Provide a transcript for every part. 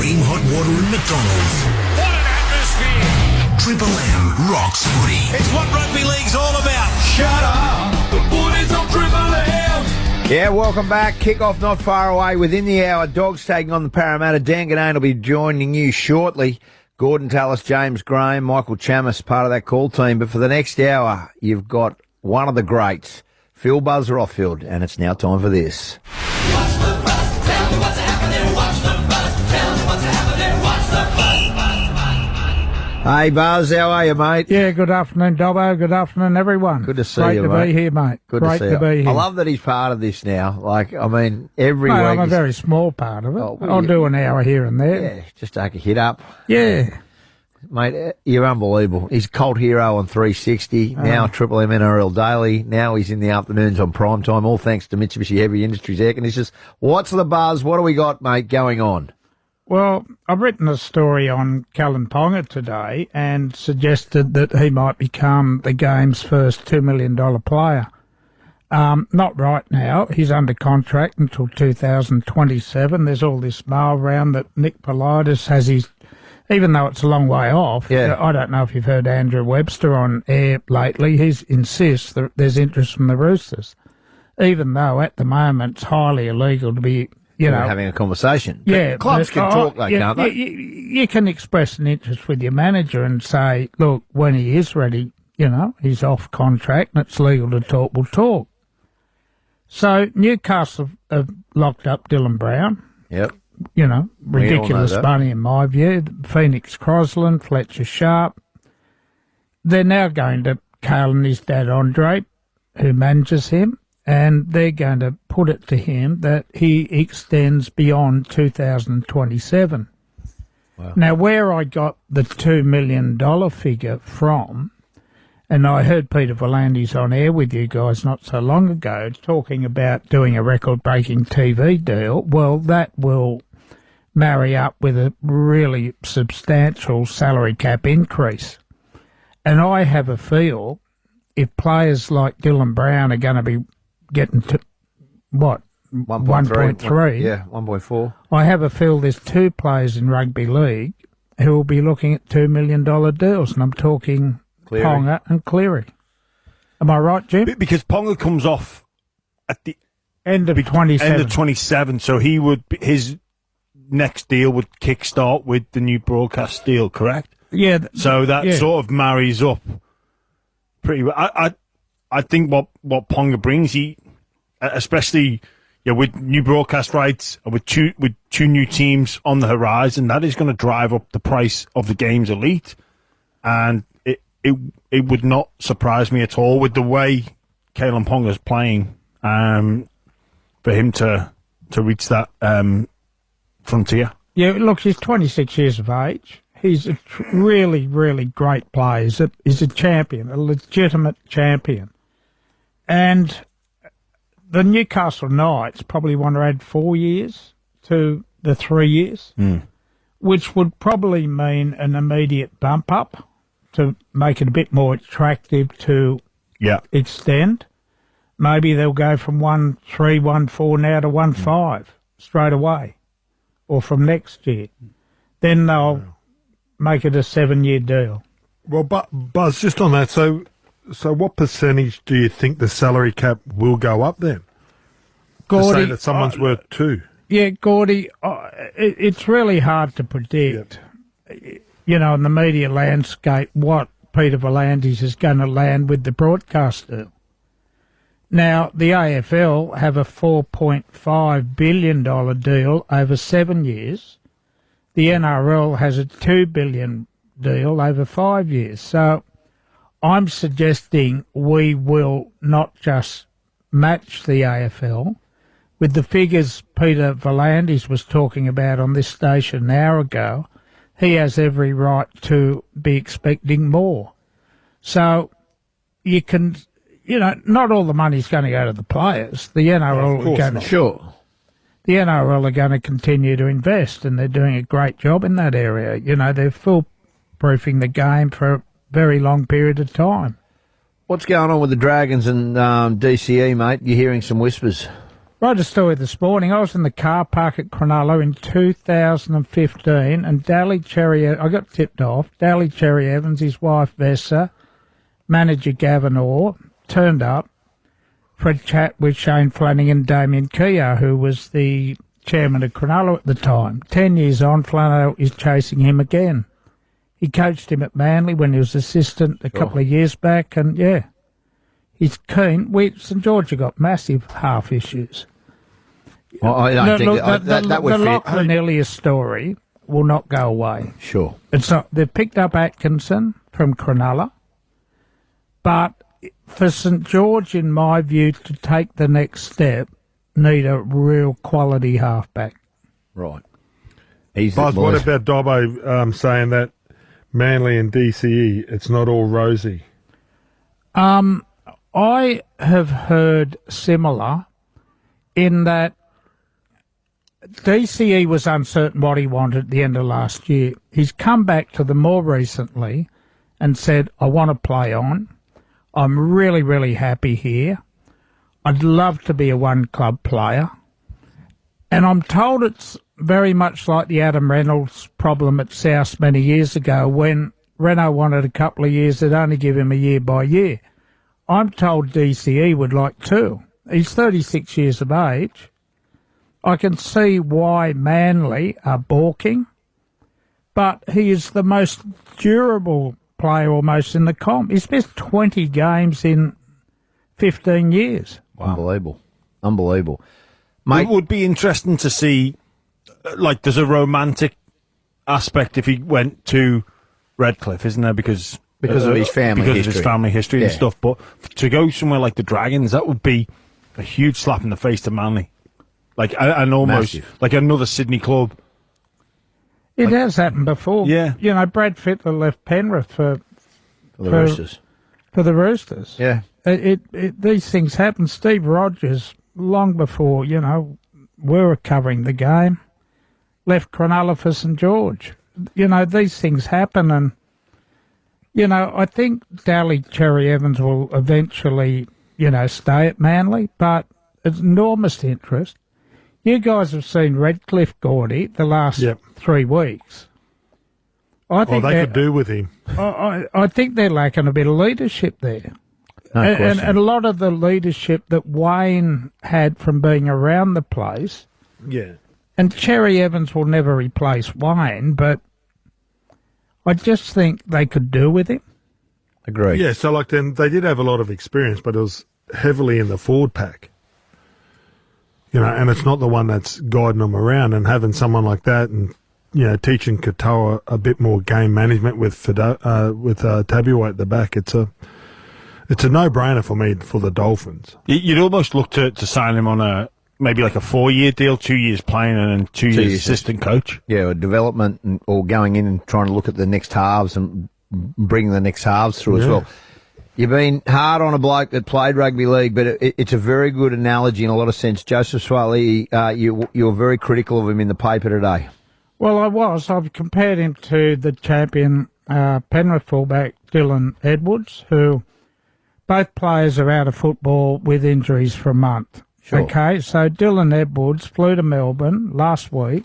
Marine hot water and McDonald's. What an atmosphere! Triple M rocks footy. It's what rugby league's all about. Shut up! The boys on Triple M! Yeah, welcome back. Kick-off not far away within the hour. Dogs taking on the Parramatta. Dan Ganane will be joining you shortly. Gordon Tallis, James Graham, Michael Chammas, part of that call team. But for the next hour, you've got one of the greats, Phil Buzzer Off-field, and it's now time for this. Watch the bus, tell me what's happening. Watch the bus, tell me what's happening. Watch the bus. Hey, Buzz, how are you, mate? Yeah, good afternoon, Dobbo. Good afternoon, everyone. Good to see Great you, to mate. be here, mate. Good Great to see you. be here. I love that he's part of this now. Like, I mean, every Mate, week. I'm a very small part of it. Oh, well, I'll do an hour here and there. Yeah, just take a hit up. Yeah. Mate, you're unbelievable. He's a cult hero on 360, now Triple M NRL Daily. Now he's in the afternoons on prime time, all thanks to Mitsubishi Heavy Industries Air Conditioners. What's the buzz? What do we got, mate, going on? Well, I've written a story on Callan Ponga today and suggested that he might become the game's first $2 million player. Not right now. He's under contract until 2027. There's all this mail around that Nick Politis has his... Even though it's a long way off, Yeah. I don't know if you've heard Andrew Webster on air lately. He insists that there's interest from the Roosters, even though at the moment it's highly illegal to be, We're having a conversation. yeah, Clubs can talk, though, can't they? You can express an interest with your manager and say, look, when he is ready, he's off contract and it's legal to talk, we'll talk. So Newcastle have locked up Dylan Brown. Yep. Ridiculous money in my view. Phoenix Crosland, Fletcher Sharp. They're now going to Cale and his dad Andre, who manages him, and they're going to put it to him that he extends beyond 2027. Wow. Now, where I got the $2 million figure from, and I heard Peter Volandis on air with you guys not so long ago talking about doing a record-breaking TV deal, well, that will marry up with a really substantial salary cap increase. And I have a feel if players like Dylan Brown are going to be getting to, 1.3? Yeah, 1.4. I have a feel there's two players in rugby league who will be looking at $2 million deals, and I'm talking Cleary. Ponga and Cleary. Am I right, Jim? Because Ponga comes off at the End of 27. end of 27, so his next deal would kickstart with the new broadcast deal, correct? Yeah. So that sort of marries up pretty well. I think what Ponga brings, he especially with new broadcast rights, with two new teams on the horizon, that is going to drive up the price of the game's elite, and it would not surprise me at all with the way Kalen Ponga's playing, for him to reach that frontier. Yeah, look, he's 26 years of age. He's a really, really great player. He's a champion, a legitimate champion. And the Newcastle Knights probably want to add 4 years to the 3 years, which would probably mean an immediate bump up to make it a bit more attractive to extend. Maybe they'll go from 1.3, 1.4 now to 1.5 straight away, or from next year. Then they'll make it a 7-year deal. Well, Buzz, just on that, so what percentage do you think the salary cap will go up then? Gordy, to say that someone's worth 2. Yeah, Gordy, it's really hard to predict, in the media landscape, what Peter Volandis is going to land with the broadcast deal. Now, the AFL have a $4.5 billion deal over 7 years. The NRL has a $2 billion deal over 5 years. So I'm suggesting we will not just match the AFL with the figures Peter Volandis was talking about on this station an hour ago. He has every right to be expecting more. So you can... not all the money's going to go to the players. The NRL are going to... Sure. The NRL are going to continue to invest, and they're doing a great job in that area. They're foolproofing the game for a very long period of time. What's going on with the Dragons and DCE, mate? You're hearing some whispers. Wrote a story this morning. I was in the car park at Cronulla in 2015, and I got tipped off. Daly Cherry Evans, his wife Vessa, manager Gavin Orr, turned up for a chat with Shane Flanagan and Damien Keogh, who was the chairman of Cronulla at the time. 10 years on, Flanagan is chasing him again. He coached him at Manly when he was assistant a couple of years back, and yeah, he's keen. St George have got massive half issues. Well, I don't think that would the fit. Lachlan Elliott story will not go away. Sure. It's not. They've picked up Atkinson from Cronulla, but for St George, in my view, to take the next step, need a real quality halfback. Right. Buzz, what about Dobbo saying that Manly and DCE, it's not all rosy? I have heard similar in that DCE was uncertain what he wanted at the end of last year. He's come back to them more recently and said, I want to play on. I'm really, really happy here. I'd love to be a one-club player. And I'm told it's very much like the Adam Reynolds problem at South many years ago when Renault wanted a couple of years, they'd only give him a year by year. I'm told DCE would like two. He's 36 years of age. I can see why Manly are balking, but he is the most durable player almost in the comp. He's missed 20 games in 15 years. Wow. Unbelievable. Mate, It would be interesting to see, like, there's a romantic aspect if he went to Redcliffe, isn't there? Because of his family history. Because of his family history and stuff. But to go somewhere like the Dragons, that would be a huge slap in the face to Manly. Like, and almost Massive. like another Sydney club. It has happened before. Yeah. You know, Brad Fittler left Penrith for the Roosters. For the Roosters. Yeah. These things happen. Steve Rogers, long before, we were covering the game, left Cronulla for St George. These things happen, and, I think Daly Cherry Evans will eventually, stay at Manly, but it's enormous interest. You guys have seen Redcliffe Gordy the last 3 weeks. I think they could do with him. I think they're lacking a bit of leadership there. No question. And a lot of the leadership that Wayne had from being around the place. Yeah. And Cherry Evans will never replace Wayne, but I just think they could do with him. Agreed. Yeah, so like then they did have a lot of experience, but it was heavily in the forward pack. And it's not the one that's guiding them around, and having someone like that and, teaching Katoa a bit more game management with Tabuai at the back, it's a no-brainer for me for the Dolphins. You'd almost look to sign him on maybe like a 4-year deal, 2 years playing and then 2 years assistant coach. Yeah, or development or going in and trying to look at the next halves and bring the next halves through as well. You've been hard on a bloke that played rugby league, but it's a very good analogy in a lot of sense. Joseph Swiley, you were very critical of him in the paper today. Well, I was. I've compared him to the champion Penrith fullback Dylan Edwards, who both players are out of football with injuries for a month. Sure. Okay, so Dylan Edwards flew to Melbourne last week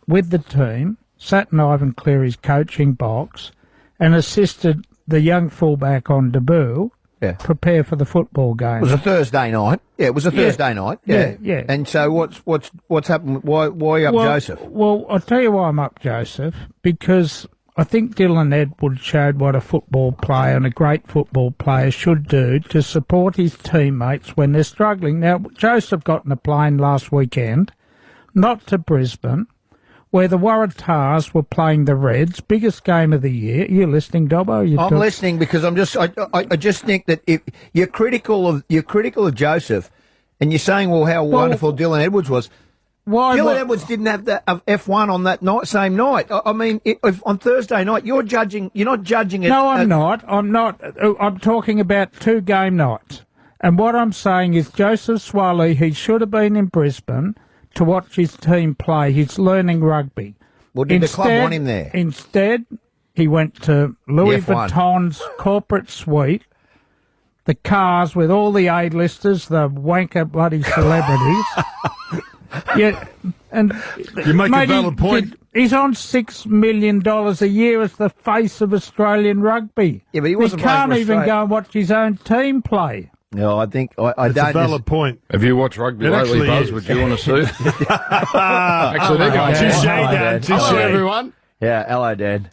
with the team, sat in Ivan Cleary's coaching box, and assisted the young fullback on debut prepare for the football game. It was a Thursday night. Yeah, it was a Thursday night. Yeah. Yeah. And so what's happened? Why are you up Joseph? Well, I'll tell you why I'm up Joseph, because I think Dylan Edwards showed what a football player and a great football player should do to support his teammates when they're struggling. Now, Joseph got in a plane last weekend, not to Brisbane, where the Waratahs were playing the Reds, biggest game of the year. Are you listening, Dobbo? I'm listening because I just think that if you're critical of Joseph, and you're saying, well, how wonderful Dylan Edwards was. Dylan Edwards didn't have the F1 on that same night. I mean, if on Thursday night you're not judging it. No, I'm not. I'm talking about 2 game nights. And what I'm saying is Joseph Swiley, he should have been in Brisbane to watch his team play. He's learning rugby. Well, did the club want him there? Instead, he went to Louis Vuitton's corporate suite the cars with all the A-listers, the wanker bloody celebrities. Yeah, and You make a mate, valid point. He's on $6 million a year as the face of Australian rugby. Yeah, but he wasn't playing can't for even Australia. go and watch his own team play. No, I think I It's don't. a valid point. Have you watched rugby It lately, actually Buzz? is. Would you want to see? Actually, they're going Touche, to Dan. Touche, Hello. everyone. Yeah, hello, Dan.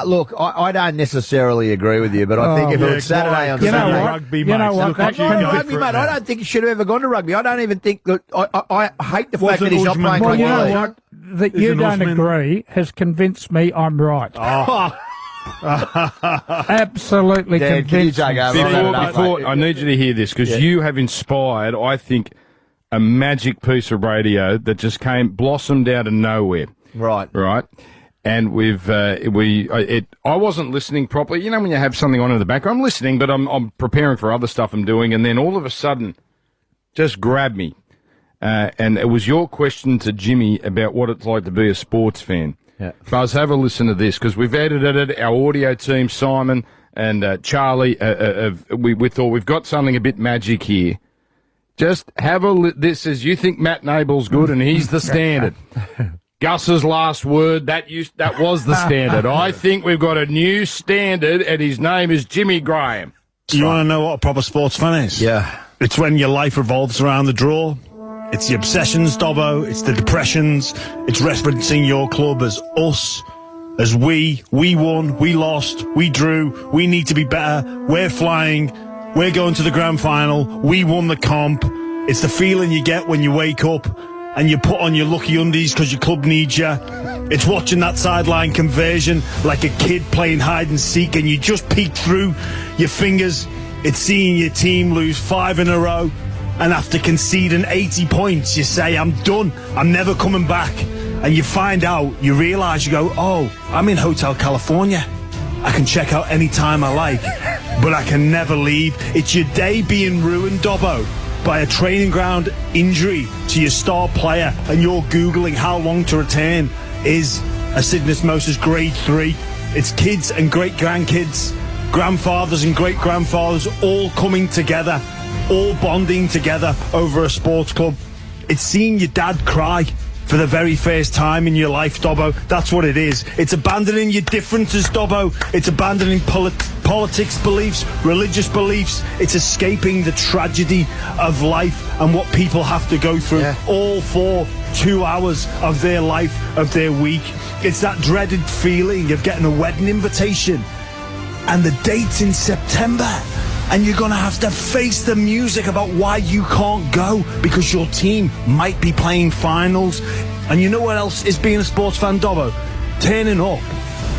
Look, I don't necessarily agree with you, but I think if it Yeah, was Saturday on Clive, You know Sunday, what? Rugby, You mate. know what? Look That what you Not can go be- rugby, for mate. it now. I don't think he should have ever gone to rugby. I don't even think that. I hate the fact Wasn't that he's not Usman playing Well, rugby. you know Why? what? That Is you an don't Usman- agree has convinced me I'm right. Absolutely Dan, can you convinced take me. over? I've had enough, Before, mate. I need you to hear this because you have inspired, I think, a magic piece of radio that just blossomed out of nowhere. Right. Right. And I wasn't listening properly. You know, when you have something on in the background, I'm listening, but I'm preparing for other stuff I'm doing. And then all of a sudden, just grabbed me. And it was your question to Jimmy about what it's like to be a sports fan. Yeah. Buzz, have a listen to this because we've edited it. Our audio team, Simon and Charlie, we thought we've got something a bit magic here. Just have this is you think Matt Nable's good and he's the standard. Gus's last word, that was the standard. I think we've got a new standard and his name is Jimmy Graham. You want to know what a proper sports fan is? Yeah. It's when your life revolves around the draw. It's the obsessions, Dobbo. It's the depressions. It's referencing your club as us, as we won, we lost, we drew, we need to be better, we're flying, we're going to the grand final, we won the comp. It's the feeling you get when you wake up and you put on your lucky undies because your club needs you. It's watching that sideline conversion like a kid playing hide and seek and you just peek through your fingers. It's seeing your team lose 5 in a row and after conceding 80 points you say, I'm done, I'm never coming back. And you find out, you realise, you go, oh, I'm in Hotel California. I can check out any time I like, but I can never leave. It's your day being ruined, Dobbo, by a training ground injury to your star player, and you're Googling how long to return is a syndesmosis grade 3. It's kids and great-grandkids, grandfathers and great-grandfathers all coming together, all bonding together over a sports club. It's seeing your dad cry for the very first time in your life, Dobbo. That's what it is. It's abandoning your differences, Dobbo. It's abandoning politics beliefs, religious beliefs. It's escaping the tragedy of life and what people have to go through, all for 2 hours of their life, of their week. It's that dreaded feeling of getting a wedding invitation and the date's in September. And you're going to have to face the music about why you can't go because your team might be playing finals. And you know what else is being a sports fan, Dobbo? Turning up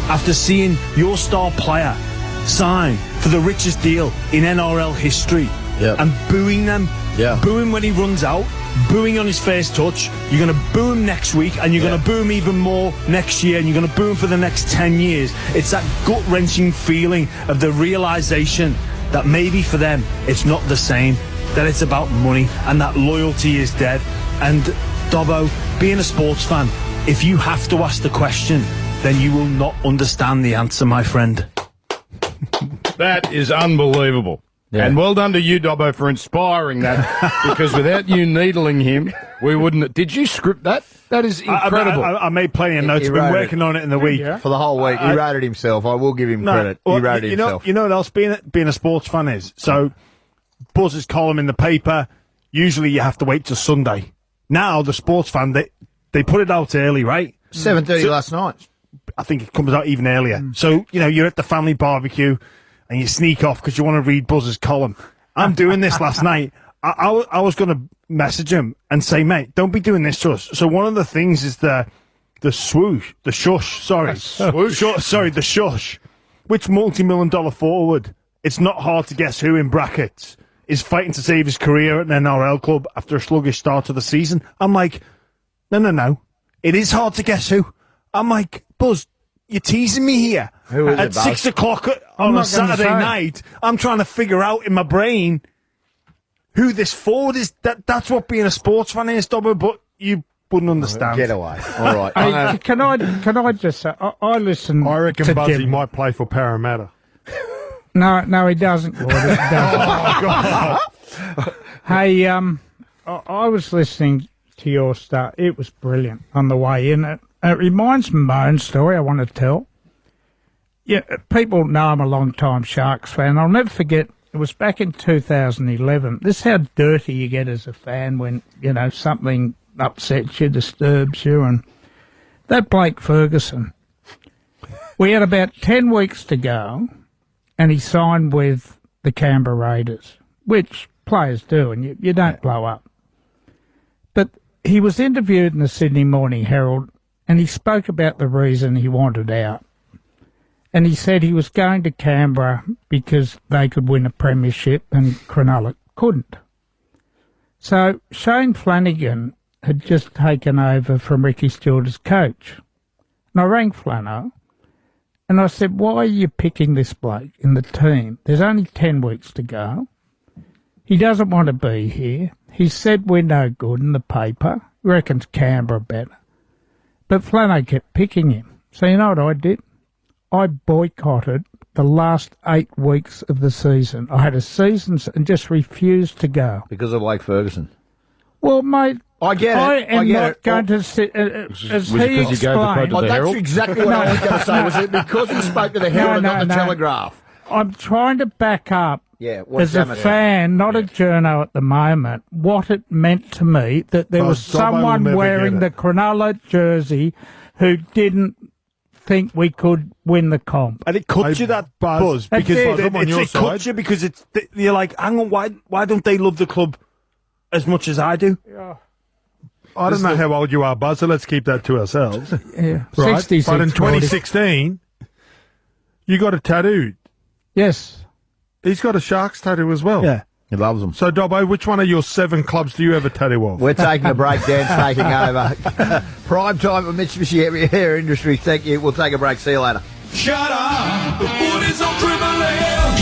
after seeing your star player sign for the richest deal in NRL history and booing them. Booing when he runs out, booing on his first touch. You're going to boo him next week and you're going to boo him even more next year and you're going to boo him for the next 10 years. It's that gut-wrenching feeling of the realisation that maybe for them it's not the same, that it's about money and that loyalty is dead. And Dobbo, being a sports fan, if you have to ask the question, then you will not understand the answer, my friend. That is unbelievable. Yeah. And well done to you, Dobbo, for inspiring that, because without you needling him, we wouldn't. Did you script that? That is incredible. I made plenty of notes. He I've been wrote working on it in the week. Yeah. For the whole week. He wrote it himself. I will give him credit. He well, wrote it himself. You know what else being a sports fan is? So, Buzz's column in the paper, usually you have to wait till Sunday. Now, the sports fan, they put it out early, right? 7:30 last night. I think it comes out even earlier. So, you're at the family barbecue and you sneak off because you want to read Buzz's column. I'm doing this last night. I was going to message him and say, mate, don't be doing this to us. So one of the things is the swoosh, the shush, sorry. The shush. Which multi-million-dollar forward, it's not hard to guess who in brackets, is fighting to save his career at an NRL club after a sluggish start to the season. I'm like, no. It is hard to guess who. I'm like, Buzz, you're teasing me here. Who is at it, Buzz? 6 o'clock on a not gonna Saturday say. night, I'm trying to figure out in my brain who this forward is. That's what being a sports fan is, Dobber, but you wouldn't understand. Get away. All right. Hey, can I just say, I listen I reckon to Buzzy Jimmy. might play for Parramatta. No, he doesn't, Gordon. He doesn't. Hey, I was listening to your stuff. It was brilliant on the way in. It reminds me of my own story I want to tell. Yeah, people know I'm a long-time Sharks fan. I'll never forget, it was back in 2011. This is how dirty you get as a fan when, something upsets you, disturbs you. And that Blake Ferguson, we had about 10 weeks to go, and he signed with the Canberra Raiders, which players do, and you don't blow up. But he was interviewed in the Sydney Morning Herald, and he spoke about the reason he wanted out. And he said he was going to Canberra because they could win a premiership and Cronulla couldn't. So Shane Flanagan had just taken over from Ricky Stewart as coach. And I rang Flano, and I said, why are you picking this bloke in the team? There's only 10 weeks to go. He doesn't want to be here. He said we're no good in the paper. He reckons Canberra better. But Flano kept picking him. So you know what I did? I boycotted the last 8 weeks of the season. I had a season and just refused to go. Because of Blake Ferguson. Well, mate, I get it. I am get not it. going to sit, as Was he it because you gave the quote explained. to Oh, the that's Herald? exactly what I was going to say. Was it because he spoke to the Herald, not the no. Telegraph? I'm trying to back up, Yeah, what's as a happening? fan, not a journo at the moment, what it meant to me that there Oh, was Dobbo will someone never wearing get the it. Cronulla jersey who didn't think we could win the comp. And it cuts you that buzz That's because it. I'm on your it cuts side. you because you're like, hang on, why don't they love the club as much as I do? I don't know how old you are, Buzz, so let's keep that to ourselves. Yeah, Right? 66, But in 40. 2016, you got it tattooed. Yes. He's got a Sharks tattoo as well. Yeah. He loves them. So, Dobbo, which one of your 7 clubs do you have a tattoo of? We're taking a break. Dan's taking over. Prime time for Mitsubishi Hair Industries. Thank you. We'll take a break. See you later. Shut up! The footy's on Triple M.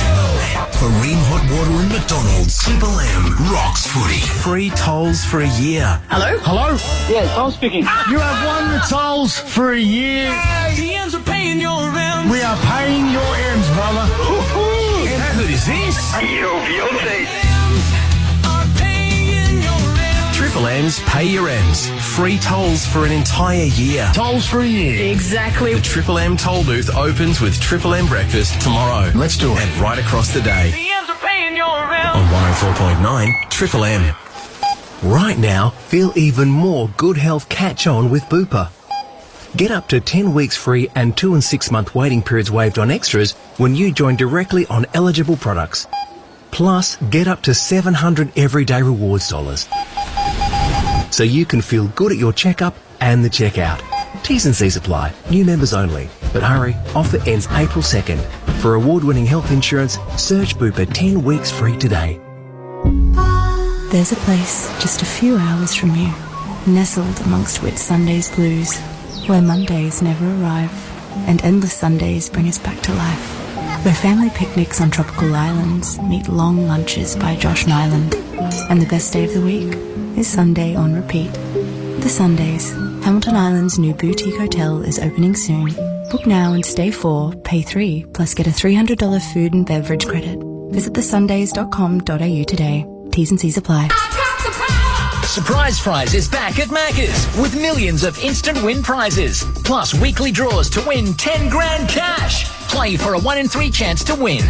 Marine Hot Water and McDonald's. Triple M rocks footy. Free tolls for a year. Hello? Yes, I'm speaking. You have won the tolls for a year. The ends are paying your rent. We are paying your ends, brother. How good is this? Are paying your rent. Triple M's Pay Your Ends. Free tolls for an entire year. Tolls for a year. Exactly. The Triple M toll booth opens with Triple M breakfast tomorrow. Let's do it. And right across the day. The ends are paying your rent. On 104.9 Triple M. Right now, feel even more good health catch on with Bupa. Get up to 10 weeks free and 2 and 6 month waiting periods waived on extras when you join directly on eligible products. Plus, get up to 700 everyday rewards dollars. So you can feel good at your checkup and the checkout. T's and C's apply. New members only. But hurry, offer ends April 2nd. For award-winning health insurance, search Bupa 10 weeks free today. There's a place just a few hours from you, nestled amongst Whitsundays blues, where Mondays never arrive and endless Sundays bring us back to life. Where family picnics on tropical islands meet long lunches by Josh Nyland, and the best day of the week is Sunday on repeat. The Sundays. Hamilton Island's new boutique hotel is opening soon. Book now and stay 4, pay 3, plus get a $300 food and beverage credit. Visit thesundays.com.au today. T's and C's apply. Surprise Prize is back at Macca's with millions of instant win prizes, plus weekly draws to win 10 grand cash. Play for a 1 in 3 chance to win.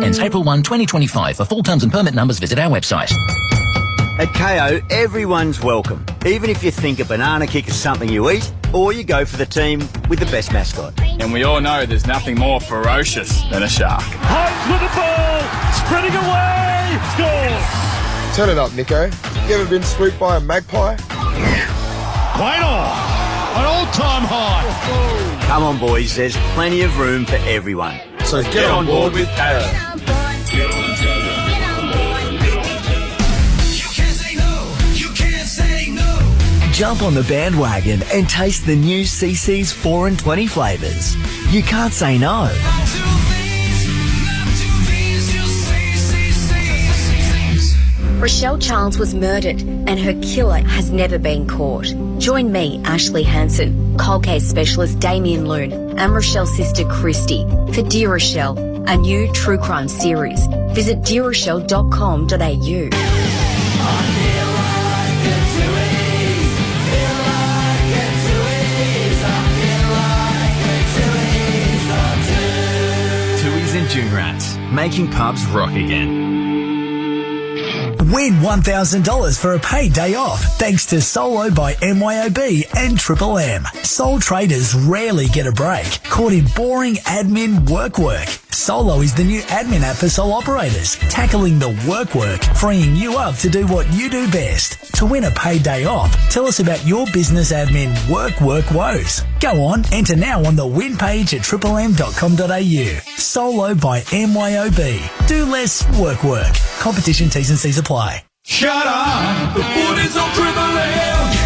Ends April 1, 2025. For full terms and permit numbers, visit our website. At KO, everyone's welcome. Even if you think a banana kick is something you eat, or you go for the team with the best mascot. And we all know there's nothing more ferocious than a shark. Holmes with the ball, spreading away, scores. Turn it up, Nico. You ever been spooked by a magpie? Quite an all-time high. Come on, boys, there's plenty of room for everyone. So get on board with KO. Jump on the bandwagon and taste the new CC's 4 and 20 flavours. You can't say no. Rochelle Charles was murdered and her killer has never been caught. Join me, Ashley Hansen, cold case specialist Damien Loon and Rochelle's sister Christy for Dear Rochelle, a new true crime series. Visit dearrochelle.com.au. Tooheys and June Rats, making pubs rock again. Win $1,000 for a paid day off thanks to Solo by MYOB and Triple M. Sole traders rarely get a break, caught in boring admin work. Solo is the new admin app for sole operators, tackling the work, freeing you up to do what you do best. To win a paid day off, tell us about your business admin work woes. Go on, enter now on the win page at triplem.com.au. Solo by MYOB. Do less work. Competition T's and C's apply. Shut up! The footy's on Triple M!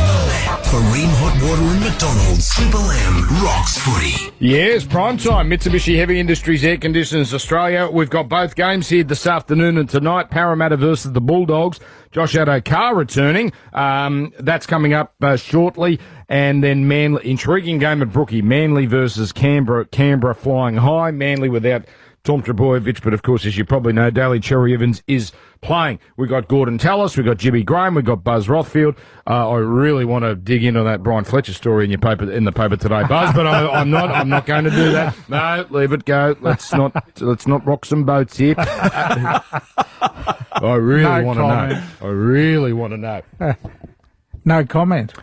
Marine hot water and McDonald's. Triple M rocks footy. Yes, prime time. Mitsubishi Heavy Industries Air Conditioners Australia. We've got both games here this afternoon and tonight. Parramatta versus the Bulldogs. Josh Addo-Carr returning. That's coming up shortly. And then Manly, intriguing game at Brookie. Manly versus Canberra. Canberra flying high. Manly without Tom Trebojevic, but of course, as you probably know, Daly Cherry-Evans is playing. We've got Gordon Tallis, we've got Jimmy Graham, we've got Buzz Rothfield. I really want to dig into that Brian Fletcher story in the paper today, Buzz, but I'm not going to do that. No, leave it go. Let's not rock some boats here. I really want to know. No comment.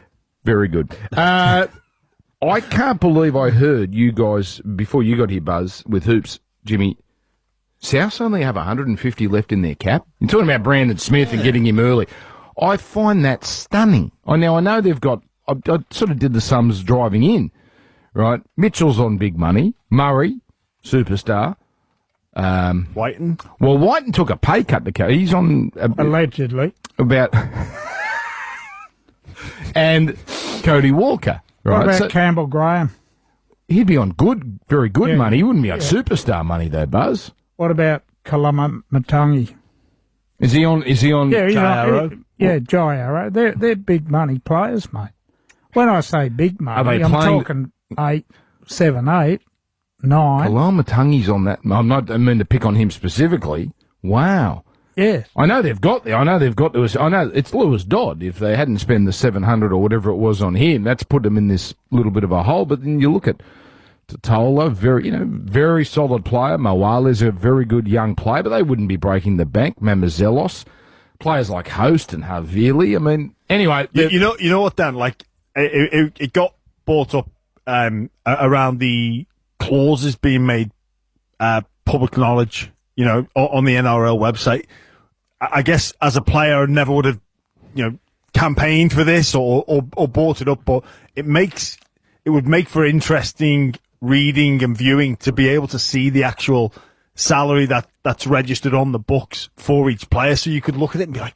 Very good. I can't believe I heard you guys, before you got here, Buzz, with Hoops, Jimmy, Souths only have 150 left in their cap. You're talking about Brandon Smith and getting him early. I find that stunning. I know they've got, I sort of did the sums driving in, right? Mitchell's on big money. Murray, superstar. Whiten. Well, Whiten took a pay cut to he's on... Allegedly. About... and Cody Walker, right? What about Campbell Graham? He'd be on very good money. He wouldn't be on superstar money, though, Buzz. What about Kalama Matangi? Is he on? Yeah, Jai Jai Arrow. They're big money players, mate. When I say big money, I'm talking 8, 7, 8, 9. Kalama Matangi's on that. I mean to pick on him specifically. Wow. Yes. I know it's Lewis Dodd. If they hadn't spent the 700 or whatever it was on him, that's put them in this little bit of a hole. But then you look at Totola, very solid player. Moala's a very good young player, but they wouldn't be breaking the bank. Mamazelos, players like Host and Havili. I mean, anyway. You know what, Dan? Like, it got brought up around the clauses being made public knowledge, on the NRL website. I guess as a player, I never would have, campaigned for this or brought it up, but it would make for interesting reading and viewing to be able to see the actual salary that's registered on the books for each player, so you could look at it and be like,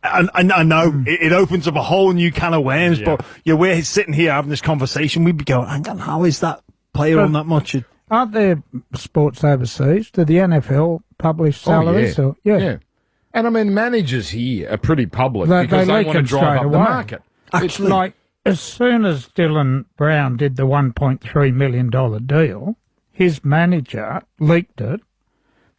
and I know it opens up a whole new can of worms, but we're sitting here having this conversation, we'd be going, hang on, how is that player on that much? Aren't there sports overseas? Do the NFL publish salaries? Yeah. And I mean, managers here are pretty public because they want to drive up the market. It's like, as soon as Dylan Brown did the $1.3 million deal, his manager leaked it,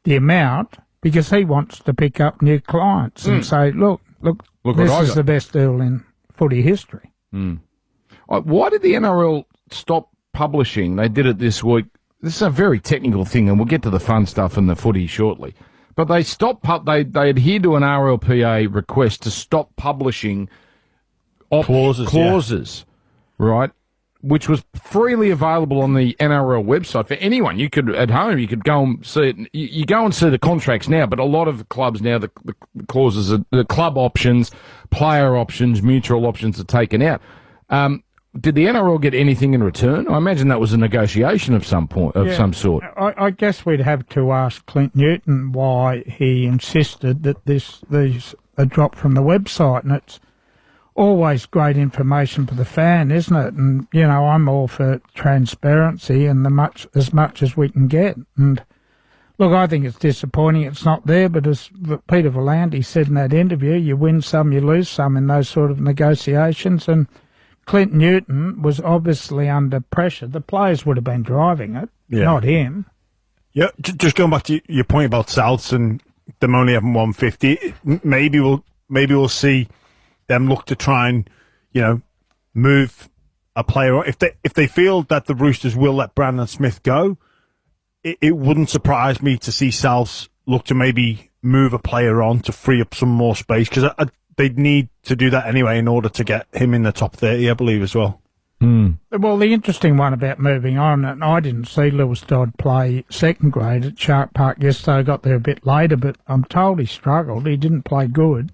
the amount, because he wants to pick up new clients and say, look, this is the best deal in footy history. Why did the NRL stop publishing? They did it this week. This is a very technical thing, and we'll get to the fun stuff in the footy shortly. But they stopped. They adhered to an RLPA request to stop publishing clauses, right? Which was freely available on the NRL website for anyone. You could at home. You could go and see it. You go and see the contracts now, but a lot of clubs now the clauses are the club options, player options, mutual options are taken out. Did the NRL get anything in return? I imagine that was a negotiation of some some sort. I guess we'd have to ask Clint Newton why he insisted that these are dropped from the website, and it's always great information for the fan, isn't it? And I'm all for transparency and as much as we can get. And look, I think it's disappointing it's not there, but as Peter Volandy said in that interview, you win some, you lose some in those sort of negotiations, and Clint Newton was obviously under pressure. The players would have been driving it, not him. Yeah, just going back to your point about Souths and them only having 150. Maybe we'll see them look to try and move a player. If they feel that the Roosters will let Brandon Smith go, it wouldn't surprise me to see Souths look to maybe move a player on to free up some more space, because they'd need to do that anyway in order to get him in the top 30, I believe, as well. Well, the interesting one about moving on, and I didn't see Lewis Dodd play second grade at Shark Park yesterday. I got there a bit later, but I'm told he struggled. He didn't play good.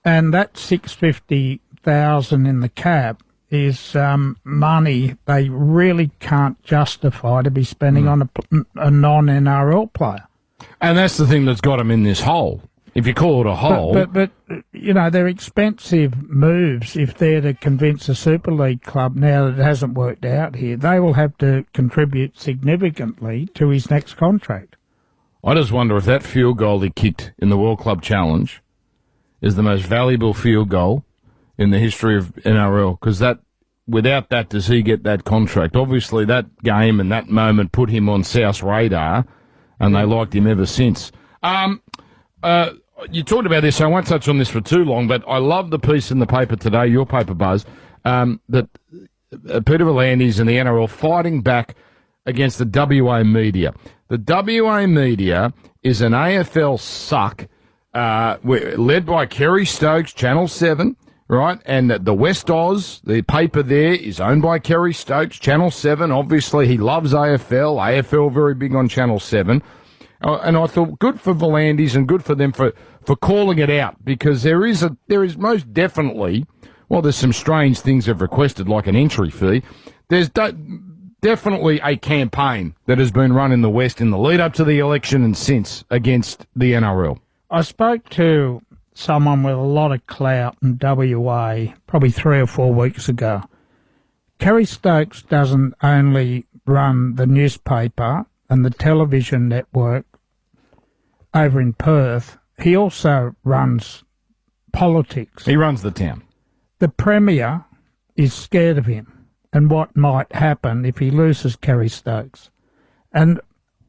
And that $650,000 in the cap is money they really can't justify to be spending on a non-NRL player. And that's the thing that's got him in this hole. If you call it a hole. But they're expensive moves if they're to convince a Super League club now that it hasn't worked out here. They will have to contribute significantly to his next contract. I just wonder if that field goal he kicked in the World Club Challenge is the most valuable field goal in the history of NRL, because without that, does he get that contract? Obviously, that game and that moment put him on South's radar, and they liked him ever since. You talked about this, so I won't touch on this for too long, but I love the piece in the paper today, your paper, Buzz, that Peter V'landys and the NRL fighting back against the WA media. The WA media is an AFL suck, led by Kerry Stokes, Channel 7, right? And the West Oz, the paper there, is owned by Kerry Stokes, Channel 7. Obviously, he loves AFL. AFL very big on Channel 7. And I thought good for V'landys and good for them for calling it out, because there is most definitely, well, there's some strange things they've requested, like an entry fee. There's definitely a campaign that has been run in the West in the lead up to the election and since against the NRL. I spoke to someone with a lot of clout in WA probably 3 or 4 weeks ago. Kerry Stokes doesn't only run the newspaper and the television network over in Perth, he also runs politics. He runs the town. The Premier is scared of him and what might happen if he loses Kerry Stokes. And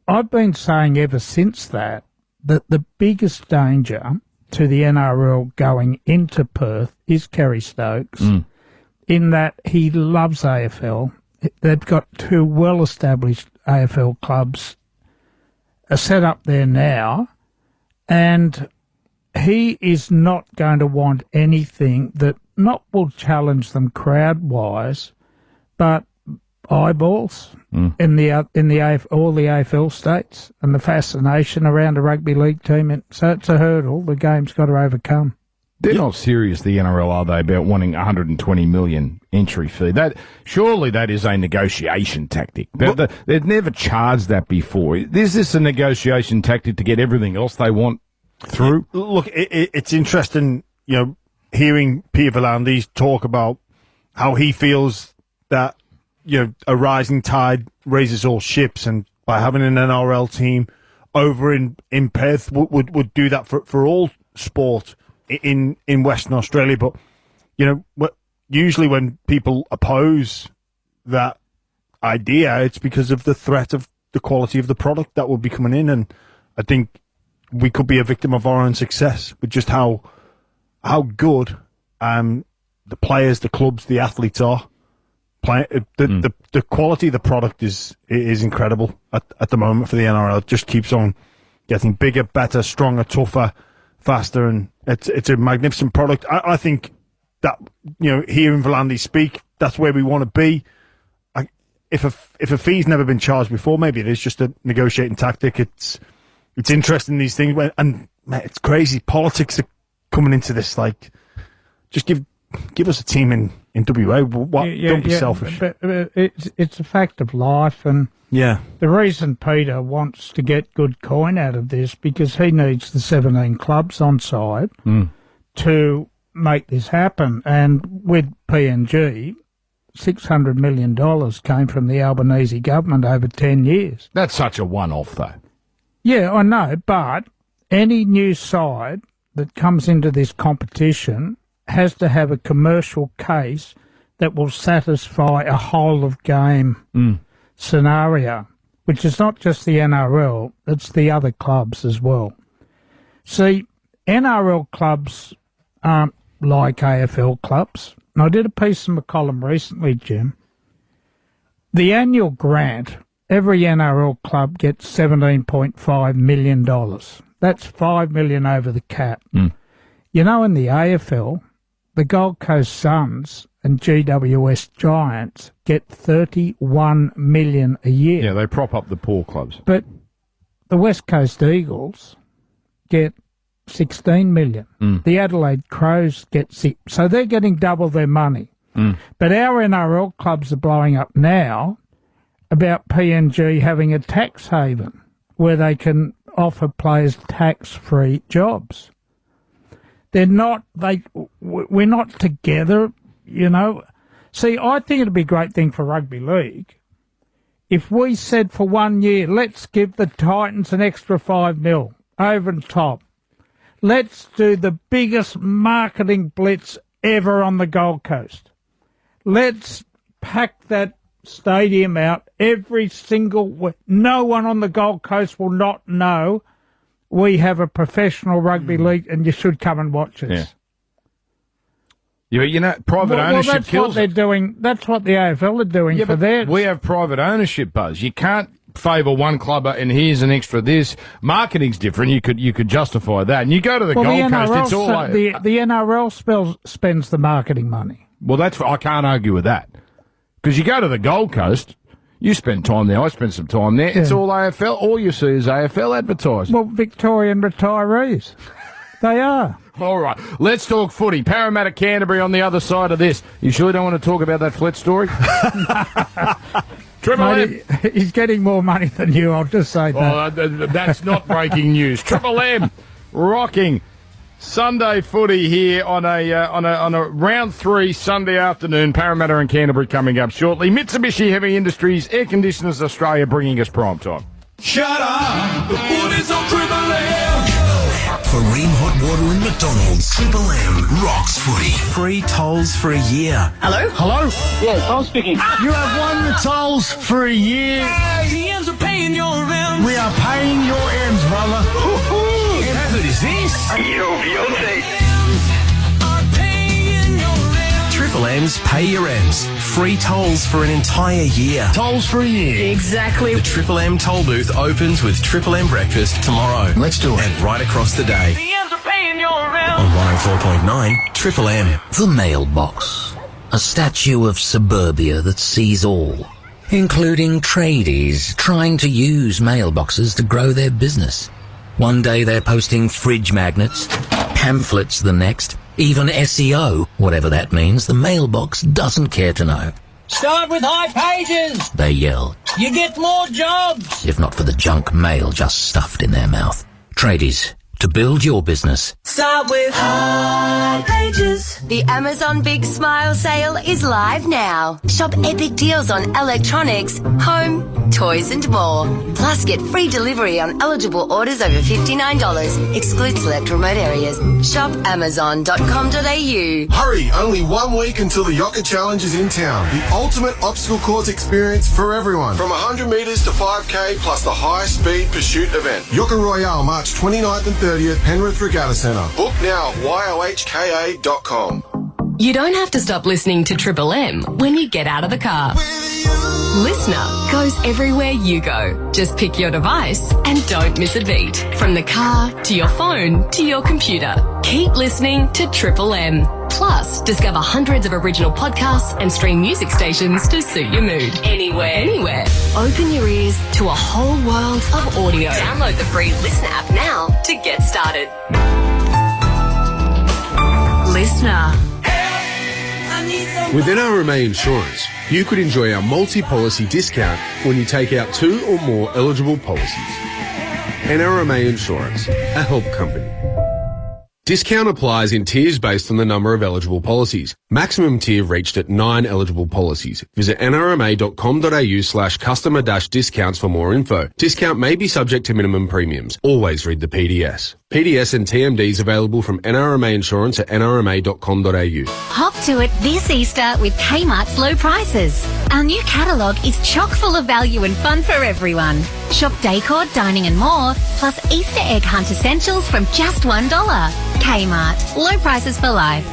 I've been saying ever since that the biggest danger to the NRL going into Perth is Kerry Stokes, in that he loves AFL. They've got 2 well-established AFL clubs set up there now, and he is not going to want anything that not will challenge them crowd-wise, but eyeballs in the all the AFL states, and the fascination around a rugby league team. And so it's a hurdle the game's got to overcome. They're not serious, the NRL, are they, about wanting $120 million entry fee? Surely that is a negotiation tactic. They've never charged that before. Is this a negotiation tactic to get everything else they want through? Look, it's interesting, hearing Peter V'landys talk about how he feels that, a rising tide raises all ships, and by having an NRL team over in Perth would do that for all sport in Western Australia. But usually when people oppose that idea, it's because of the threat of the quality of the product that will be coming in, and I think we could be a victim of our own success with just how good the players, the clubs, the athletes are. The quality of the product is incredible at the moment for the NRL. It just keeps on getting bigger, better, stronger, tougher, faster, and it's a magnificent product. I think that hearing V'landys speak, that's where we want to be. If a fee's never been charged before, maybe it is just a negotiating tactic. It's interesting, these things, and it's crazy. Politics are coming into this. Like, just give us a team in WA. Don't be selfish. But it's a fact of life, and the reason Peter wants to get good coin out of this, because he needs the 17 clubs on side to make this happen. And with PNG, $600 million came from the Albanese government over 10 years. That's such a one-off, though. Yeah, I know, but any new side that comes into this competition has to have a commercial case that will satisfy a whole-of-game scenario. which is not just the NRL, it's the other clubs as well. See, NRL clubs aren't like AFL clubs. And I did a piece in my column recently, Jim. The annual grant, every NRL club gets $17.5 million. That's $5 million over the cap. You know, in the AFL, the Gold Coast Suns and GWS Giants get $31 million a year. Yeah, they prop up the poor clubs. But the West Coast Eagles get $16 million. The Adelaide Crows get $6. So they're getting double their money. But our NRL clubs are blowing up now about PNG having a tax haven where they can offer players tax-free jobs. We're not together, you know. See, I think it'd be a great thing for rugby league if we said for 1 year, let's give the Titans an extra $5 million over the top. Let's do the biggest marketing blitz ever on the Gold Coast. Let's pack that stadium out every single week. No one on the Gold Coast will not know we have a professional rugby league and you should come and watch us. Yeah, you know, private ownership that's kills what they're doing. That's what the AFL are doing for theirs. We have private ownership, Buzz. You can't favour one club and here's an extra this. Marketing's different. You could justify that. And you go to the Gold Coast, it's all like... The NRL spends the marketing money. Well, I can't argue with that. Because you go to the Gold Coast, you spend time there, I spend some time there, it's all AFL. All you see is AFL advertising. Well, Victorian retirees. They are. All right, let's talk footy. Parramatta, Canterbury on the other side of this. You sure don't want to talk about that Flett story? Triple M. He's getting more money than you, I'll just say that. That's not breaking news. Triple M rocking Sunday footy here on a round 3 Sunday afternoon. Parramatta and Canterbury coming up shortly. Mitsubishi Heavy Industries Air Conditioners Australia bringing us prime time. Shut up! The footy's on Triple M! For Ream Hot Water and McDonald's, Triple M rocks footy. Free tolls for a year. Hello? Hello? Yes, I'm speaking. You have won the tolls for a year. The Eels are paying your rent. We are paying your ends, brother. How good is this? Triple M's Pay Your Ends. Free tolls for an entire year. Tolls for a year. Exactly. The Triple M toll booth opens with Triple M breakfast tomorrow. Let's do it. And right across the day. The Eels are paying your rent. On 104.9 Triple M. The mailbox. A statue of suburbia that sees all, including tradies trying to use mailboxes to grow their business. One day they're posting fridge magnets, pamphlets the next, even SEO, whatever that means, the mailbox doesn't care to know. Start with high pages. They yell, You get more jobs. if not for the junk mail just stuffed in their mouth. Tradies, to build your business, Start with High Pages. The Amazon Big Smile Sale is live now. Shop epic deals on electronics, home, toys and more. Plus get free delivery on eligible orders over $59. Exclude select remote areas. Shop amazon.com.au. Hurry, only 1 week until the Yoka Challenge is in town. The ultimate obstacle course experience for everyone. From 100 metres to 5K plus the high-speed pursuit event. Yoka Royale, March 29th and 30th, Penrith Regatta Centre. Book now, yohka.com. You don't have to stop listening to Triple M when you get out of the car. Listener goes everywhere you go. Just pick your device and don't miss a beat. From the car to your phone to your computer. Keep listening to Triple M. Plus, discover hundreds of original podcasts and stream music stations to suit your mood. Anywhere. Open your ears to a whole world of audio. Download the free Listen app now to get started. Listener. With NRMA Insurance, you could enjoy our multi-policy discount when you take out 2 or more eligible policies. NRMA Insurance, a help company. Discount applies in tiers based on the number of eligible policies. Maximum tier reached at 9 eligible policies. Visit nrma.com.au/customer-discounts for more info. Discount may be subject to minimum premiums. Always read the PDS. PDS and TMDs available from NRMA Insurance at nrma.com.au. Hop to it this Easter with Kmart's low prices. Our new catalogue is chock full of value and fun for everyone. Shop decor, dining and more, plus Easter egg hunt essentials from just $1. Kmart. Low prices for life.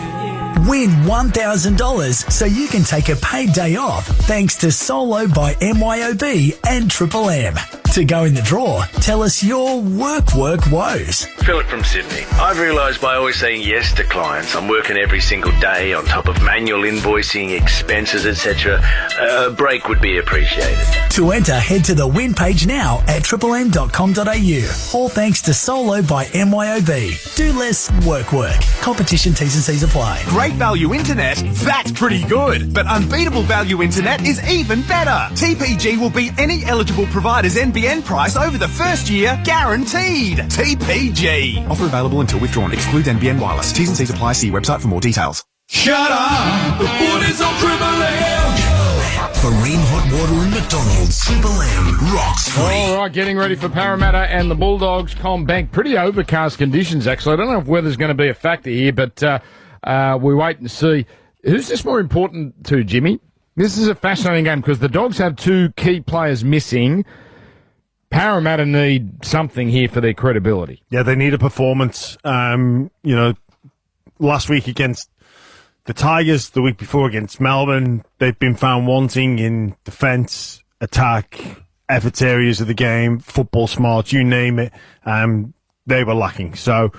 Win $1,000 so you can take a paid day off thanks to Solo by MYOB and Triple M. To go in the draw, tell us your work woes. Philip from Sydney. I've realised by always saying yes to clients, I'm working every single day on top of manual invoicing, expenses, etc. A break would be appreciated. To enter, head to the win page now at triplem.com.au. All thanks to Solo by MYOB. Do less work. Competition T's and C's apply. Great value internet? That's pretty good. But unbeatable value internet is even better. TPG will beat any eligible provider's NBN price over the first year, guaranteed. TPG. Offer available until withdrawn. Excludes NBN wireless. T's and C's apply. See website for more details. Shut up! The foot is on Triple M. Marine hot water in McDonald's. Triple M rocks footy. All right, getting ready for Parramatta and the Bulldogs. Combank. Pretty overcast conditions, actually. I don't know if weather's going to be a factor here, but we wait and see. Who's this more important to, Jimmy? This is a fascinating game because the Dogs have two key players missing. Parramatta need something here for their credibility. Yeah, they need a performance. Last week against the Tigers, the week before against Melbourne, they've been found wanting in defence, attack, efforts areas of the game, football smarts, you name it. They were lacking. So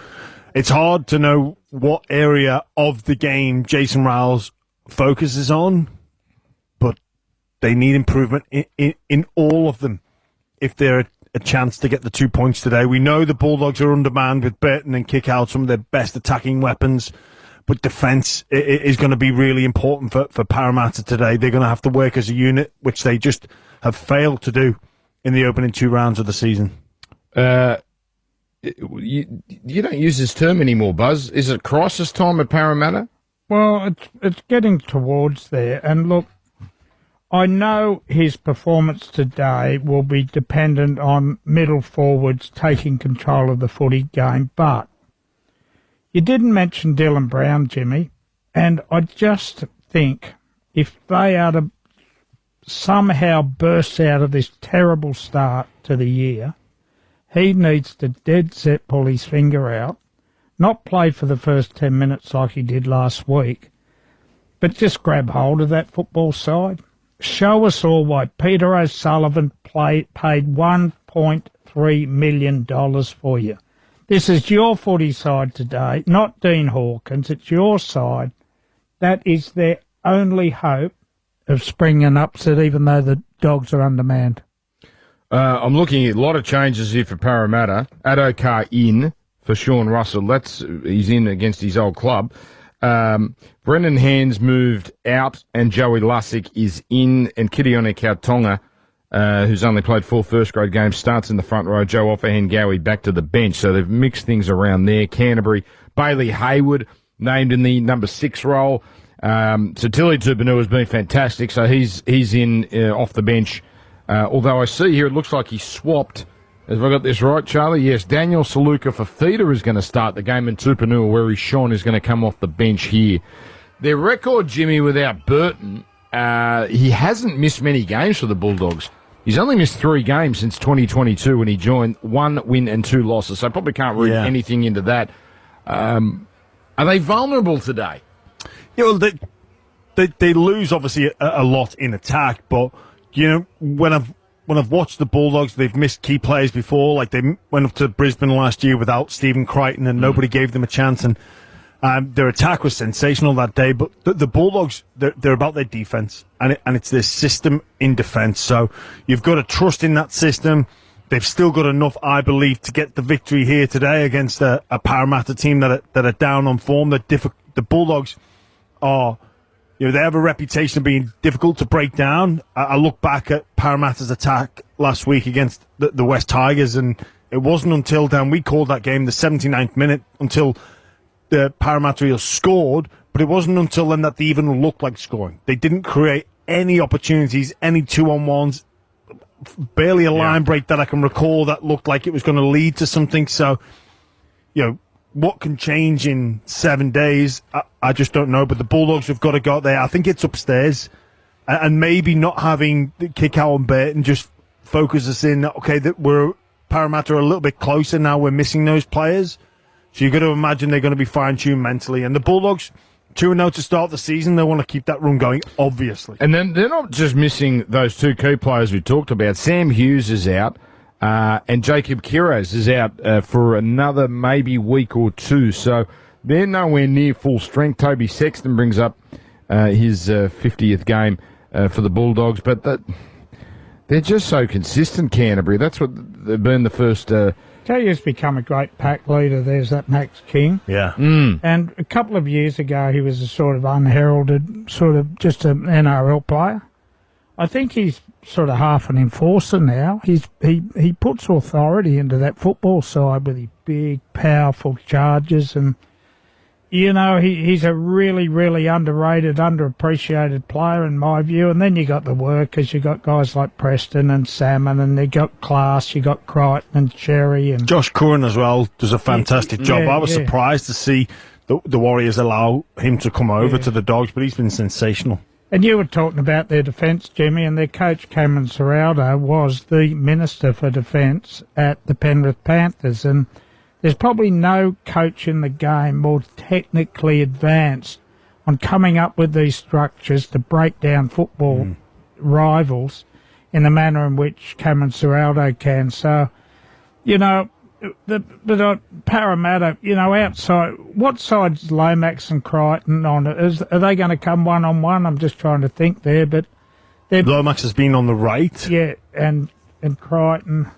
it's hard to know what area of the game Jason Rowles focuses on, but they need improvement in all of them if they're a chance to get the 2 points today. We know the Bulldogs are on demand with Burton and kick out some of their best attacking weapons, but defence is going to be really important for Parramatta today. They're going to have to work as a unit, which they just have failed to do in the opening 2 rounds of the season. You don't use this term anymore, Buzz. Is it crisis time at Parramatta? Well, it's getting towards there. And look, I know his performance today will be dependent on middle forwards taking control of the footy game, but you didn't mention Dylan Brown, Jimmy, and I just think if they are to somehow burst out of this terrible start to the year, he needs to dead set pull his finger out, not play for the first 10 minutes like he did last week, but just grab hold of that football side. Show us all why Peter O'Sullivan paid $1.3 million for you. This is your footy side today, not Dean Hawkins. It's your side. That is their only hope of springing an upset, even though the Dogs are undermanned. I'm looking at a lot of changes here for Parramatta. Adokar in for Sean Russell. He's in against his old club. Brendan Hands moved out, and Joey Lussick is in, and Kidione Kautonga, who's only played 4 first-grade games, starts in the front row. Joe Offahengawi back to the bench, so they've mixed things around there. Canterbury, Bailey Hayward named in the number 6 role. So Tilly Tupanua has been fantastic, so he's in off the bench. Although I see here it looks like he swapped. Have I got this right, Charlie? Yes, Daniel Saluka Fafita is going to start the game, and Tupanua, where he's Sean, is going to come off the bench here. Their record, Jimmy, without Burton, he hasn't missed many games for the Bulldogs. He's only missed 3 games since 2022 when he joined. 1 win and 2 losses, so I probably can't read anything into that. Are they vulnerable today? Yeah, well, they lose, obviously, a lot in attack, but, you know, when I've watched the Bulldogs, they've missed key players before. Like, they went up to Brisbane last year without Stephen Crichton, and nobody gave them a chance. And their attack was sensational that day. But the Bulldogs, they're about their defense, and it's their system in defense. So you've got to trust in that system. They've still got enough, I believe, to get the victory here today against a Parramatta team that are down on form. The Bulldogs are. You know, they have a reputation of being difficult to break down. I look back at Parramatta's attack last week against the West Tigers, and it wasn't until then we called that game the 79th minute until the Parramatta Eels scored, but it wasn't until then that they even looked like scoring. They didn't create any opportunities, any 2-on-1s, barely a line break that I can recall that looked like it was going to lead to something. So, you know, what can change in 7 days, I just don't know. But the Bulldogs have got to go there. I think it's upstairs and maybe not having Kikau and Burton just focus us in, okay, that Parramatta are a little bit closer now, we're missing those players. So you've got to imagine they're going to be fine-tuned mentally. And the Bulldogs, 2-0 to start the season, they want to keep that run going, obviously. And then they're not just missing those two key players we talked about. Sam Hughes is out, and Jacob Kiraz is out for another maybe week or two. So they're nowhere near full strength. Toby Sexton brings up his 50th game for the Bulldogs. But they're just so consistent, Canterbury. That's what they've been the first... Tell you, he's become a great pack leader. There's that Max King. Yeah. And a couple of years ago, he was a sort of unheralded, sort of just an NRL player. I think he's sort of half an enforcer now. He puts authority into that football side with his big, powerful charges. And, you know, he's a really, really underrated, underappreciated player in my view. And then you got the workers. You got guys like Preston and Salmon, and they got Class. You got Crichton and Cherry. And Josh Curran as well does a fantastic job. Yeah, I was surprised to see the Warriors allow him to come over to the Dogs, but he's been sensational. And you were talking about their defence, Jimmy, and their coach, Cameron Ciraldo, was the Minister for Defence at the Penrith Panthers. And there's probably no coach in the game more technically advanced on coming up with these structures to break down football rivals in the manner in which Cameron Ciraldo can. So, you know, Parramatta, you know, outside, what side's Lomax and Crichton on? Are they going to come one-on-one? I'm just trying to think there, but... Lomax has been on the right. Yeah, and Crichton...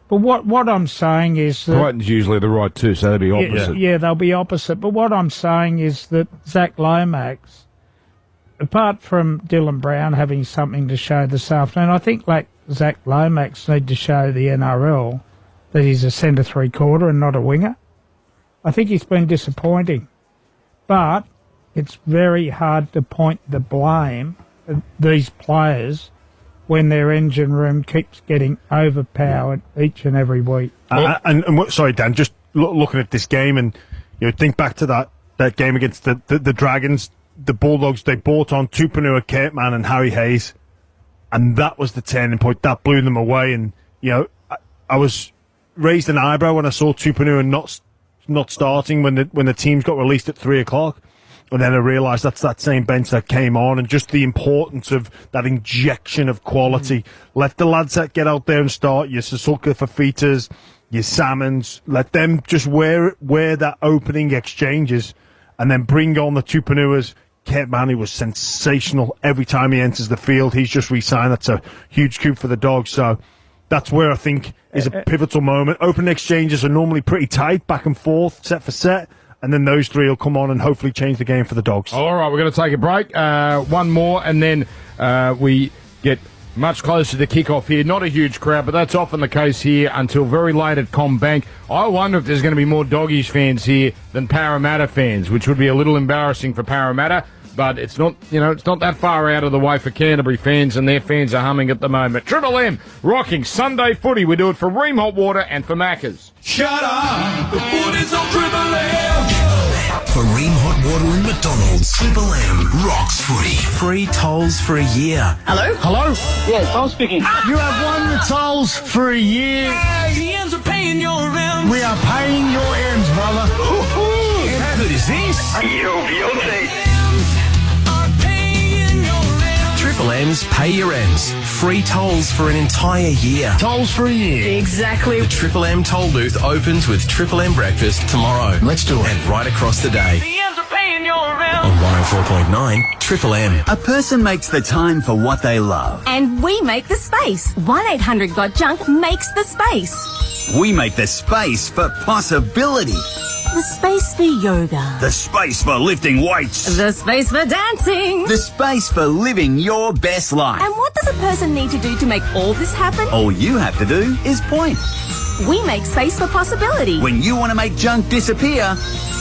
But what I'm saying is that... Crichton's usually the right too, so they'll be opposite. Yeah, they'll be opposite. But what I'm saying is that Zach Lomax, apart from Dylan Brown having something to show this afternoon, I think like Zach Lomax need to show the NRL that he's a centre three-quarter and not a winger. I think he's been disappointing. But it's very hard to point the blame at these players when their engine room keeps getting overpowered each and every week. Sorry, Dan, just looking at this game, and you know, think back to that game against the Dragons, the Bulldogs, they brought on Tupanua, Capeman and Harry Hayes, and that was the turning point. That blew them away, and you know, I was raised an eyebrow when I saw Tupanua not starting when the teams got released at 3:00. And then I realised that's that same bench that came on, and just the importance of that injection of quality. Let the lads that get out there and start, your Sasuka Fafitas, your Salmons, let them just wear that opening exchanges, and then bring on the Tupanuas. Kent Manley was sensational every time he enters the field. He's just re-signed. That's a huge coup for the Dogs. So that's where I think is a pivotal moment. Open exchanges are normally pretty tight, back and forth, set for set. And then those three will come on and hopefully change the game for the Dogs. All right, we're going to take a break. One more, and then we get much closer to kick-off here. Not a huge crowd, but that's often the case here until very late at CommBank. I wonder if there's going to be more Doggies fans here than Parramatta fans, which would be a little embarrassing for Parramatta. But it's not, you know, it's not that far out of the way for Canterbury fans, and their fans are humming at the moment. Triple M, rocking Sunday footy. We do it for Ream Hot Water and for Macca's. Shut up! The footy's on Triple M! For Ream Hot Water and McDonald's, Triple M rocks footy. Free tolls for a year. Hello? Hello? Yes, I'm speaking. You have won the tolls for a year. The ends are paying your rent. We are paying your ends, brother. How good is this? Yo, Beyonce. Triple M's Pay Your Ends. Free tolls for an entire year. Tolls for a year. Exactly. The Triple M toll booth opens with Triple M breakfast tomorrow. Let's do it. And right across the day. The ends are paying your rent. On 104.9 Triple M. A person makes the time for what they love. And we make the space. 1-800-GOT-JUNK makes the space. We make the space for possibility. The space for yoga. The space for lifting weights. The space for dancing. The space for living your best life. And what does a person need to do to make all this happen? All you have to do is point. We make space for possibility. When you want to make junk disappear,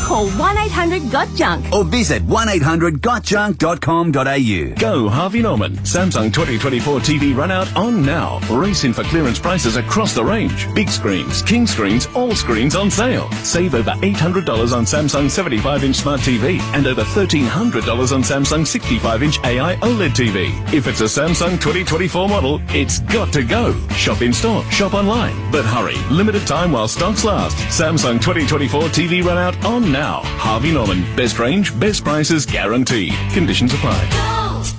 call 1-800-GOT-JUNK. Or visit 1800gotjunk.com.au. Go Harvey Norman. Samsung 2024 TV runout on now. Race in for clearance prices across the range. Big screens, king screens, all screens on sale. Save over $800 on Samsung 75-inch smart TV and over $1,300 on Samsung 65-inch AI OLED TV. If it's a Samsung 2024 model, it's got to go. Shop in store, shop online. But hurry, limited time while stocks last. Samsung 2024 TV runout on now. Harvey Norman. Best range, best prices guaranteed. Conditions apply.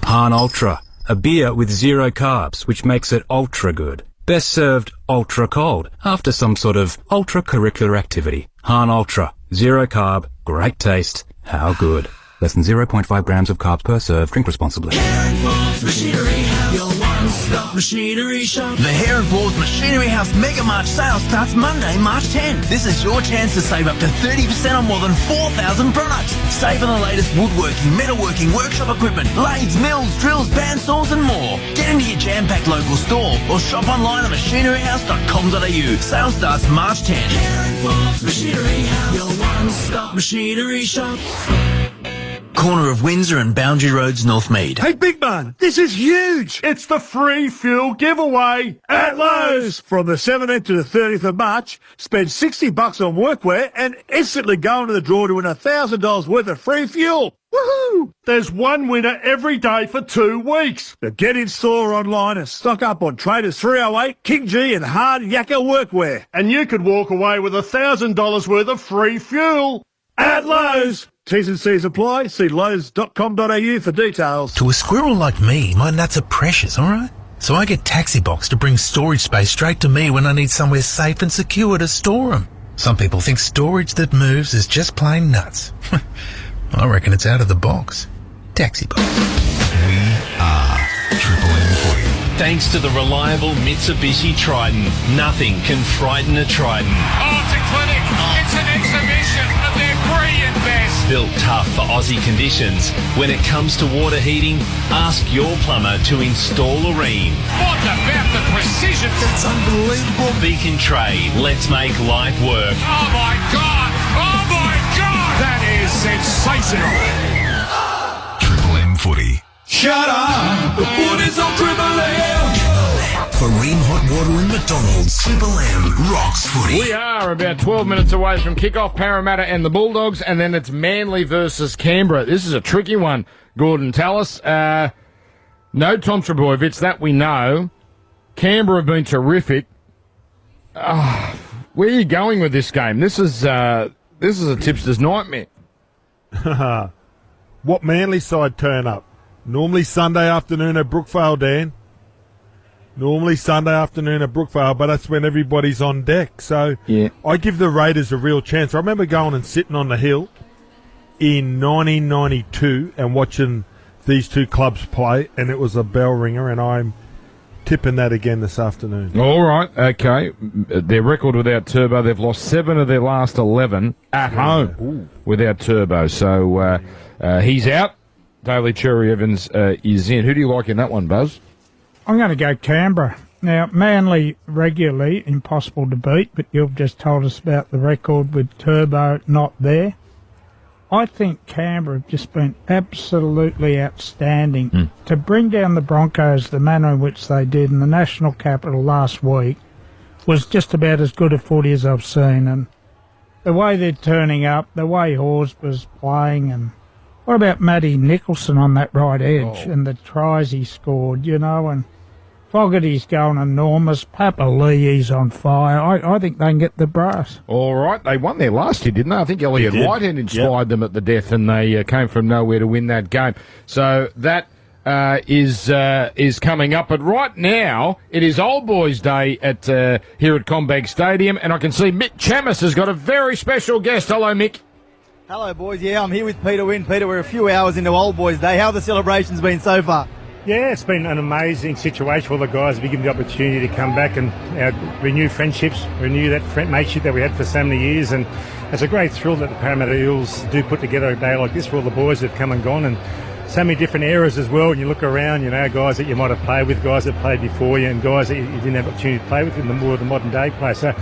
Han Ultra, a beer with 0 carbs, which makes it ultra good. Best served ultra cold, after some sort of ultra-curricular activity. Han Ultra, 0 carb, great taste, how good. Less than 0.5 grams of carbs per serve. Drink responsibly. Machinery House, your one-stop machinery shop. The Hare and Forth Machinery House Mega March sale starts Monday, March 10. This is your chance to save up to 30% on more than 4,000 products. Save on the latest woodworking, metalworking, workshop equipment, lathes, mills, drills, bandsaws and more. Get into your jam-packed local store or shop online at machineryhouse.com.au. Sale starts March 10. Hare and Forth Machinery House, your one-stop machinery shop. Corner of Windsor and Boundary Roads, Northmead. Hey, big man, this is huge. It's the free fuel giveaway at Lowe's. From the 17th to the 30th of March, spend $60 on workwear and instantly go into the draw to win $1,000 worth of free fuel. Woohoo! There's one winner every day for 2 weeks. So get in store or online and stock up on Traders 308, King G and Hard Yakka workwear. And you could walk away with $1,000 worth of free fuel at Lowe's. T's and C's apply. See lowe's.com.au for details. To a squirrel like me, my nuts are precious, all right? So I get Taxi Box to bring storage space straight to me when I need somewhere safe and secure to store them. Some people think storage that moves is just plain nuts. I reckon it's out of the box. Taxi Box. We are Triple M Footy. Thanks to the reliable Mitsubishi Triton, nothing can frighten a Triton. Oh, it's a clinic. It's an exhibition of their brilliant best. Built tough for Aussie conditions. When it comes to water heating, ask your plumber to install a ream. What about the precision? It's unbelievable. Beacon Trade. Let's make life work. Oh, my God. Oh, my God. That is sensational. Triple M Footy. Shut up. The footy's on Triple M. Marine Hot Water and McDonald's. Triple M rocks footy. We are about 12 minutes away from kickoff. Parramatta and the Bulldogs, and then it's Manly versus Canberra. This is a tricky one, Gordon Tallis. No Tom Trebojevic, that we know. Canberra have been terrific. Where are you going with this game? This is a tipster's nightmare. What Manly side turn up? Normally Sunday afternoon at Brookvale, Dan. Normally Sunday afternoon at Brookvale, but that's when everybody's on deck. So yeah. I give the Raiders a real chance. I remember going and sitting on the hill in 1992 and watching these two clubs play, and it was a bell ringer, and I'm tipping that again this afternoon. All right, okay. Their record without Turbo, they've lost 7 of their last 11 at home without Turbo. So he's out. Daly Cherry Evans is in. Who do you like in that one, Buzz? I'm going to go Canberra. Now, Manly regularly impossible to beat, but you've just told us about the record with Turbo not there. I think Canberra have just been absolutely outstanding. To bring down the Broncos the manner in which they did in the national capital last week was just about as good a footy as I've seen. And the way they're turning up, the way Hawes was playing, and what about Matty Nicholson on that right edge and the tries he scored, you know, and Fogarty's going enormous. Papa Leahy's on fire. I think they can get the brass. All right. They won there last year, didn't they? I think Elliot Whitehead inspired them at the death, and they came from nowhere to win that game. So that is coming up. But right now, it is Old Boys Day at here at CommBank Stadium, and I can see Mick Chammas has got a very special guest. Hello, Mick. Hello, boys. Yeah, I'm here with Peter Wynn. Peter, we're a few hours into Old Boys Day. How have the celebrations been so far? Yeah, it's been an amazing situation for all the guys to be given the opportunity to come back and renew friendships, renew that mateship that we had for so many years. And it's a great thrill that the Parramatta Eels do put together a day like this for all the boys that have come and gone, and so many different eras as well. And you look around, you know, guys that you might have played with, guys that played before you, and guys that you didn't have opportunity to play with in the more of the modern day play. So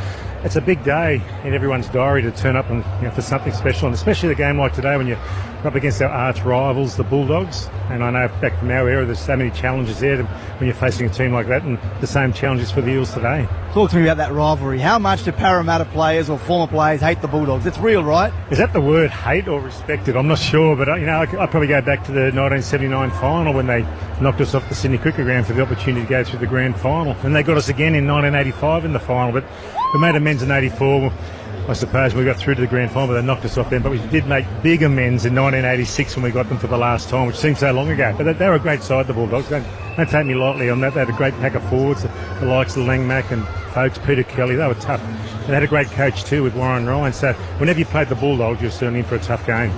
it's a big day in everyone's diary to turn up and for something special, and especially a game like today when you're up against our arch rivals, the Bulldogs. And I know back from our era, there's so many challenges there when you're facing a team like that, and the same challenges for the Eels today. Talk to me about that rivalry. How much do Parramatta players or former players hate the Bulldogs? It's real, right? Is that the word, hate or respected? I'm not sure, but I probably go back to the 1979 final when they knocked us off the Sydney Cricket Ground for the opportunity to go through the grand final, and they got us again in 1985 in the final, but we made amends in 84. I suppose we got through to the grand final, but they knocked us off then. But we did make big amends in 1986 when we got them for the last time, which seems so long ago. But they were a great side, the Bulldogs. Don't take me lightly on that. They had a great pack of forwards, the likes of Langmack and Folks, Peter Kelly. They were tough. They had a great coach too with Warren Ryan. So whenever you played the Bulldogs, you're certainly in for a tough game.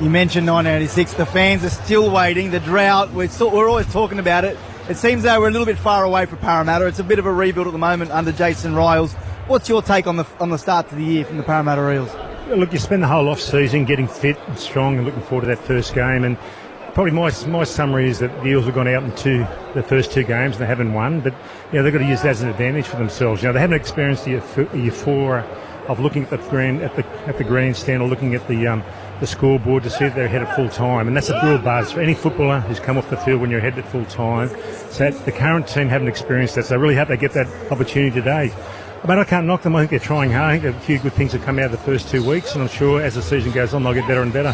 You mentioned 1986. The fans are still waiting. The drought, we're always talking about it. It seems though we're a little bit far away from Parramatta. It's a bit of a rebuild at the moment under Jason Riles. What's your take on the start to the year from the Parramatta Eels? Look, you spend the whole off-season getting fit and strong and looking forward to that first game. And probably my summary is that the Eels have gone out into the first two games and they haven't won. But they've got to use that as an advantage for themselves. They haven't experienced the euphoria of looking at the grandstand or looking at the scoreboard to see that they're ahead at full time, and that's a real buzz for any footballer who's come off the field when you're ahead at full time. So the current team haven't experienced that, so I really hope they get that opportunity today. But I can't knock them. I think they're trying hard. I think a few good things have come out of the first 2 weeks, and I'm sure as the season goes on, they'll get better and better.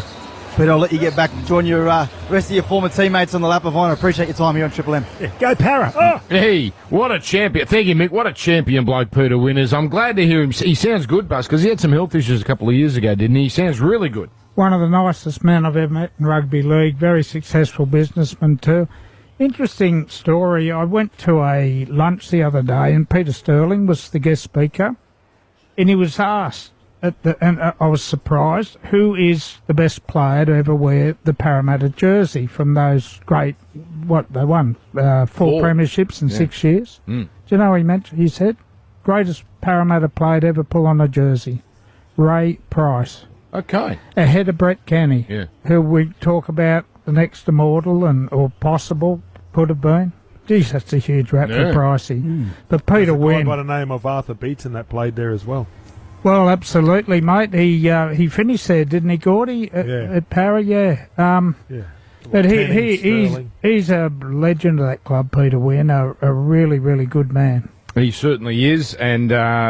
But I'll let you get back and join your rest of your former teammates on the lap of honour. Appreciate your time here on Triple M. Yeah, go Para! Oh. Hey, what a champion. Thank you, Mick. What a champion bloke Peter Wynn is. I'm glad to hear him. He sounds good, Buzz, because he had some health issues a couple of years ago, didn't he? He sounds really good. One of the nicest men I've ever met in rugby league. Very successful businessman too. Interesting story. I went to a lunch the other day and Peter Sterling was the guest speaker, and he was asked, and I was surprised, who is the best player to ever wear the Parramatta jersey from those great, they won 4 premierships in 6 years. Do you know what he said? Greatest Parramatta player to ever pull on a jersey, Ray Price. Okay. Ahead of Brett Kenny, who we talk about the next immortal or possible could have been. Geez, that's a huge rap for Pricey. But Peter Wynn, by the name of Arthur Beetson that played there as well. Well, absolutely, mate. He finished there, didn't he, Gordy? At Para, But he's a legend of that club, Peter Wynn. A really, really good man. He certainly is. And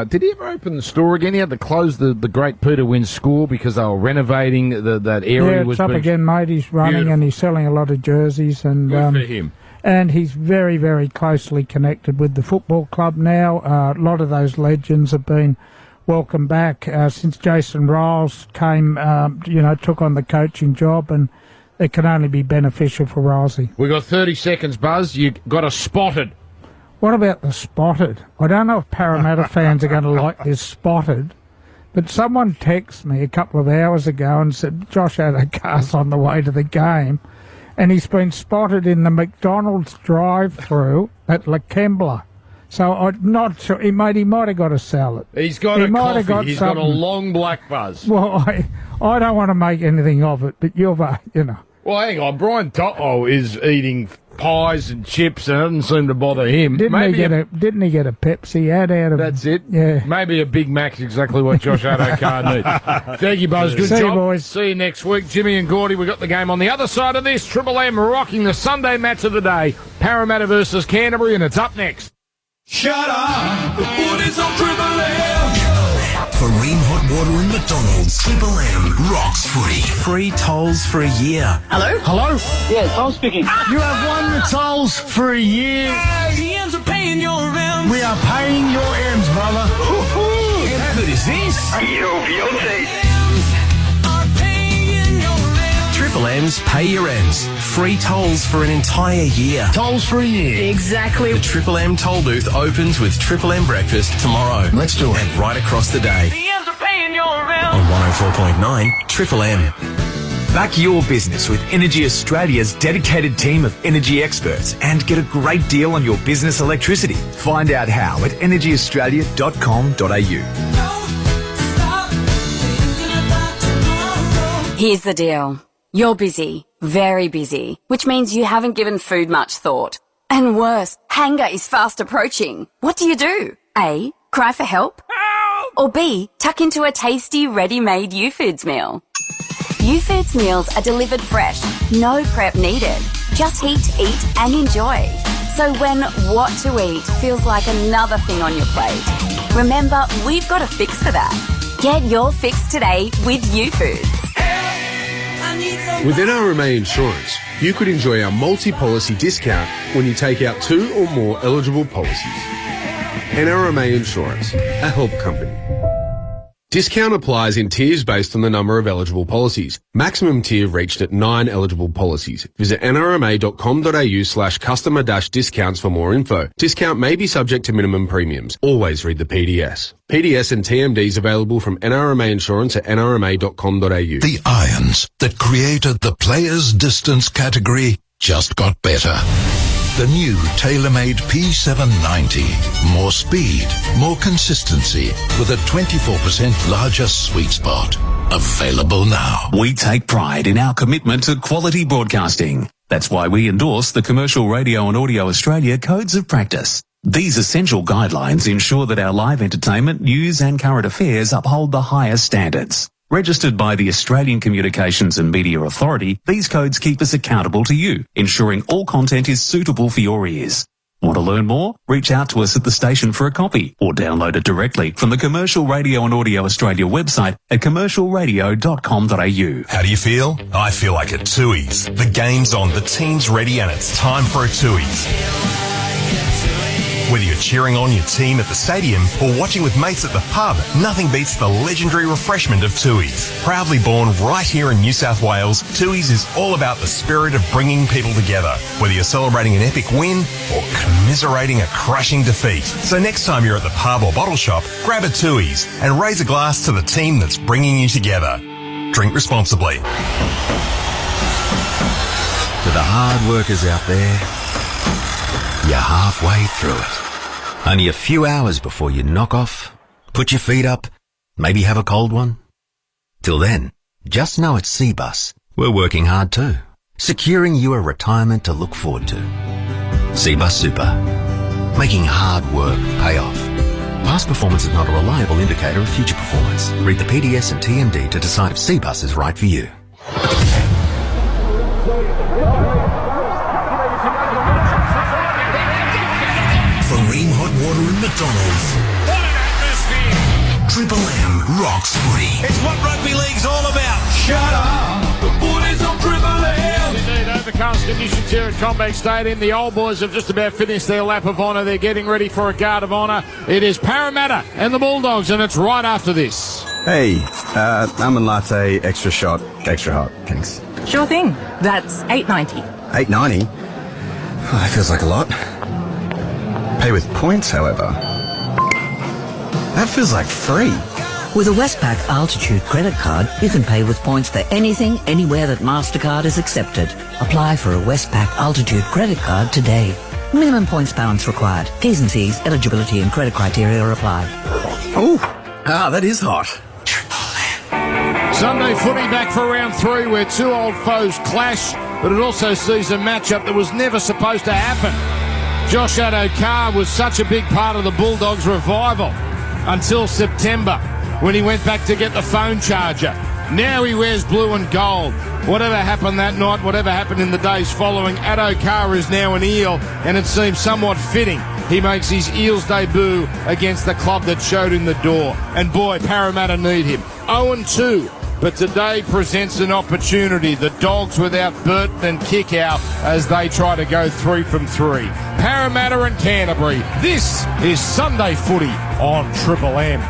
did he ever open the store again? He had to close the great Peter Wynn school because they were renovating that area. Yeah, it's up again, mate. He's running and he's selling a lot of jerseys. And good for him. And he's very, very closely connected with the football club now. A lot of those legends have been welcomed back since Jason Riles came, took on the coaching job, and it can only be beneficial for Rylesy. We got 30 seconds, Buzz. You got us spotted. What about the spotted? I don't know if Parramatta fans are going to like this spotted, but someone texted me a couple of hours ago and said Josh Addo-Carr's on the way to the game, and he's been spotted in the McDonald's drive-through at Lakembla. So I'm not sure. He might have got a salad. He's got a coffee. He's got a long black, Buzz. Well, I don't want to make anything of it, but Well, hang on. Brian Toto is eating pies and chips, and it doesn't seem to bother him. Didn't he get a Pepsi ad out of? That's it. Yeah. Maybe a Big Mac's exactly what Josh Addo-Carr needs. Thank you, Buzz. Good See job. you, boys. See you next week. Jimmy and Gordy, we got the game on the other side of this. Triple M rocking the Sunday match of the day. Parramatta versus Canterbury, and it's up next. Shut up! The foot is on Triple M! For Ream Hot Water and McDonald's, Triple M rocks footy. Free tolls for a year. Hello? Yes, I'm speaking. You have won the tolls for a year. The Eels are paying your M's. We are paying your M's, brother. How good is this? Triple M's Pay Your M's. Free tolls for an entire year. Tolls for a year. Exactly. The Triple M toll booth opens with Triple M breakfast tomorrow. Let's do it. And right across the day. The Eels are paying your M's. On 104.9 Triple M. Back your business with Energy Australia's dedicated team of energy experts and get a great deal on your business electricity. Find out how at energyaustralia.com.au. Here's the deal. You're busy, very busy, which means you haven't given food much thought. And worse, hunger is fast approaching. What do? A, cry for help? Help! Or B, tuck into a tasty ready-made U-Foods meal. U-Foods meals are delivered fresh, no prep needed. Just heat, eat and enjoy. So when what to eat feels like another thing on your plate, remember, we've got a fix for that. Get your fix today with U-Foods. With NRMA Insurance, you could enjoy our multi-policy discount when you take out 2 or more eligible policies. NRMA Insurance, a help company. Discount applies in tiers based on the number of eligible policies. Maximum tier reached at 9 eligible policies. Visit nrma.com.au/customer-discounts for more info. Discount may be subject to minimum premiums. Always read the PDS. PDS and TMDs available from NRMA Insurance at nrma.com.au. The irons that created the players' distance category just got better. The new tailor-made P790. More speed, more consistency, with a 24% larger sweet spot. Available now. We take pride in our commitment to quality broadcasting. That's why we endorse the Commercial Radio and Audio Australia Codes of Practice. These essential guidelines ensure that our live entertainment, news and current affairs uphold the highest standards. Registered by the Australian Communications and Media Authority, these codes keep us accountable to you, ensuring all content is suitable for your ears. Want to learn more? Reach out to us at the station for a copy or download it directly from the Commercial Radio and Audio Australia website at commercialradio.com.au. How do you feel? I feel like a Tooheys. The game's on, the team's ready, and it's time for a Tooheys. Whether you're cheering on your team at the stadium or watching with mates at the pub, nothing beats the legendary refreshment of Tooheys. Proudly born right here in New South Wales, Tooheys is all about the spirit of bringing people together, whether you're celebrating an epic win or commiserating a crushing defeat. So next time you're at the pub or bottle shop, grab a Tooheys and raise a glass to the team that's bringing you together. Drink responsibly. To the hard workers out there, you're halfway through it. Only a few hours before you knock off, put your feet up, maybe have a cold one. Till then, just know at Cbus, we're working hard too, securing you a retirement to look forward to. Cbus Super, making hard work pay off. Past performance is not a reliable indicator of future performance. Read the PDS and TMD to decide if Cbus is right for you. Marine hot water in McDonald's. What an atmosphere! Triple M rocks footy. It's what rugby league's all about. Shut up! The Bullies on Triple M! Indeed, overcast conditions here at Combank Stadium. The old boys have just about finished their lap of honour. They're getting ready for a guard of honour. It is Parramatta and the Bulldogs, and it's right after this. Hey, almond latte, extra shot, extra hot, thanks. Sure thing. That's $8.90. $8.90? Oh, that feels like a lot. Pay with points, however. That feels like free. With a Westpac Altitude credit card, you can pay with points for anything, anywhere that MasterCard is accepted. Apply for a Westpac Altitude credit card today. Minimum points balance required. T's and C's, eligibility and credit criteria apply. That is hot. Sunday footy back for round 3 where two old foes clash, but it also sees a matchup that was never supposed to happen. Josh Addo-Carr was such a big part of the Bulldogs' revival until September when he went back to get the phone charger. Now he wears blue and gold. Whatever happened that night, whatever happened in the days following, Addo-Carr is now an Eel, and it seems somewhat fitting he makes his Eels debut against the club that showed him the door. And boy, Parramatta need him. 0-2. But today presents an opportunity. The Dogs without Burton and Kickout as they try to go 3 from 3. Parramatta and Canterbury. This is Sunday footy on Triple M.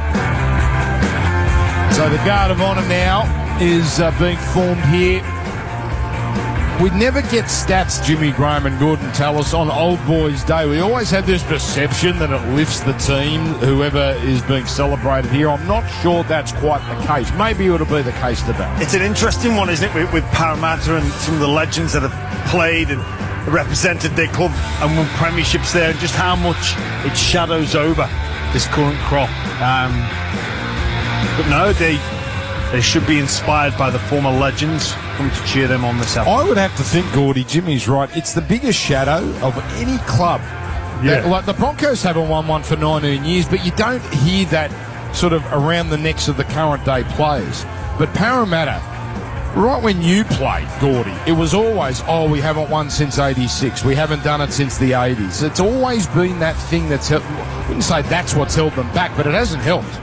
So the Guard of Honour now is being formed here. We never get stats, Jimmy Graham and Gordon tell us, on Old Boys Day. We always have this perception that it lifts the team, whoever is being celebrated here. I'm not sure that's quite the case. Maybe it'll be the case today. It's an interesting one, isn't it, with Parramatta and some of the legends that have played and represented their club and won premierships there, and just how much it shadows over this current crop. But no, they should be inspired by the former legends coming to cheer them on this afternoon. I would have to think, Gordy, Jimmy's right. It's the biggest shadow of any club. Yeah. Like the Broncos haven't won one for 19 years, but you don't hear that sort of around the necks of the current day players. But Parramatta, right when you played, Gordy, it was always, we haven't won since 86. We haven't done it since the 80s. It's always been that thing that's helped. I wouldn't say that's what's held them back, but it hasn't helped.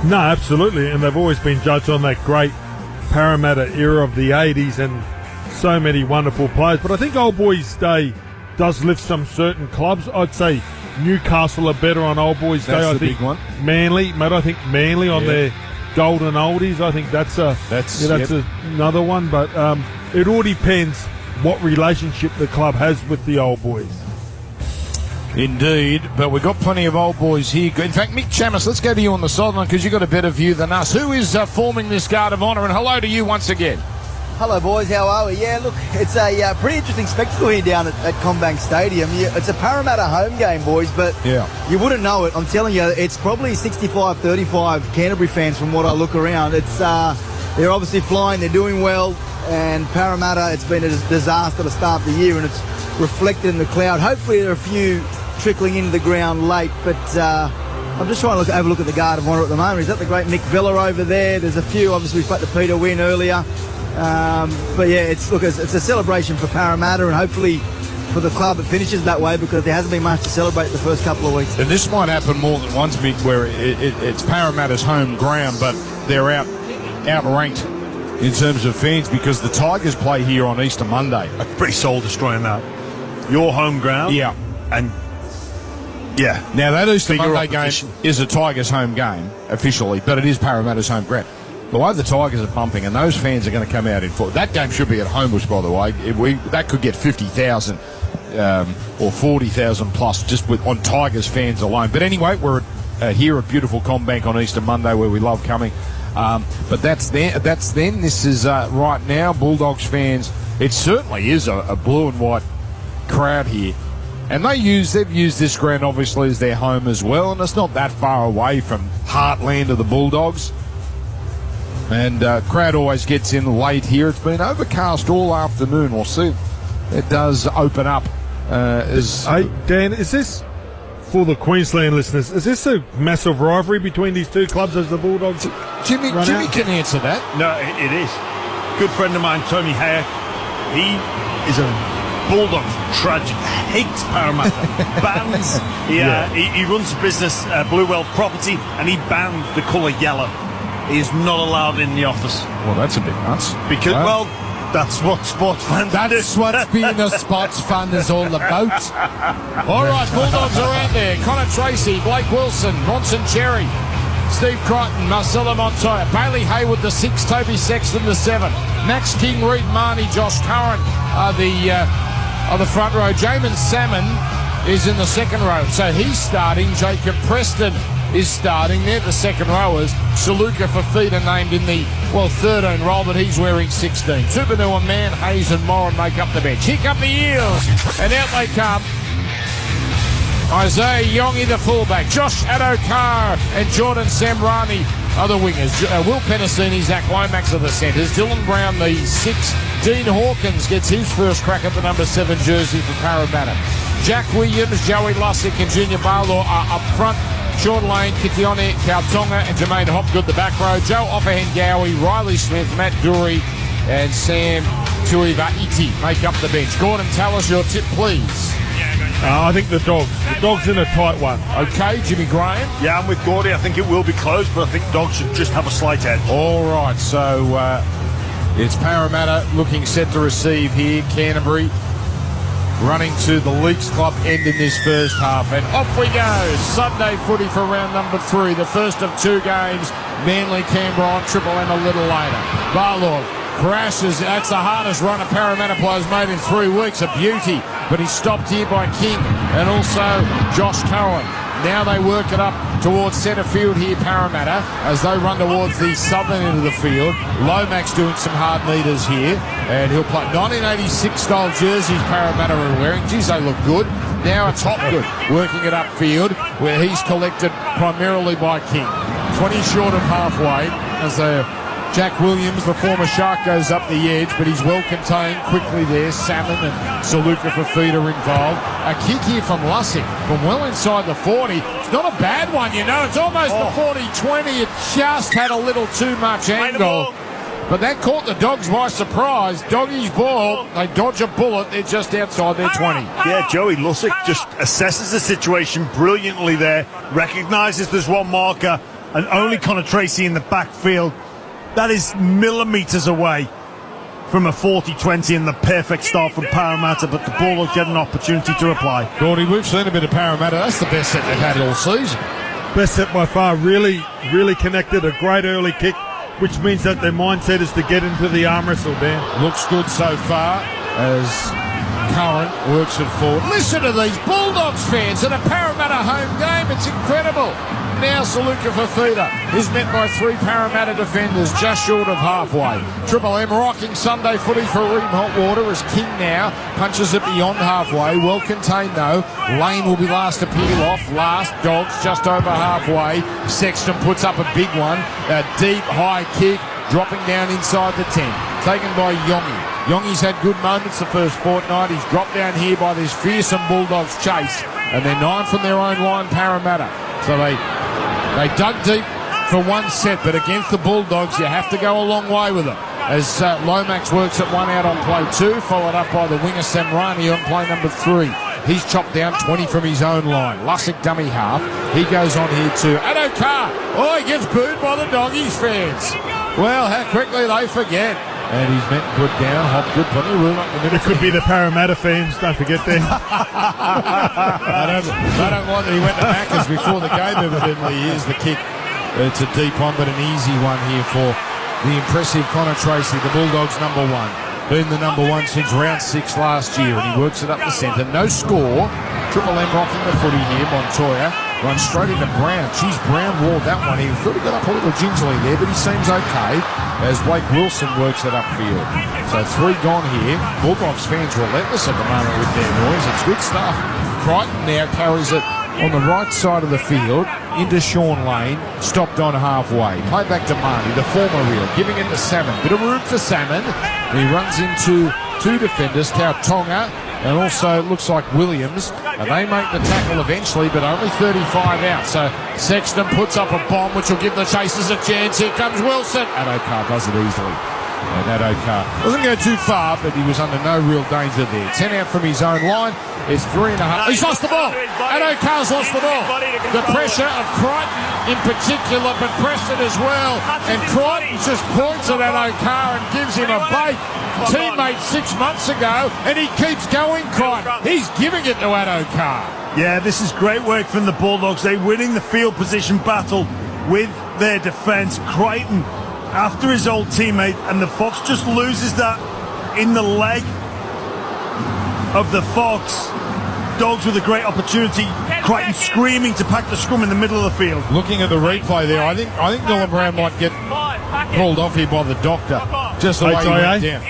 No, absolutely. And they've always been judged on that great Parramatta era of the 80s and so many wonderful players. But I think Old Boys Day does lift some certain clubs. I'd say Newcastle are better on Old Boys Day. That's I the think big one. Manly, mate. I think Manly on their golden oldies. I think that's another one. But it all depends what relationship the club has with the Old Boys. Indeed, but we've got plenty of old boys here. In fact, Mick Chamis, let's go to you on the sideline because you've got a better view than us. Who is forming this guard of honour? And hello to you once again. Hello, boys. How are we? Yeah, look, it's a pretty interesting spectacle here down at CommBank Stadium. It's a Parramatta home game, boys, but you wouldn't know it. I'm telling you, it's probably 65-35 Canterbury fans from what I look around. It's they're obviously flying, they're doing well, and Parramatta, it's been a disaster to start the year, and it's reflected in the cloud. Hopefully there are a few trickling into the ground late, but I'm just trying to have a look at the guard of honour at the moment. Is that the great Mick Villa over there? There's a few. Obviously, we spoke to Peter Wynn earlier. But yeah, it's a celebration for Parramatta, and hopefully for the club it finishes that way because there hasn't been much to celebrate the first couple of weeks. And this might happen more than once, Mick, where it's Parramatta's home ground, but they're outranked in terms of fans because the Tigers play here on Easter Monday. I'm pretty soul-destroying that. Your home ground. Yeah. And now that Easter Monday game is a Tigers home game officially, but it is Parramatta's home ground. The way the Tigers are pumping, and those fans are going to come out in full. That game should be at Homebush, by the way. That could get 50,000 or 40,000 plus just on Tigers fans alone. But anyway, we're here at beautiful CommBank on Easter Monday, where we love coming. But that's then. This is right now. Bulldogs fans. It certainly is a blue and white crowd here. And they've used this ground obviously as their home as well, and it's not that far away from heartland of the Bulldogs. And crowd always gets in late here. It's been overcast all afternoon. We'll see if it does open up. Hey, Dan, is this, for the Queensland listeners, is this a massive rivalry between these two clubs as the Bulldogs? Jimmy can answer that. No, it is. Good friend of mine, Tony Hayek, he is a Bulldogs tragic, hates Parramatta, bans, he runs a business, Blue Wealth Property, and he banned the colour yellow. He is not allowed in the office. Well, that's a bit nuts. Because, that's what sports fans do. That's what being a sports fan is all about. All right, Bulldogs are out there. Connor Tracy, Blake Wilson, Ronson Cherry, Steve Crichton, Marcelo Montoya, Bailey Hayward the 6, Toby Sexton the 7, Max King, Reid Marnie, Josh Curran are the front row. Jamin Salmon is in the second row, so he's starting. Jacob Preston is starting. They're the second rowers. Saluka Fafita named in the 13 role, but he's wearing 16. Tupanua, Mann, Hayes and Moran make up the bench. Here come the Eels, and out they come. Isaiah Yongi, the fullback. Josh Adokar and Jordan Samrani are the wingers. Will Penasini, Zach Lomax are the centres. Dylan Brown, the 6. Dean Hawkins gets his first crack at the number 7 jersey for Parramatta. Jack Williams, Joey Lussick and Junior Barlaw are up front. Sean Lane, Kitione Kautonga and Jermaine Hopgood the back row. Joe Offahengawi, Riley Smith, Matt Dury and Sam Tuivaiti make up the bench. Gordon, tell us your tip, please. I think the Dogs. The Dogs in a tight one. Okay, Jimmy Graham. Yeah, I'm with Gordy. I think it will be close, but I think Dogs should just have a slight edge. All right, so it's Parramatta looking set to receive here. Canterbury running to the Leagues Club end in this first half. And off we go. Sunday footy for round number 3. The first of 2 games. Manly, Canberra on Triple M a little later. Barlaw crashes. That's the hardest run a Parramatta player's made in 3 weeks. A beauty. But he's stopped here by King and also Josh Curran. Now they work it up towards centre field here, Parramatta, as they run towards the southern end of the field. Lomax doing some hard meters here, and he'll play 1986 style jerseys Parramatta are wearing. Geez, they look good. Now it's Hopgood working it upfield, where he's collected primarily by King. 20 short of halfway as Jack Williams, the former Shark, goes up the edge, but he's well contained quickly there. Salmon and Saluka Fafita involved. A kick here from Lussick from well inside the 40. It's not a bad one, you know. It's almost a 40-20. It just had a little too much angle. But that caught the Dogs by surprise. Doggies ball. They dodge a bullet. They're just outside their 20. Yeah, Joey Lussick just assesses the situation brilliantly there. Recognises there's one marker and only Connor Tracy in the backfield. That is millimetres away from a 40-20 and the perfect start from Parramatta, but the Bulldogs get an opportunity to reply. Gordy, we've seen a bit of Parramatta. That's the best set they've had all season. Best set by far. Really, really connected. A great early kick, which means that their mindset is to get into the arm wrestle, Dan. Looks good so far as Curran works it forward. Listen to these Bulldogs fans at a Parramatta home game. It's incredible. Now Saluka Fafita is met by 3 Parramatta defenders just short of halfway. Triple M rocking Sunday footy for Ream Hotwater as King now punches it beyond halfway. Well contained though. Lane will be last to peel off. Last Dogs just over halfway. Sexton puts up a big one. A deep high kick dropping down inside the 10. Taken by Yongi. Yongi's had good moments the first fortnight. He's dropped down here by this fearsome Bulldogs chase. And they're 9 from their own line, Parramatta. So they dug deep for one set, but against the Bulldogs, you have to go a long way with them. As Lomax works at one out on play 2, followed up by the winger Samrani on play number 3. He's chopped down 20 from his own line. Lussick dummy half. He goes on here too. Addo-Carr. Oh, he gets booed by the Doggies fans. Well, how quickly they forget. And he's meant to put down. Hopgood, plenty of room up the middle. It could be the Parramatta fans, don't forget them. I don't like that he went to Macca's before the game, evidently. Here's the kick. It's a deep one, but an easy one here for the impressive Connor Tracy, the Bulldogs number 1. Been the number 1 since round 6 last year, and he works it up the centre. No score. Triple M rocking the footy here. Montoya runs straight into Brown. Geez, Brown walled that one. He thought he got up a little gingerly there, but he seems okay as Blake Wilson works it upfield. So 3 gone here. Bulldogs fans relentless at the moment with their noise. It's good stuff. Crichton now carries it on the right side of the field into Sean Lane, stopped on halfway. Play back to Marnie, the former reel, giving it to Salmon. Bit of room for Salmon. He runs into 2 defenders, Tautonga, and also it looks like Williams. And they make the tackle eventually, but only 35 out. So Sexton puts up a bomb, which will give the Chasers a chance. Here comes Wilson. Addo-Carr does it easily. And Addo-Carr doesn't go too far, but he was under no real danger there. 10 out from his own line. It's 3.5. He's lost the ball. Addo-Carr's lost the ball. The pressure of Crichton in particular, but Preston as well. And Crichton just points at Addo-Carr and gives him a bait. Teammate 6 months ago, and he keeps going, Crichton. He's giving it to Addo-Carr. Yeah, this is great work from the Bulldogs. They're winning the field position battle with their defence. Crichton after his old teammate, and the Fox just loses that in the leg of the Fox. Dogs with a great opportunity. Crichton screaming to pack the scrum in the middle of the field. Looking at the replay there, I think Dylan Brown might get called off here by the doctor. Just the way he went down.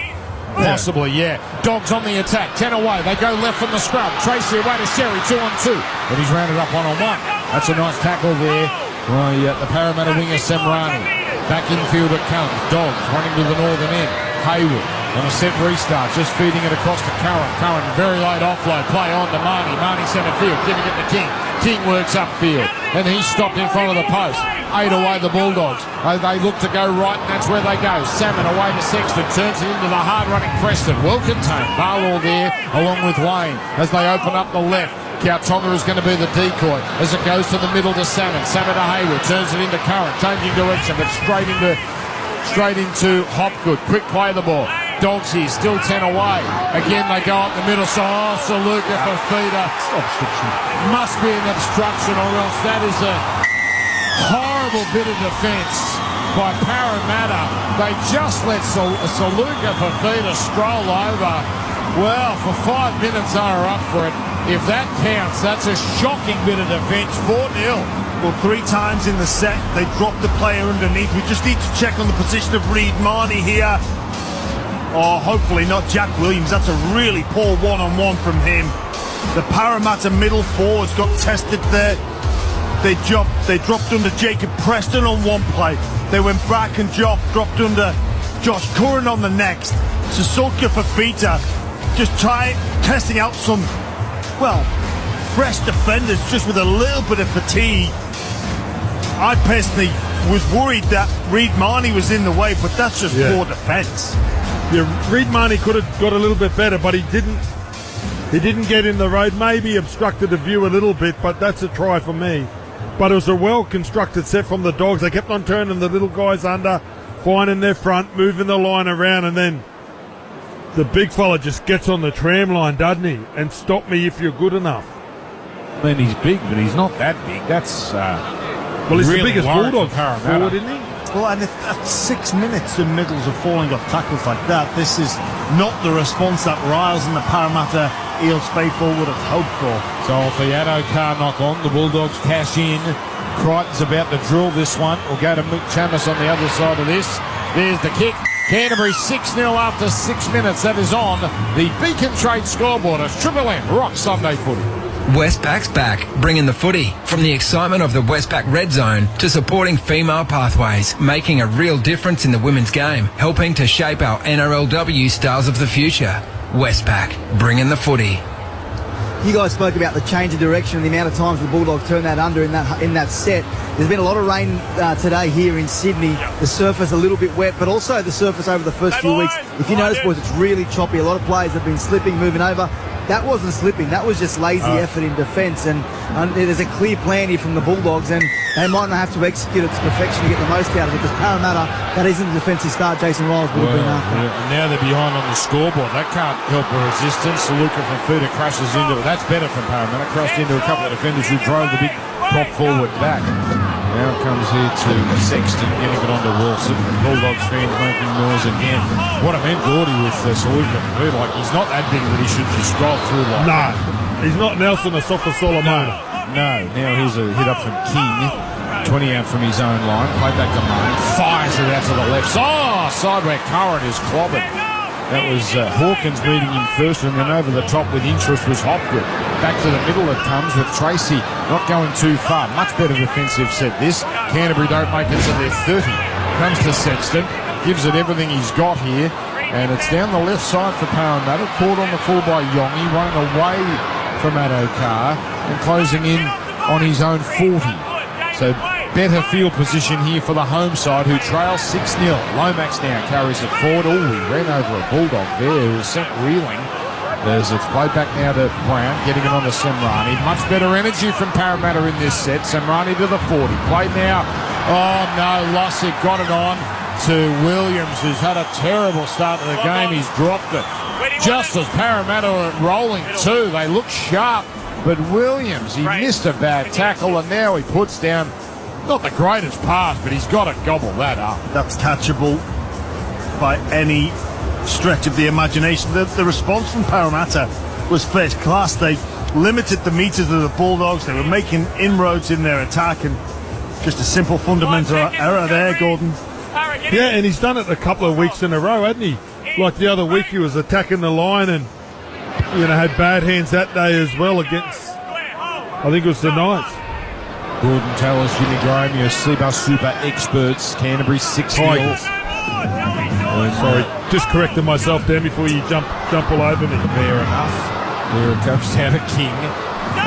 Possibly, yeah. Dogs on the attack, 10 away. They go left from the scrum. Tracy away to Sherry, 2-on-2. But he's rounded up 1-on-1. That's a nice tackle there. The Parramatta winger Samrani. Back infield it comes. Dogs running to the northern end. Hayward on a set restart, just feeding it across to Curran. Curran, very late offload. Play on to Marnie. Marnie centre field, giving it to King. King works upfield, and he's stopped in front of the post. 8 away the Bulldogs. They look to go right, and that's where they go. Salmon away to Sexton, turns it into the hard-running Preston. Well contained. Barlaw there, along with Lane, as they open up the left. Tautonga is going to be the decoy as it goes to the middle to Salmon. Salmon to Hayward, turns it into Curran, changing direction, but straight into Hopgood. Quick play of the ball. Dogs here, still 10 away. Again, they go up the middle. So, Saluka Fafita. Must be an obstruction, or else that is a horrible bit of defence by Parramatta. They just let Saluka Fafita stroll over. Well, for 5 minutes they are up for it. If that counts, that's a shocking bit of defence. 4-0. Well, 3 times in the set, they dropped the player underneath. We just need to check on the position of Reid Marnie here. Oh, hopefully not Jack Williams. That's a really poor one-on-one from him. The Parramatta middle forwards got tested there. They dropped under Jacob Preston on one play. They went back and dropped under Josh Curran on the next. Saluka Fafita just testing out some, fresh defenders just with a little bit of fatigue. I personally was worried that Reid Marnie was in the way, but that's just poor defence. Yeah, Reid Marnie could have got a little bit better, but he didn't. He didn't get in the road. Maybe obstructed the view a little bit, but that's a try for me. But it was a well-constructed set from the Dogs. They kept on turning the little guys under, finding their front, moving the line around, and then the big fella just gets on the tram line, doesn't he? And stop me if you're good enough. I mean, he's big, but he's not that big. That's well, he's really the biggest Bulldog forward, isn't he? Well, and if at 6 minutes the middles are falling off tackles like that, this is not the response that Riles and the Parramatta Eels faithful would have hoped for. So if the Addo car knock on, the Bulldogs cash in. Crichton's about to drill this one. We'll go to Mick Chamis on the other side of this. There's the kick. Canterbury 6-0 after 6 minutes. That is on the Beacon Trade scoreboard. It's Triple M Rock Sunday Footy. Westpac's back, bringing the footy. From the excitement of the Westpac Red Zone to supporting female pathways, making a real difference in the women's game, helping to shape our NRLW stars of the future. Westpac, bringing the footy. You guys spoke about the change of direction and the amount of times the Bulldogs turned that under in that set. There's been a lot of rain today here in Sydney. The surface a little bit wet, but also the surface over the first few weeks. If you notice, boys, it's really choppy. A lot of players have been slipping, moving over. That wasn't slipping. That was just lazy effort in defence. And there's a clear plan here from the Bulldogs, and they might not have to execute it to perfection to get the most out of it, because Parramatta, that isn't the defensive start Jason Riles would have been after. And now they're behind on the scoreboard. That can't help the resistance. Luca Fafita crashes into it. That's better from Parramatta. Crashed into a couple of defenders who drove the big prop forward back. Now it comes here to Sexton, getting it onto Wilson. Bulldogs fans making noise again. What I meant, Gordy, with Saluka, like he's not that big that he should just scroll through like No, he's not Nelson Asafa Solomona. No, now here's a hit up from King. 20 out from his own line. Play back to Martin. Fires it out to the left. Oh, side where Curran is clobbered. That was Hawkins meeting him first, and then over the top with interest was Hopgood. Back to the middle it comes with Tracy not going too far. Much better defensive set this. Canterbury don't make it to their 30. Comes to Sexton. Gives it everything he's got here. And it's down the left side for Parramatta. Caught on the full by Yongi. Running away from Addo-Carr and closing in on his own 40. So better field position here for the home side, who trail 6-0. Lomax now carries it forward. Oh, he ran over a Bulldog there who was sent reeling. There's it's played back now to Brown, getting it on to Semrani. Much better energy from Parramatta in this set. Semrani to the 40. Played now. Oh, no, Lussick got it on to Williams, who's had a terrible start to the game. He's dropped it. Just as Parramatta are rolling too. They look sharp, but Williams, he missed a bad tackle, and now he puts down not the greatest pass, but he's got to gobble that up. That's catchable by any stretch of the imagination. The response from Parramatta was first class. They limited the metres of the Bulldogs. They were making inroads in their attack, and just a simple fundamental error there, Gordon. Yeah, and he's done it a couple of weeks in a row, hasn't he? Like the other week, he was attacking the line and, had bad hands that day as well against, I think it was the Knights. Gordon Tallis, Jimmy Graham, your Super experts. Canterbury 6-0. Sorry, just corrected myself there before you jump all over me. Fair enough. There it comes down to King.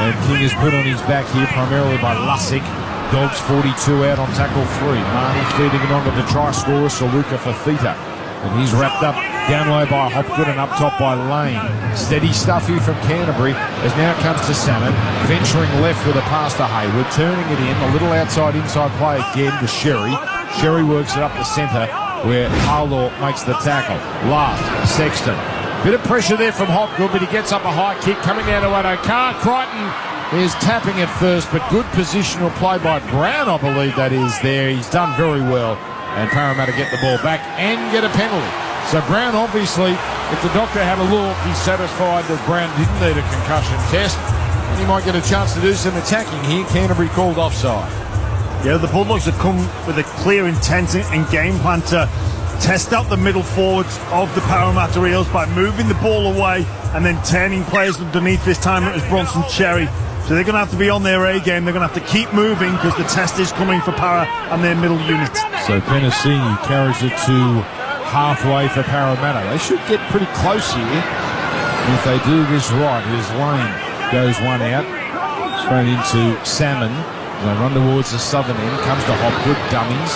And King is put on his back here primarily by Lussick. Dogs 42 out on tackle 3. Marnie feeding it onto the try scorer, Saluka Fafita. And he's wrapped up down low by Hopgood and up top by Lane. Steady stuff here from Canterbury as now comes to Salmon. Venturing left with a pass to Hayward. Turning it in. A little inside play again to Sherry. Sherry works it up the centre where Harlaw makes the tackle. Last, Sexton. Bit of pressure there from Hopgood, but he gets up a high kick coming down to Addo-Carr. Crichton is tapping it first, but good positional play by Brown, I believe that is there. He's done very well. And Parramatta get the ball back and get a penalty. So Brown, obviously, if the doctor had a look, he's satisfied that Brown didn't need a concussion test. And he might get a chance to do some attacking here. Canterbury called offside. Yeah, the Bulldogs have come with a clear intent and game plan to test out the middle forwards of the Parramatta Eels by moving the ball away and then turning players underneath. This time it was Bronson Cherry. So they're going to have to be on their A game. They're going to have to keep moving because the test is coming for Para and their middle unit. So Penasini carries it to halfway for Parramatta. They should get pretty close here. And if they do this right, here's Lane. Goes one out. Straight into Salmon. They run towards the southern end. Comes to Hopgood. Dummies.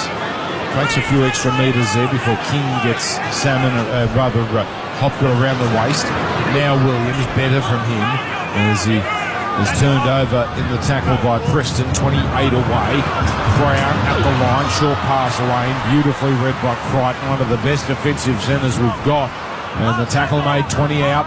Takes a few extra metres there before King gets Salmon, Hopgood around the waist. Now Williams, better from him as he is turned over in the tackle by Preston, 28 away. Brown at the line, short pass lane, beautifully read by Crichton, one of the best defensive centres we've got. And the tackle made 20 out,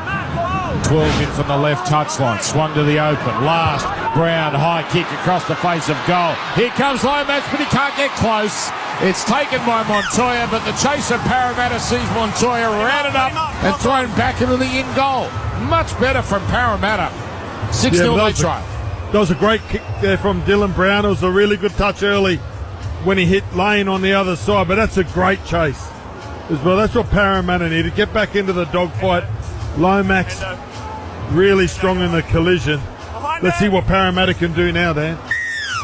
12 in from the left touchline, swung to the open. Last, Brown, high kick across the face of goal. Here comes Lomax, but he can't get close. It's taken by Montoya, but the chase of Parramatta sees Montoya rounded up and thrown back into the in goal. Much better from Parramatta. 6-0 they try. That was a great kick there from Dylan Brown. It was a really good touch early when he hit Lane on the other side, but that's a great chase as well. That's what Parramatta needed. Get back into the dogfight. Lomax really strong in the collision. Let's see what Parramatta can do now, Dan.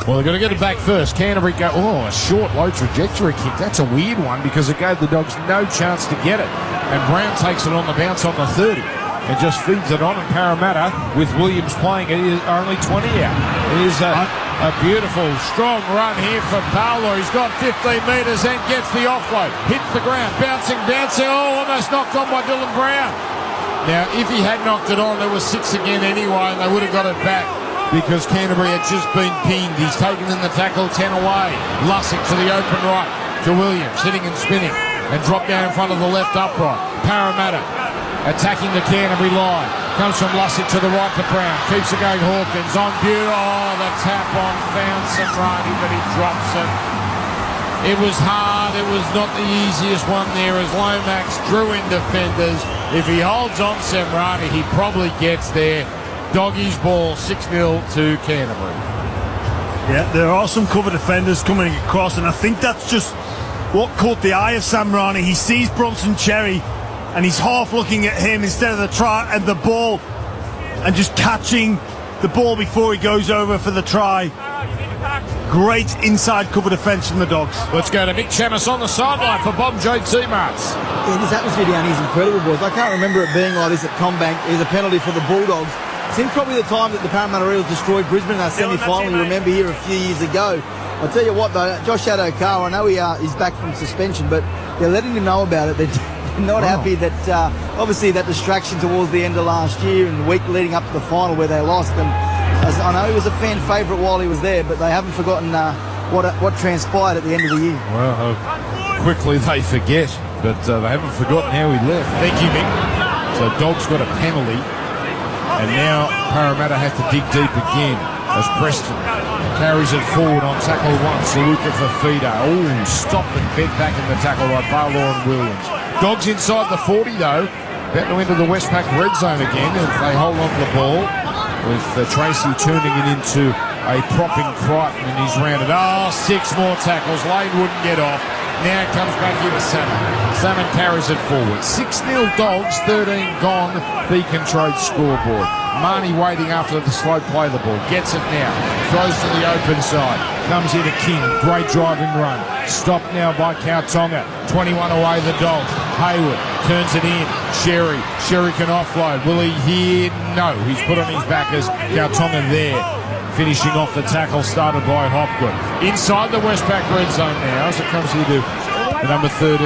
Well, they're going to get it back first. Canterbury go, a short, low trajectory kick. That's a weird one because it gave the Dogs no chance to get it. And Brown takes it on the bounce on the 30 and just feeds it on. And Parramatta, with Williams playing it, is only 20 out. It is a beautiful, strong run here from Paolo. He's got 15 metres and gets the offload. Hits the ground, bouncing. Almost knocked on by Dylan Brown. Now, if he had knocked it on, there was 6 again anyway, and they would have got it back because Canterbury had just been pinned. He's taken in the tackle, 10 away. Lussick to the open right to Williams, hitting and spinning, and dropped down in front of the left upright. Parramatta attacking the Canterbury line. Comes from Lussick to the right to Brown. Keeps it going, Hawkins on view. The tap on found Samrani, but he drops it. It was hard. It was not the easiest one there as Lomax drew in defenders. If he holds on Samrani, he probably gets there. Doggies ball, 6-0 to Canterbury. Yeah, there are some cover defenders coming across, and I think that's just what caught the eye of Samrani. He sees Bronson Cherry, and he's half looking at him instead of the try and the ball, and just catching the ball before he goes over for the try. Great inside cover defence from the Dogs. Let's go to Mick Chamis on the sideline for Bob JT Marts. Yeah, this atmosphere down here is incredible, boys. I can't remember it being like this at Combank. It was a penalty for the Bulldogs. Since probably the time that the Parramatta Eels destroyed Brisbane in our semi-final, you remember here a few years ago. I'll tell you what, though, Josh Adokar, I know he's back from suspension, but they're letting him know about it. They're not happy that, obviously, that distraction towards the end of last year and the week leading up to the final where they lost. And I know he was a fan favourite while he was there, but they haven't forgotten what transpired at the end of the year. Well, quickly they forget, but they haven't forgotten how he left. Thank you, Mick. So Dogs got a penalty, and now Parramatta have to dig deep again as Preston carries it forward on tackle 1. Saluka for Fido. Stopped and bent back in the tackle by Barlaw and Williams. Dogs inside the 40 though, about to enter the Westpac red zone again if they hold on to the ball, with Tracy turning it into a propping Crichton, and he's rounded. 6 more tackles. Lane wouldn't get off. Now it comes back here to Salmon. Salmon carries it forward. 6-0 Dogs, 13 gone. Beacon Trade scoreboard. Marnie waiting after the slow play the ball. Gets it now. Throws to the open side. Comes here to King. Great driving run. Stopped now by Kautonga. 21 away the Dogs. Hayward turns it in. Sherry can offload. Will he here? No. He's put on his back as Kautonga there. Finishing off the tackle started by Hopgood. Inside the Westpac red zone now as it comes here to the number 13,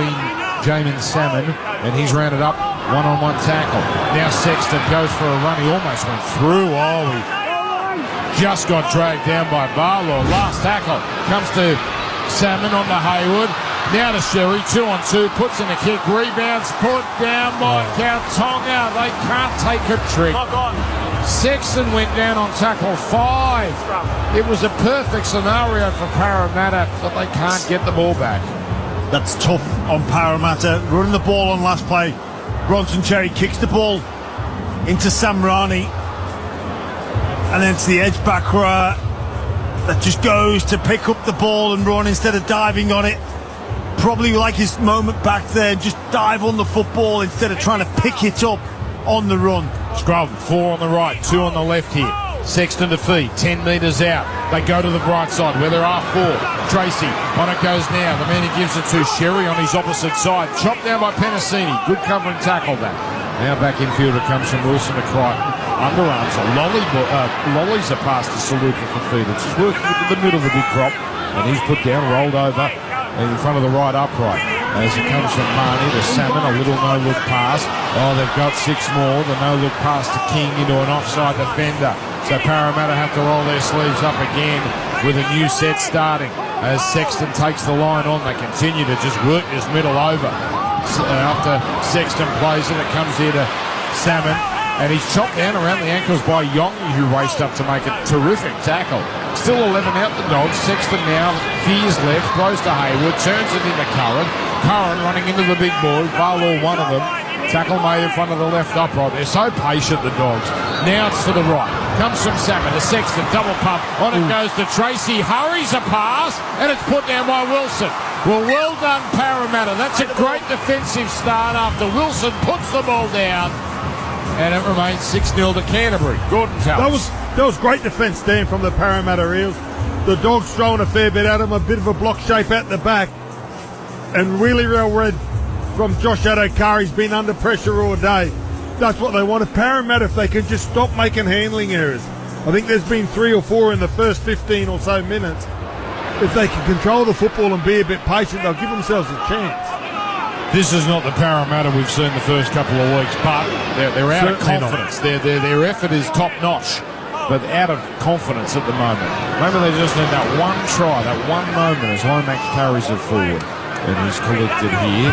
Jamin Salmon, and he's rounded up. One-on-one tackle. Now Sexton goes for a run. He almost went through. He just got dragged down by Barlaw. Last tackle comes to Salmon on the Hayward. Now to Sherry. 2-on-2. Puts in a kick. Rebounds put down by Kautonga. They can't take a trick. Sexton went down on tackle 5. It was a perfect scenario for Parramatta, but they can't get the ball back. That's tough on Parramatta. Running the ball on last play. Bronson Cherry kicks the ball into Samrani, and then it's the edge back row that just goes to pick up the ball and run instead of diving on it. Probably like his moment back there, just dive on the football instead of trying to pick it up on the run. Scrum, 4 on the right, 2 on the left here. Sexton to feed, 10 metres out. They go to the right side where there are 4. Tracy, on it goes now. The man who gives it to Sherry on his opposite side. Chopped down by Penasini. Good covering tackle that. Now back infielder comes from Wilson to Crichton. underarms or lollies are past to Saluka for Fafita. She's working into the middle of the big crop, and he's put down, rolled over in front of the right upright. As it comes from Marnie to Salmon, a little no-look pass. Oh, they've got 6 more. The no-look pass to King into an offside defender. So Parramatta have to roll their sleeves up again with a new set starting. As Sexton takes the line on, they continue to just work this middle over. After Sexton plays it, it comes here to Salmon, and he's chopped down around the ankles by Yongi, who raced up to make a terrific tackle. Still 11 out the Dogs. Sexton now veers left, throws to Hayward, turns it into Curran. Curran running into the big boys. Barlaw, one of them. Tackle made in front of the left upright. They're so patient, the Dogs. Now it's to the right. Comes from Salmon to Sexton. Double pump. On it goes to Tracy. Hurries a pass, and it's put down by Wilson. Well done, Parramatta. That's a great defensive start after Wilson puts the ball down. And it remains 6-0 to Canterbury. Gordon Tallis. That was great defence, Dan, from the Parramatta Eels. The Dogs throwing a fair bit at them, a bit of a block shape at the back. And really well read from Josh Adokar. He's been under pressure all day. That's what they want. If Parramatta, if they can just stop making handling errors. I think there's been 3 or 4 in the first 15 or so minutes. If they can control the football and be a bit patient, they'll give themselves a chance. This is not the Parramatta we've seen the first couple of weeks, but they're out of confidence. Their effort is top-notch, but out of confidence at the moment. Maybe they just need that one try, that one moment as Lomax carries it forward. And he's collected here.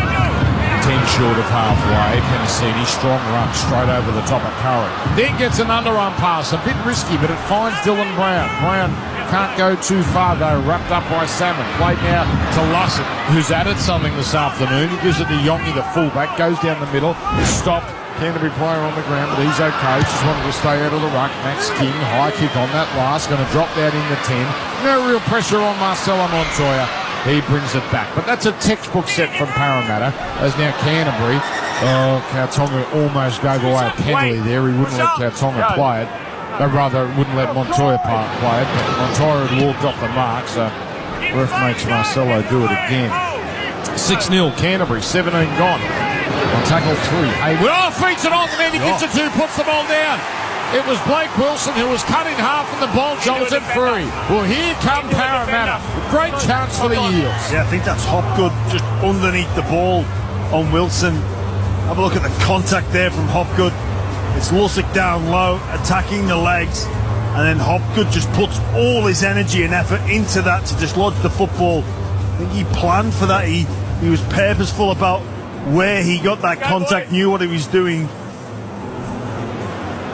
10 short of halfway. Penasini, strong run straight over the top of Curran. Then gets an underarm pass, a bit risky, but it finds Dylan Brown. Brown can't go too far though, wrapped up by Salmon. Played now to Lussick, who's added something this afternoon. He gives it to Yongi, the fullback, goes down the middle, stopped. Canterbury player on the ground, but he's okay. Just wanted to stay out of the ruck. Max King, high kick on that last, going to drop that in the 10. No real pressure on Marcelo Montoya. He brings it back. But that's a textbook set from Parramatta, as now Canterbury. Oh, Kautonga almost gave away a penalty there. He wouldn't let Kautonga play it. Or rather, wouldn't let Montoya play it, but Montoya had walked off the mark, so ref makes Marcelo do it again. 6-0 Canterbury, 17 gone. On tackle 3. Hayward, feeds it on, and then he gets it 2, puts the ball down. It was Blake Wilson who was cut in half, and the ball jolted free. Well, here come Parramatta. Great chance for the Eels. Yeah, I think that's Hopgood just underneath the ball on Wilson. Have a look at the contact there from Hopgood. It's Lussick down low, attacking the legs, and then Hopgood just puts all his energy and effort into that to just lodge the football. I think he planned for that. He was purposeful about where he got that contact, knew what he was doing.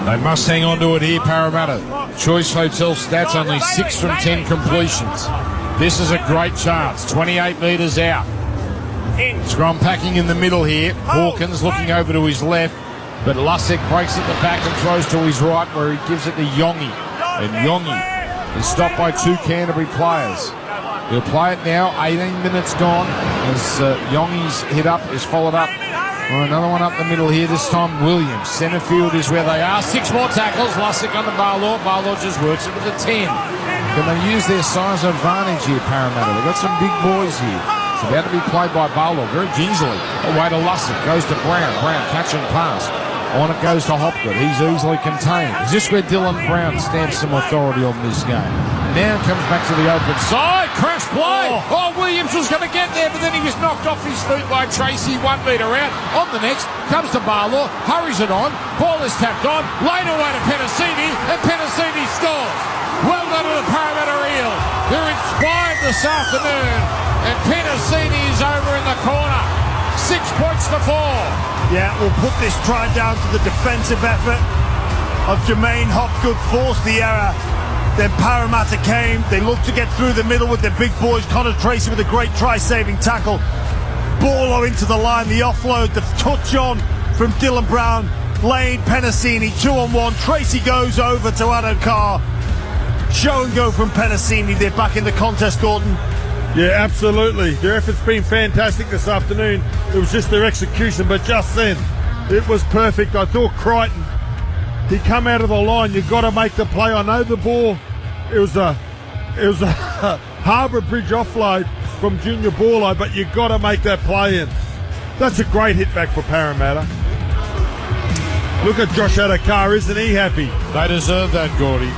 They must hang on to it here, Parramatta. Choice Hotel stats, only 6 from 10 completions. This is a great chance. 28 metres out. Scrum packing in the middle here. Hawkins looking over to his left, but Lussick breaks at the back and throws to his right, where he gives it to Yongi. And Yongi is stopped by 2 Canterbury players. He'll play it now, 18 minutes gone, as Yongi's hit up is followed up. Another one up the middle here, this time Williams. Centre field is where they are. 6 more tackles. Lussick under Barlaw. Barlaw just works it with a 10. Can they use their size advantage here, Parramatta? They've got some big boys here. It's about to be played by Barlaw very gingerly. Away to Lussick. Goes to Brown. Brown catch and pass. On it goes to Hopgood. He's easily contained. Is this where Dylan Brown stamps some authority on this game? Now comes back to the open side. Crash play. Oh, Williams was going to get there, but then he was knocked off his feet by Tracy. 1 metre out. On the next comes to Barlaw. Hurries it on. Ball is tapped on. Laid away to Penasini, and Penasini scores. Well done to the Parramatta Eels. They're inspired this afternoon, and Penasini is over in the corner. 6 points to 4. Yeah, we'll put this try down to the defensive effort of Jermaine Hopgood, forced the error. Then Parramatta came. They looked to get through the middle with their big boys. Connor Tracy with a great try-saving tackle. Ball into the line, the offload, the touch on from Dylan Brown. Lane, Penasini, 2-on-1. Tracy goes over to Adokar. Show and go from Penasini. They're back in the contest, Gordon. Yeah, absolutely. Their effort's been fantastic this afternoon. It was just their execution, but just then, it was perfect. I thought Crichton, he come out of the line. You've got to make the play. I know the ball. It was a Harbour Bridge offload from Junior Borlo, but you've got to make that play in. That's a great hit back for Parramatta. Look at Josh Adokar, isn't he happy? They deserve that, Gordy.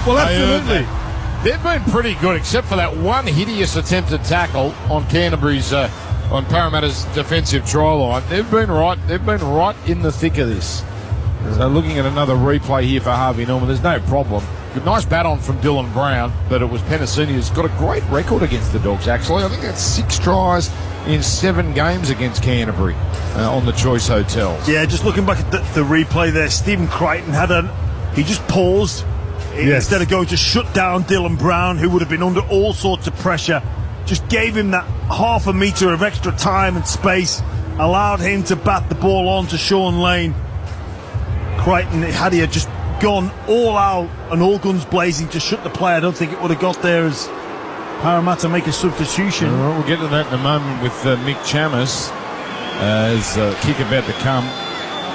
Well, absolutely. They've been pretty good, except for that one hideous attempted tackle on Canterbury's, on Parramatta's defensive try line. They've been right in the thick of this. So looking at another replay here for Harvey Norman, there's no problem. Good, nice bat on from Dylan Brown, but it was Penasini who's got a great record against the Dogs, actually. I think that's 6 tries in 7 games against Canterbury on the Choice Hotels. Yeah, just looking back at the replay there, Stephen Crichton he just paused. Yes. Instead of going to shut down Dylan Brown, who would have been under all sorts of pressure, just gave him that half a metre of extra time and space, allowed him to bat the ball on to Sean Lane. Crichton, had he just gone all out and all guns blazing to shut the play, I don't think it would have got there as Parramatta make a substitution. Well, we'll get to that in a moment with Mick Chamis as kick about to come.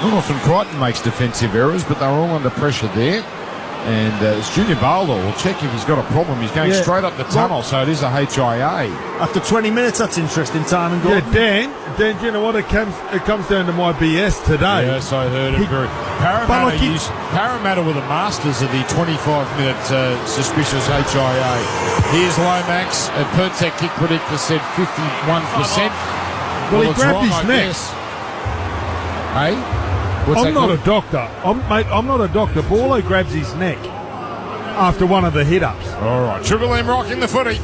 Not often Crichton makes defensive errors, but they're all under pressure there. And it's Junior Bowler. We'll check if he's got a problem. He's going straight up the tunnel, so it is a HIA. After 20 minutes, that's interesting timing, Gordon. Yeah, Dan, do you know what? It comes down to my BS today. Yes, I heard it. Parramatta were the masters of the 25-minute suspicious HIA. Here's Lomax. A Pertec kick predictor said 51%. Well, he grabbed his neck. Hey? I'm not a doctor. I'm not a doctor. Paulo grabs his neck after one of the hit-ups. All right. Triple M rocking the footy.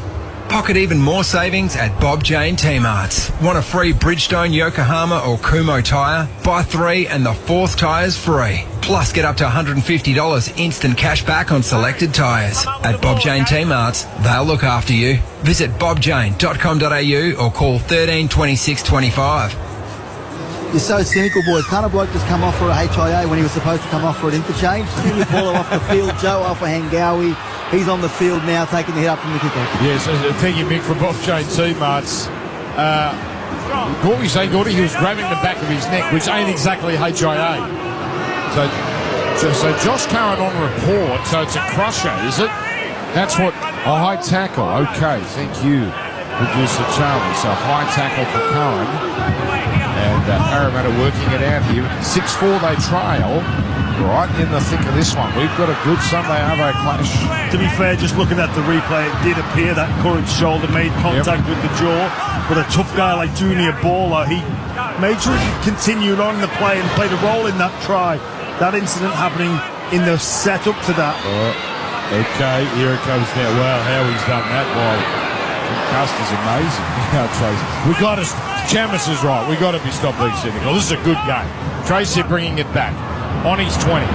Pocket even more savings at Bob Jane T-Marts. Want a free Bridgestone, Yokohama or Kumho tyre? Buy 3 and the 4th tyre's free. Plus get up to $150 instant cash back on selected tyres. At Bob Jane T-Marts, they'll look after you. Visit bobjane.com.au or call 13 26 25. You're so cynical, boys. Can't a bloke just come off for a HIA when he was supposed to come off for an interchange? Junior Paulo off the field, Joe Alpha-Hangawi. He's on the field now, taking the hit up from the kickoff. Yes, thank you, Mick, for Bob Jane T-Marts. Gordy, he was grabbing the back of his neck, which ain't exactly HIA. So Josh Curran on report, so it's a crusher, is it? That's what, a high tackle. Okay, thank you, producer Charlie. So high tackle for Curran. And Parramatta working it out here. 6-4 they trail. Right in the thick of this one. We've got a good Sunday Arvo clash. To be fair, just looking at the replay, it did appear that Curran's shoulder made contact with the jaw. But a tough guy like Junior Bowler, he made sure he continued on the play and played a role in that try. That incident happening in the setup to that. Okay, here it comes now. Wow, how he's done that. Well, Custer's amazing. We got to. Chamis is right. We got to be stopped being cynical. This is a good game. Tracy bringing it back on his 20.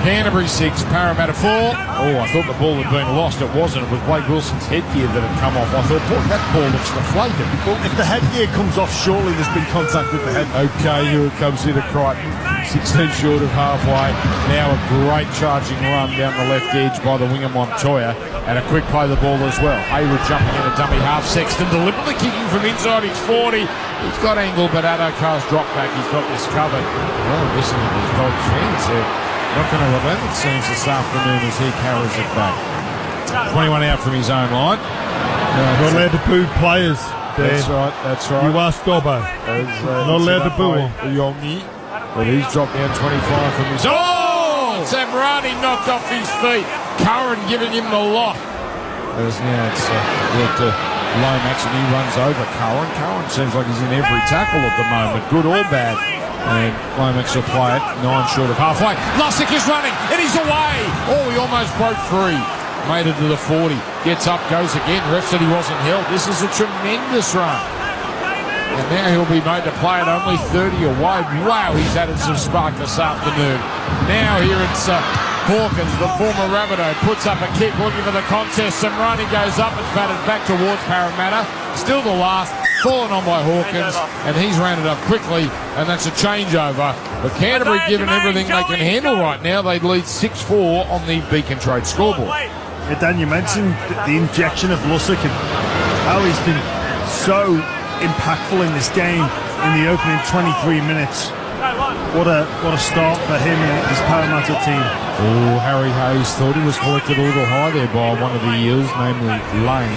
Canterbury 6, Parramatta 4. Oh, I thought the ball had been lost. It wasn't. It was Blake Wilson's headgear that had come off. I thought, boy, that ball looks deflated. Well, if the headgear comes off, surely there's been contact with the head. Okay, here it comes into Crichton. 16 short of halfway. Now a great charging run down the left edge by the winger Montoya. And a quick play of the ball as well. Hayward jumping in a dummy half. Sexton deliberately kicking from inside his 40. He's got angle, but Adokar's drop back. He's got this covered. Oh, listen to these Dogs fans. They're not going to relent, it seems, this afternoon as he carries it back. 21 out from his own line. Not allowed to boo players. That's right, that's right. You are Stobbo. Not allowed to boo him. Yongi. But he's dropped down 25 from his... Oh! Samrani knocked off his feet. Curran giving him the lock. As now it's Lomax and he runs over Curran. Curran seems like he's in every tackle at the moment, good or bad. And Lomax will play it, 9 short of halfway. Lussick is running, and he's away. Oh, he almost broke free. Made it to the 40. Gets up, goes again. Ref said he wasn't held. This is a tremendous run. And now he'll be made to play it only 30 away. Wow, he's added some spark this afternoon. Now here it's Hawkins, the former Rabbitoh, puts up a kick looking for the contest. Samrani goes up and batted back towards Parramatta. Still the last, fallen on by Hawkins, and he's rounded up quickly, and that's a changeover. But Canterbury given everything they can handle right now. They lead 6-4 on the Beacon Trade scoreboard. Yeah, Dan, you mentioned the injection of Lussick and how he's been so impactful in this game in the opening 23 minutes. What a start for him and his Parramatta team. Oh, Harry Hayes thought he was collected a little high there by one of the Eels, namely Lane.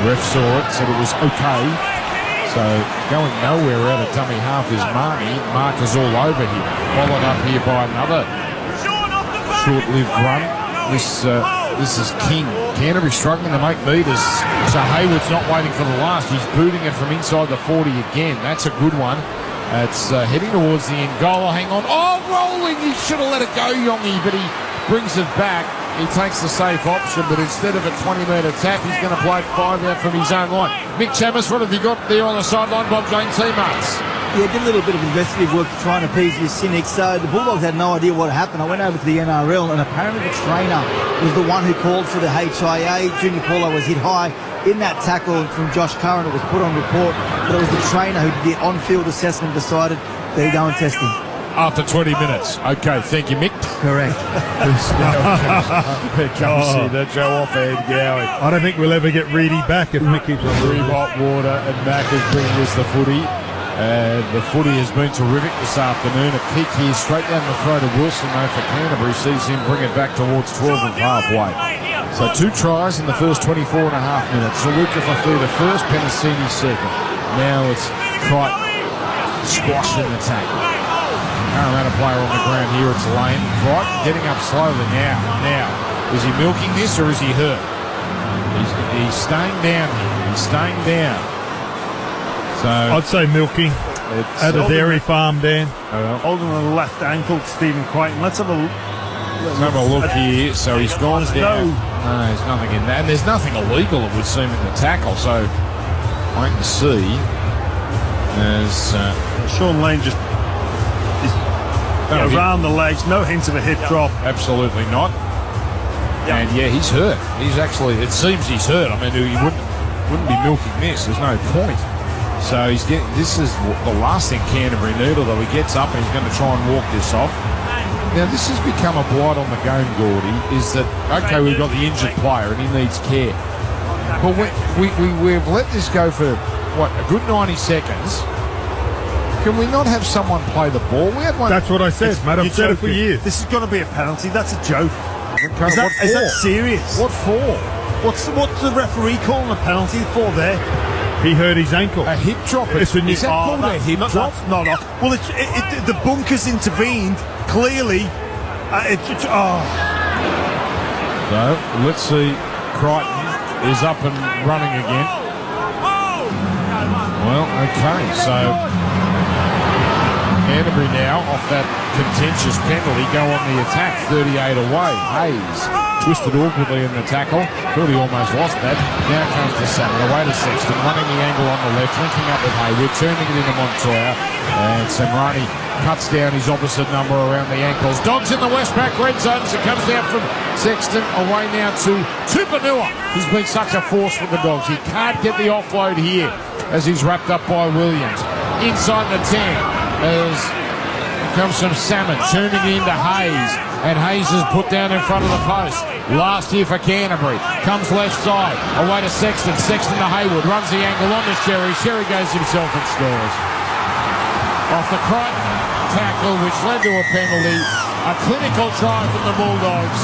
Ref saw it, said it was okay. So going nowhere out of dummy half is Marnie. Mark is all over him. Followed up here by another short-lived run. This is King. Canterbury struggling to make meters. So Hayward's not waiting for the last. He's booting it from inside the 40 again. That's a good one. It's heading towards the end goal. Oh, hang on. Oh, rolling. He should have let it go, Yongi, but he brings it back. He takes the safe option, but instead of a 20-metre tap, he's going to play 5 out from his own line. Mick Chamis, what have you got there on the sideline, Bob Jane teammates? Yeah, did a little bit of investigative work to try and appease your cynics. So the Bulldogs had no idea what happened. I went over to the NRL, and apparently the trainer was the one who called for the HIA. Junior Paulo was hit high in that tackle from Josh Curran. It was put on report, but it was the trainer who did the on-field assessment, decided they go and test him. After 20 minutes. Okay, thank you, Mick. Correct. Here comes the Joe off-hand Gowie. I don't think we'll ever get Reedy back if Mick keeps on doing this. Hot water, and Mac is bringing us the footy. The footy has been terrific this afternoon. A kick here straight down the throat of Wilson, though, for Canterbury. Sees him bring it back towards 12 and halfway. So 2 tries in the first 24 and a half minutes. Saluka Fafita first, Penasini second. Now it's Crichton squashing the tackle. Parramatta player on the ground here. It's Lane. Crichton getting up slowly now. Now, is he milking this or is he hurt? He's staying down here. He's staying down. So I'd say milking at a dairy farm, Dan. Holding on the left ankle, Stephen Crichton. Let's have a look here. So he's gone down. No, there's nothing in that. And there's nothing illegal, it would seem, in the tackle. So I can see as Sean Lane just is around the legs. No hint of a hip drop. Absolutely not. And he's hurt. He's actually, it seems he's hurt. I mean, he wouldn't be milking this. There's no point. So this is the last thing Canterbury need, although he gets up and he's going to try and walk this off. Now, this has become a blight on the game, Gordy, is that, okay, we've got the injured player and he needs care. But we've let this go for, a good 90 secones. Can we not have someone play the ball? We had one. That's what I said, mate. I've said it for years. This is going to be a penalty. That's a joke. Is that serious? What for? What's the referee calling a penalty for there? He hurt his ankle. A hip drop. Is that called a hip drop? That's not off. Well, the bunkers intervened. Clearly. So, let's see. Crichton is up and running again. Well, okay. So, Canterbury now, off that contentious penalty, go on the attack. 38 away. Hayes twisted awkwardly in the tackle. Thought he almost lost that. Now comes to Salmon. Away to Sexton. Running the angle on the left. Linking up with Hayward. Turning it into Montoya. And Samrani cuts down his opposite number around the ankles. Dogs in the Westpac red zone. So it comes down from Sexton. Away now to Tupanua. He's been such a force for the Dogs. He can't get the offload here as he's wrapped up by Williams. Inside the 10 as comes from Salmon. Turning into Hayes. And Hayes is put down in front of the post. Last year for Canterbury. Comes left side. Away to Sexton. Sexton to Hayward. Runs the angle on to Sherry. Sherry goes himself and scores. Off the Crichton tackle, which led to a penalty. A clinical try from the Bulldogs.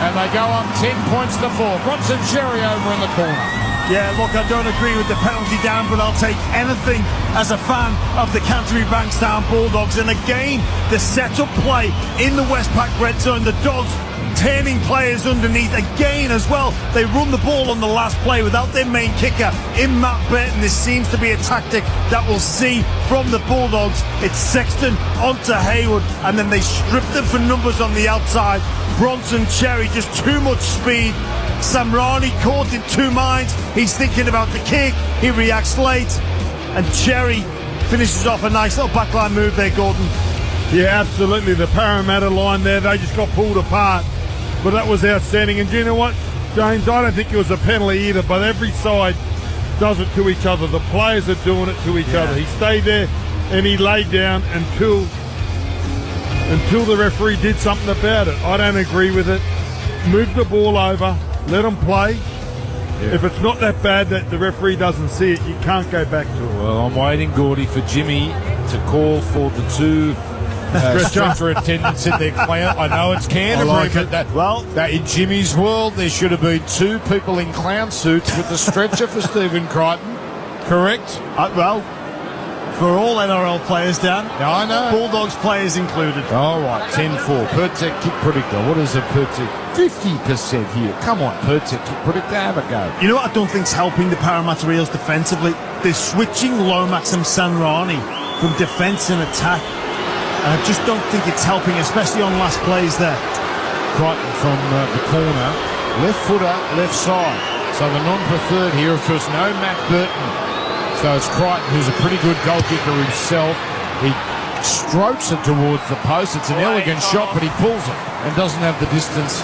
And they go up 10 points to 4. Bronson Sherry over in the corner. Yeah, look, I don't agree with the penalty down, but I'll take anything as a fan of the Canterbury Bankstown Bulldogs. And again, the set-up play in the Westpac red zone, the Dogs turning players underneath again as well. They run the ball on the last play without their main kicker in Matt Burton. This seems to be a tactic that we'll see from the Bulldogs. It's Sexton onto Hayward, and then they strip them for numbers on the outside. Bronson Cherry, just too much speed. Samrani caught in two minds. He's thinking about the kick. He reacts late. And Cherry finishes off a nice little backline move there, Gordon. Yeah, absolutely. The Parramatta line there, they just got pulled apart. But that was outstanding. And do you know what, James? I don't think it was a penalty either, but every side does it to each other. The players are doing it to each other. He stayed there and he laid down until the referee did something about it. I don't agree with it. Move the ball over. Let them play. Yeah. If it's not that bad that the referee doesn't see it, you can't go back to it. Well, I'm waiting, Gordy, for Jimmy to call for the two stretcher attendants in their clown. I know it's Canterbury, but in Jimmy's world, there should have been two people in clown suits with the stretcher for Stephen Crichton. correct? Well, for all NRL players, Dan. Yeah, I know. Bulldogs players included. All right, 10-4. Pertec kick predictor. What is a Pertec? 50% here. Come on, Pertec kick predictor. Have a go. You know what I don't think's helping the Parramatta Eels defensively? They're switching Lomax and Sanrani from defence and attack. And I just don't think it's helping, especially on last plays there. Crichton from the corner. Left footer, left side. So the non-preferred here, of course, no Matt Burton. So it's Crichton, who's a pretty good goal kicker himself. He strokes it towards the post. It's an elegant shot, but he pulls it and doesn't have the distance.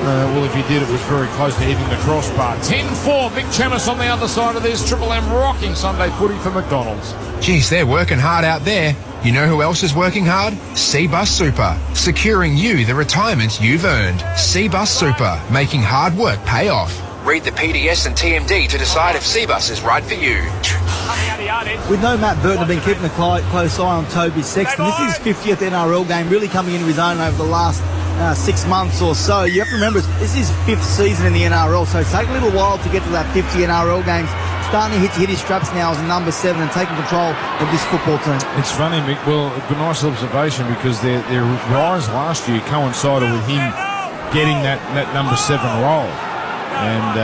Well, if he did, it was very close to hitting the crossbar. 10-4, Mick Chamis on the other side of this. Triple M rocking Sunday footy for McDonald's. Geez, they're working hard out there. You know who else is working hard? Cbus Super, securing you the retirement you've earned. Cbus Super, making hard work pay off. Read the PDS and TMD to decide if Cbus is right for you. With no Matt Burton, I've been keeping a close eye on Toby Sexton. This is his 50th NRL game, really coming into his own over the last 6 months or so. You have to remember, this is his 5th season in the NRL, so it's taken a little while to get to that 50 NRL games. Starting to hit his straps now as a number 7 and taking control of this football team. It's funny, Mick. Well, a nice observation, because their rise last year coincided with him getting that number 7 role. And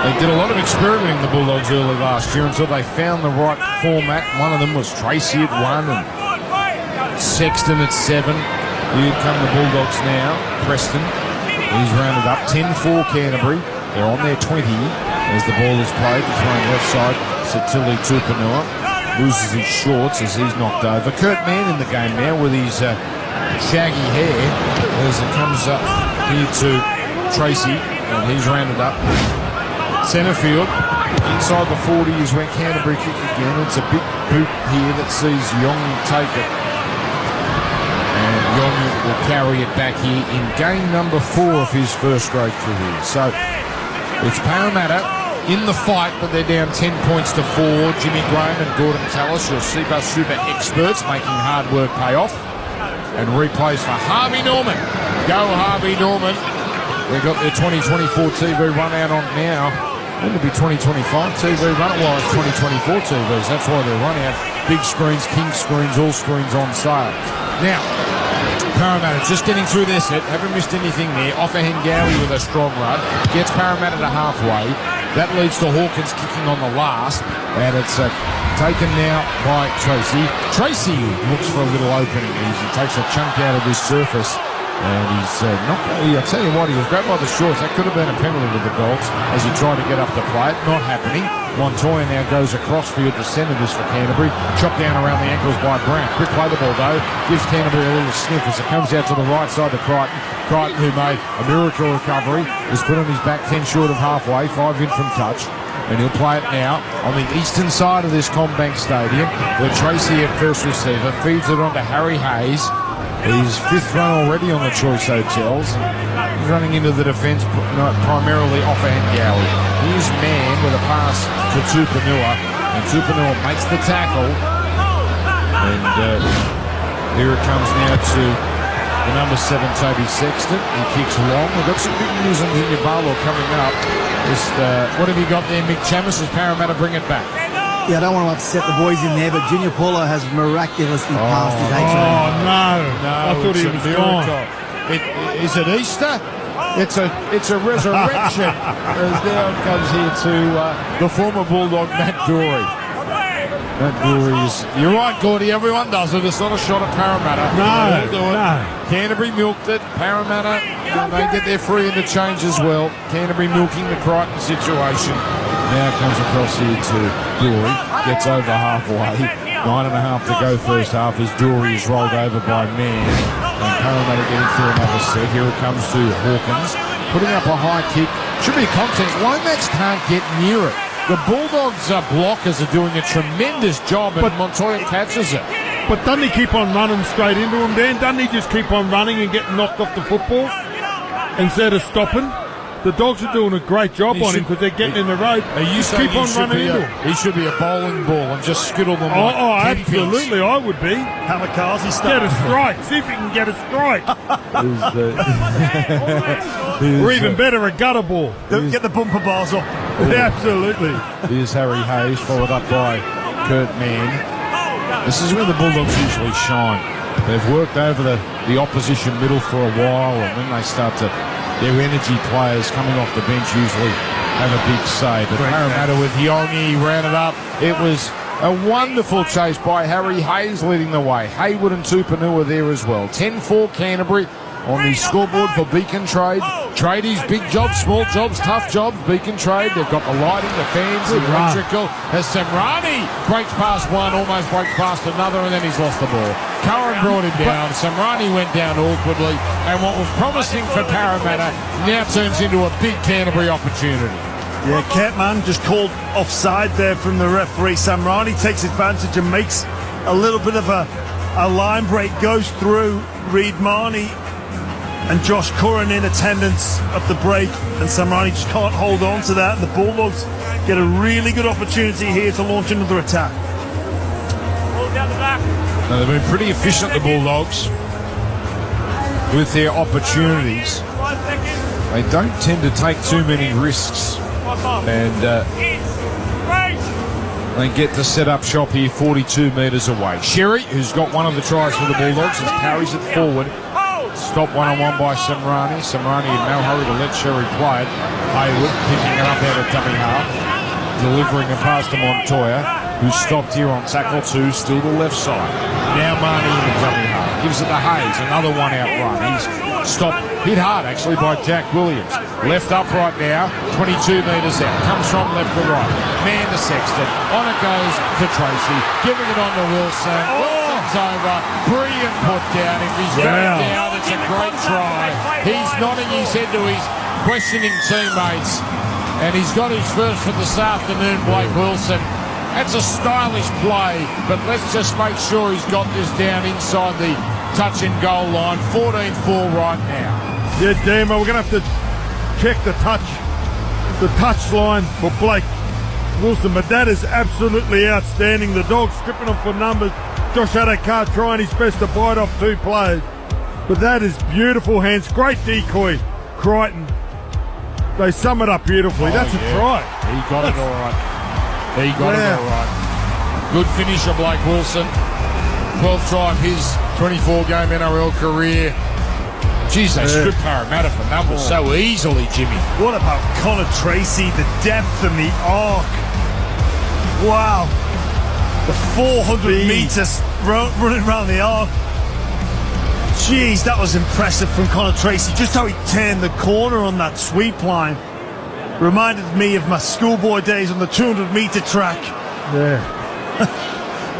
they did a lot of experimenting, the Bulldogs, early last year, until they found the right format. One of them was Tracy at 1 and Sexton at 7. Here come the Bulldogs now. Preston, he's rounded up. 10-4 Canterbury. They're on their 20 as the ball is played. Thrown left side. Satili Tupanua loses his shorts as he's knocked over. Kurt Mann in the game now with his shaggy hair as it comes up here to Tracy, and he's rounded up. Centre field. Inside the 40 is where Canterbury kick again. It's a big boot here that sees Yongi take it. And Yongi will carry it back here in game number 4 of his first grade career. So it's Parramatta in the fight, but they're down 10 points to 4. Jimmy Graham and Gordon Tallis, your Cbus Super experts, making hard work pay off. And replays for Harvey Norman. Go Harvey Norman. They've got their 2024 TV run out on now. Wouldn't it be 2025 TV run? Well, it's 2024 TVs. That's why they're run out. Big screens, king screens, all screens on sale. Now, Parramatta just getting through their set. Haven't missed anything there. Offahen Gowie with a strong run. Gets Parramatta to halfway. That leads to Hawkins kicking on the last. And it's taken now by Tracy. Tracy looks for a little opening. He takes a chunk out of his surface. And he's I'll tell you what, he was grabbed by the shorts. That could have been a penalty to the Dogs as he tried to get up to play it. Not happening. Montoya now goes across field to centre this for Canterbury. Chopped down around the ankles by Brown. Quick play the ball though. Gives Canterbury a little sniff as it comes out to the right side to Crichton. Crichton, who made a miracle recovery, is put on his back 10 short of halfway. 5 in from touch. And he'll play it now on the eastern side of this Combank Stadium, where Tracy at first receiver feeds it on to Harry Hayes. He's 5th run already on the Choice Hotels. He's running into the defence primarily Offahen Gowie. Here's Mann with a pass to Tupanua, and Tupanua makes the tackle. And here it comes now to the number 7, Toby Sexton. He kicks long. We've got some big news on Hinyabalo coming up. Just, what have you got there, Mick Chamis, as Parramatta bring it back? Yeah, I don't want to upset the boys in there, but Junior Paulo has miraculously passed his age. Oh, no. I thought he was gone. Is it Easter? It's a resurrection. As now it comes here to the former Bulldog, Matt Doorey. Matt Doorey is... You're right, Gordy. Everyone does it. It's not a shot at Parramatta. No. Canterbury milked it. Parramatta, they get their free interchange as well. Canterbury milking the Crichton situation. Now comes across here to Doorey. Gets over halfway. 9.5 to go first half as Doorey is rolled over by Mann. And Parramatta getting through another set. Here it comes to Hawkins. Putting up a high kick. Should be a contest. Lomax can't get near it. The Bulldogs blockers are doing a tremendous job, and Montoya catches it. But doesn't he keep on running straight into him, Dan? Doesn't he just keep on running and getting knocked off the football instead of stopping? The Dogs are doing a great job on him because they're getting in the road. Just keep on running into him. He should be a bowling ball and just skittle them like 10 absolutely, pins. I would be. Kamikaze style. Get a strike. See if he can get a strike. Or even better, a gutter ball. Get the bumper bars up. Absolutely. Here's Harry Hayes, followed up by Kurt Mann. This is where the Bulldogs usually shine. They've worked over the opposition middle for a while, and then they start to... Their energy players coming off the bench usually have a big say. But Parramatta with Yongi ran it up. It was a wonderful chase by Harry Hayes leading the way. Hayward and Tupanua there as well. 10-4 Canterbury on the scoreboard for Beacon Trade. Tradies, big jobs, small jobs, tough jobs. Beacon Trade, they've got the lighting, the fans, the electrical. As Samrani breaks past one, almost breaks past another, and then he's lost the ball. Curran brought him down. Samrani went down awkwardly, and what was promising for Parramatta now turns into a big Canterbury opportunity. Yeah, Catman just called offside there from the referee. Samrani takes advantage and makes a little bit of a line break, goes through Reid Marnie and Josh Curran in attendance of the break, and Samrani just can't hold on to that. The Bulldogs get a really good opportunity here to launch another attack. Now, they've been pretty efficient, the Bulldogs, with their opportunities. They don't tend to take too many risks, and they get to set up shop here 42 metres away. Sherry, who's got one of the tries for the Bulldogs, has carries it forward. Stopped one-on-one by Samrani. Samrani in no hurry to let Sherry play it. Hayward picking it up out of dummy half, delivering a pass to Montoya, who's stopped here on tackle 2, still the left side. Now Marnie in the dummy half. Gives it to Hayes, another one out run. He's stopped, hit hard actually by Jack Williams. Left up right now, 22 metres out. Comes from left to right. Man to Sexton. On it goes to Tracy. Giving it on to Wilson. Wilson's over. Brilliant put down. If he's going down, it's a great try. He's nodding his head to his questioning teammates. And he's got his first for this afternoon, Blake Wilson. That's a stylish play, but let's just make sure he's got this down inside the touch and goal line. 14-4 right now. Yeah, Damo, we're going to have to check the touch line for Blake Wilson, but that is absolutely outstanding. The Dogs stripping him for numbers. Josh Adokar trying his best to bite off 2 players, but that is beautiful hands. Great decoy, Crichton. They sum it up beautifully. That's a try. He got it all right. He got it all right. Good finisher, Blake Wilson. 12th try of his 24-game NRL career. Jeez, they stripped Parramatta for numbers so easily, Jimmy. What about Connor Tracy? The depth and the arc. Wow. The 400 metres running around the arc. Jeez, that was impressive from Connor Tracy. Just how he turned the corner on that sweep line. Reminded me of my schoolboy days on the 200-metre track. Yeah.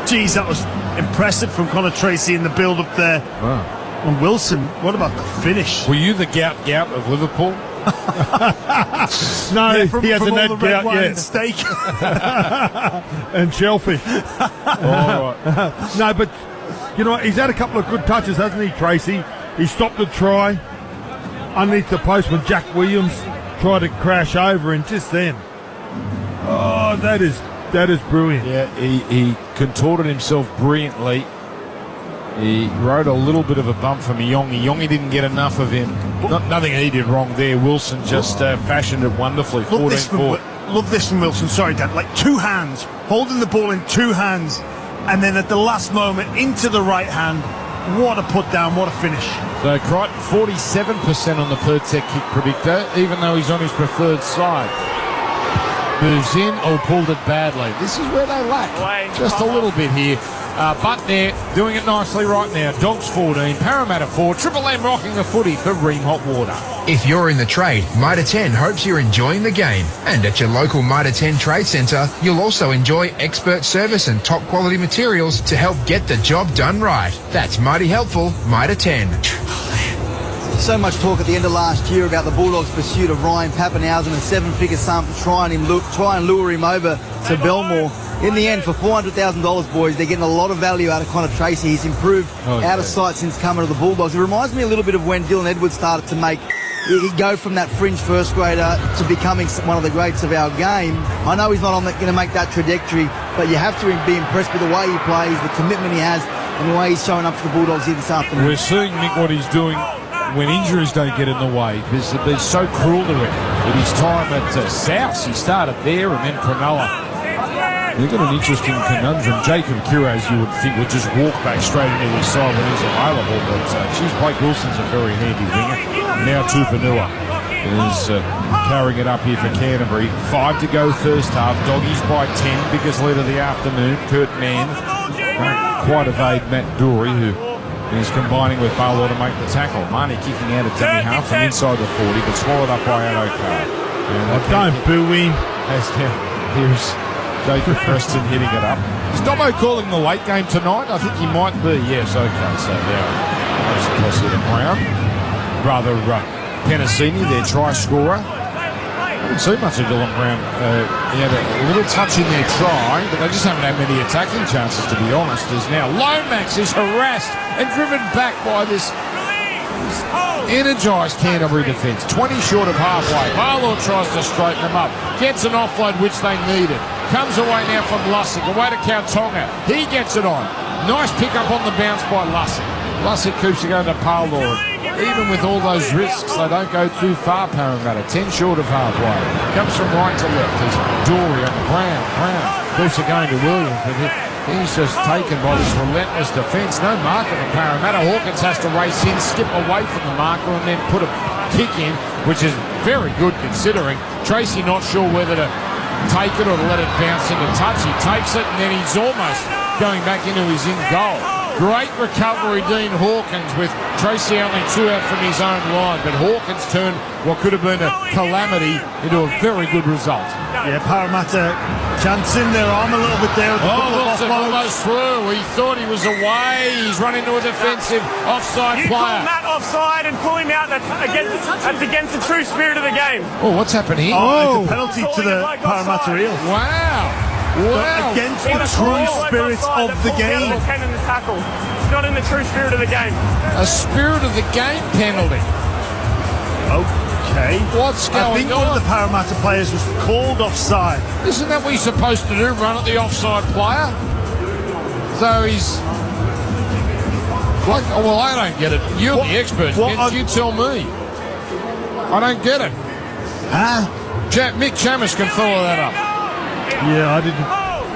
Jeez, that was impressive from Connor Tracy in the build-up there. Wow. And Wilson, what about the finish? Were you the gout of Liverpool? No, from, he hasn't had red gout wine yet. and steak. And shellfish. All right. No, but you know what? He's had a couple of good touches, hasn't he, Tracy? He stopped a try underneath the post when Jack Williams tried to crash over, and just then, oh, that is brilliant. Yeah, he contorted himself brilliantly. He rode a little bit of a bump from Yongi. Yongi didn't get enough of him. Nothing he did wrong there. Wilson just fashioned it wonderfully. 14-4. Love this from Wilson. Sorry, Dan. Like 2 hands, holding the ball in 2 hands, and then at the last moment into the right hand. What a put down, what a finish. So Crichton 47% on the per tech kick predictor, even though he's on his preferred side. Moves in, pulled it badly. This is where they lack. Just a little bit here. But they're doing it nicely right now. Dogs 14, Parramatta 4, Triple M rocking the footy for Ream Hot Water. If you're in the trade, Mitre 10 hopes you're enjoying the game. And at your local Mitre 10 Trade Centre, you'll also enjoy expert service and top quality materials to help get the job done right. That's mighty helpful, Mitre 10. So much talk at the end of last year about the Bulldogs' pursuit of Ryan Pappenhausen and 7-figure sum to try and lure him over to Belmore. In the end, for $400,000, boys, they're getting a lot of value out of Connor Tracy. He's improved out of sight since coming to the Bulldogs. It reminds me a little bit of when Dylan Edwards started to he'd go from that fringe first grader to becoming one of the greats of our game. I know he's not going to make that trajectory, but you have to be impressed with the way he plays, the commitment he has, and the way he's showing up for the Bulldogs here this afternoon. We're seeing, Mick, what he's doing when injuries don't get in the way, because they've been so cruel to him. In his time at South, he started there and then Cronulla. They've got an interesting conundrum. Jacob Kiraz, you would think, would just walk back straight into his side when he's available, but Blake Wilson's a very handy winger. Now Tupanua is carrying it up here for Canterbury. 5 to go first half. Doggies by 10, biggest lead of the afternoon. Kurt Mann can't quite evade Matt Doorey, who is combining with Barlow to make the tackle. Marnie kicking out at dummy half from inside the 40, but swallowed up by Adokar. Don't boo him. Here's Jacob Preston hitting it up. Is Dobbo calling the late game tonight? I think he might be. Yes, okay. So now that's across here to Brown. Rather, Penasini, their try scorer. I didn't see much of Dylan Brown. He had a little touch in their try, but they just haven't had many attacking chances, to be honest. As now Lomax is harassed and driven back by this energised Canterbury defence. 20 short of halfway. Barlow tries to straighten them up. Gets an offload, which they needed. Comes away now from Lussick. Away to Kautonga. He gets it on. Nice pick up on the bounce by Lussick. Lussick keeps it going to Parlour. Even with all those risks, they don't go too far, Parramatta. 10 short of halfway. Comes from right to left. There's Dory on Brown. Keeps it going to Williams, but he's just taken by this relentless defence. No marker for Parramatta. Hawkins has to race in, skip away from the marker, and then put a kick in, which is very good considering. Tracy not sure whether to take it or to let it bounce into touch. He takes it, and then he's almost going back into his in goal. Great recovery, Dean Hawkins, with Tracy only 2 out from his own line, but Hawkins turned what could have been a calamity into a very good result. Yeah, Parramatta chancing their arm a little bit there. Looks almost through. He thought he was away. He's run into a defensive offside player. You call that offside and pull him out. That's against the true spirit of the game. Oh, what's happened here? Oh, it's a penalty to the Parramatta Eels. Wow. Against the true spirit of the game. It's not in the true spirit of the game. A spirit of the game penalty. Okay. What's going on? I think one of the Parramatta players was called offside. Isn't that what you're supposed to do, run at the offside player? So he's... Like, well, I don't get it. You're the expert. You tell me. I don't get it. Huh? Mick Chamis can follow that up. Yeah, I didn't.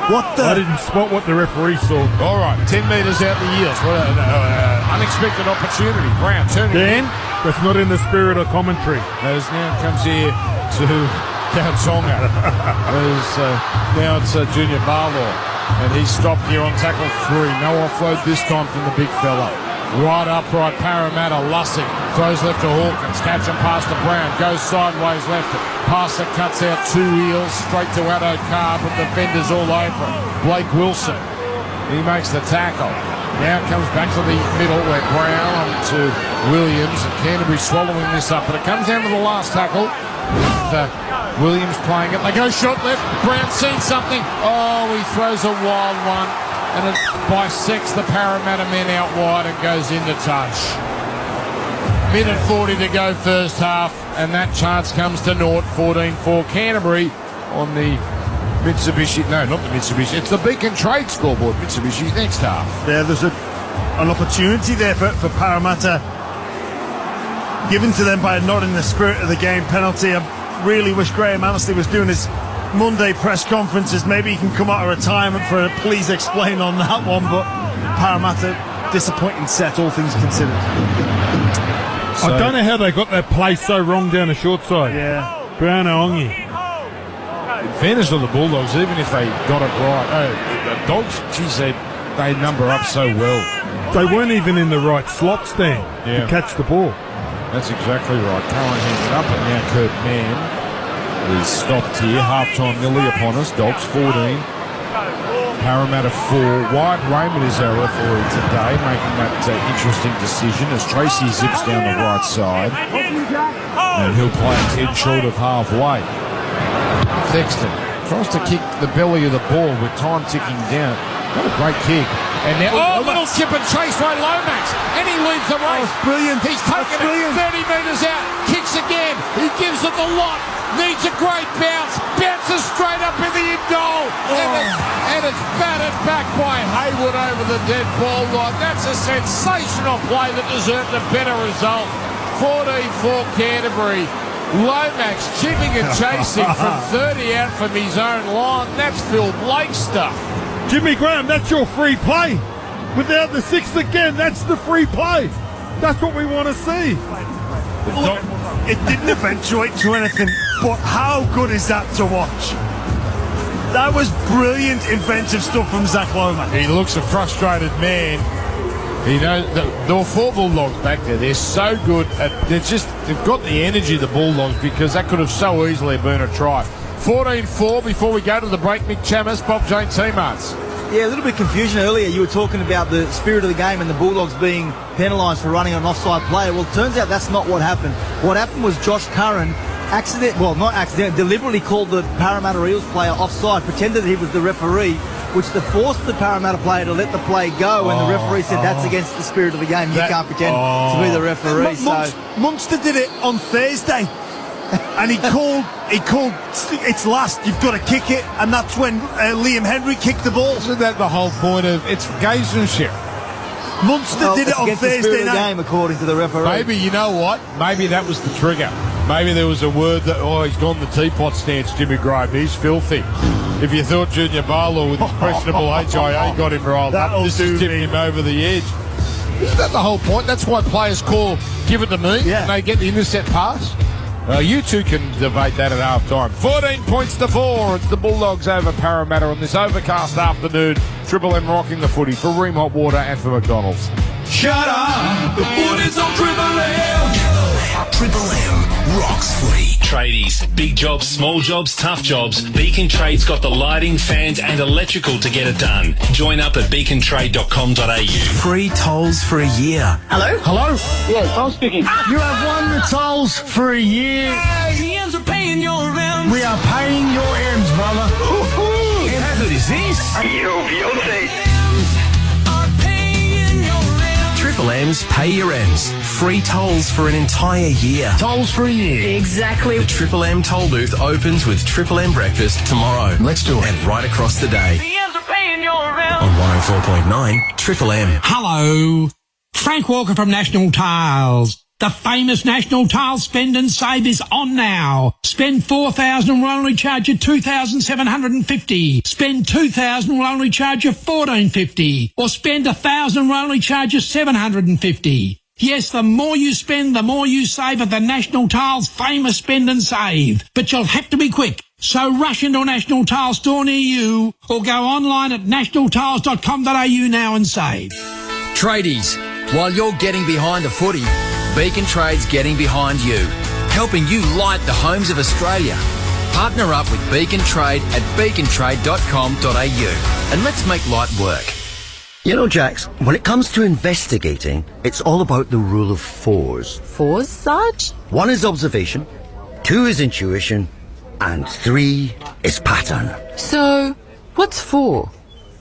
I didn't spot what the referee saw. All right, 10 metres out the Eels. Unexpected opportunity. Brown turning. Dan, that's not in the spirit of commentary. As now comes here to Kautonga. Now it's Junior Barlow, and he's stopped here on tackle 3. No offload this time from the big fella. Right upright, Parramatta, Lussick throws left to Hawkins, catch and pass to Brown, goes sideways left, pass that cuts out 2 Eels, straight to Adokar, but defenders all over it. Blake Wilson, he makes the tackle. Now comes back to the middle where Brown on to Williams, and Canterbury swallowing this up, but it comes down to the last tackle with Williams playing it. They go short left, Brown sees something, he throws a wild one. And it bisects the Parramatta men out wide and goes into touch. Minute 40 to go first half, and that chance comes to naught. 14-4 Canterbury on the Mitsubishi. No, not the Mitsubishi. It's the Beacon Trade scoreboard. Mitsubishi's next half. Yeah, there's an opportunity there for Parramatta, given to them by a not in the spirit of the game penalty. I really wish Graham Annesley was doing his Monday press conferences. Maybe he can come out of retirement for a please explain on that one, but Parramatta, disappointing set, all things considered. I don't know how they got that play so wrong down the short side. Yeah. Brown Aongi. In fairness to the Bulldogs, even if they got it right, the Dogs, geez, they number up so well. They weren't even in the right slot stand to catch the ball. That's exactly right. Cohen hands it up, and now Kurt Mann is stopped here. Half-time nearly upon us. Dogs 14. Parramatta 4. Wyatt Raymond is our referee today, making that interesting decision as Tracy zips down the right side. And he'll play 10 short of halfway. Sexton tries to kick the belly of the ball with time ticking down. What a great kick. And now, little chip and chase by Lomax. And he leads the race. Brilliant. He's taken it 30 metres out. Kicks again. He gives it the lot. Needs a great bounce. Bounces straight up in the in-goal. And it's batted back by Hayward over the dead ball line. That's a sensational play that deserved a better result. 14-4 Canterbury. Lomax chipping and chasing from 30 out from his own line. That's Phil Blake stuff. Jimmy Graham, that's your free play. Without the sixth again, that's the free play. That's what we want to see. It didn't eventuate to anything, but how good is that to watch? That was brilliant, inventive stuff from Zach Lomax. He looks a frustrated man. You know, the four Bulldogs back there, they're so good. They've got the energy, the Bulldogs, because that could have so easily been a try. 14-4 before we go to the break. Mick Chammas, Bob Jane T-Marts. Yeah, a little bit of confusion earlier. You were talking about the spirit of the game and the Bulldogs being penalised for running an offside player. Well, it turns out that's not what happened. What happened was Josh Curran deliberately called the Parramatta Eels player offside, pretended that he was the referee, which forced the Parramatta player to let the play go, and the referee said that's against the spirit of the game. You can't pretend to be the referee. Munster did it on Thursday, and he called it's last, you've got to kick it, and that's when Liam Henry kicked the ball. Isn't that the whole point of it's gamesmanship? Munster did it on Thursday night. Game, according to the referee. Maybe, you know what? Maybe that was the trigger. Maybe there was a word that, he's gone the teapot stance, Jimmy Graham. He's filthy. If you thought Junior Barlow with his questionable HIA got him riled up, this is tipping him over the edge. Isn't that the whole point? That's why players call, give it to me, and they get the intercept pass. You two can debate that at half time. 14 points to 4. It's the Bulldogs over Parramatta on this overcast afternoon. Triple M rocking the footy for Ream Hot Water and for McDonald's. Shut up! The footy's on Triple M! Triple M rocks footy. Tradies, big jobs, small jobs, tough jobs. Beacon Trade's got the lighting, fans and electrical to get it done. Join up at beacontrade.com.au. Free tolls for a year. Hello? Hello? Yes, I'm speaking. You have won the tolls for a year. The Eels are paying your rent. We are paying your ends, brother. How good is this? Yo, Beyonce. Triple M's Pay Your Ends. Free tolls for an entire year. Tolls for a year. Exactly. The Triple M toll booth opens with Triple M breakfast tomorrow. Let's do it. And right across the day. The Eels are paying your rent. On 104.9 Triple M. Hello. Frank Walker from National Tiles. The famous National Tiles Spend and Save is on now. Spend $4,000 and we'll only charge you $2,750. Spend $2,000 and we'll only charge you $1,450. Or spend $1,000 and we'll only charge you $750. Yes, the more you spend, the more you save at the National Tiles famous Spend and Save. But you'll have to be quick. So rush into a National Tiles store near you or go online at nationaltiles.com.au now and save. Tradies, while you're getting behind the footy, Beacon Trade's getting behind you, helping you light the homes of Australia. Partner up with Beacon Trade at beacontrade.com.au and let's make light work. You know, Jax, when it comes to investigating, it's all about the rule of fours. Fours, Sarge? 1 is observation, 2 is intuition, and 3 is pattern. So, what's 4?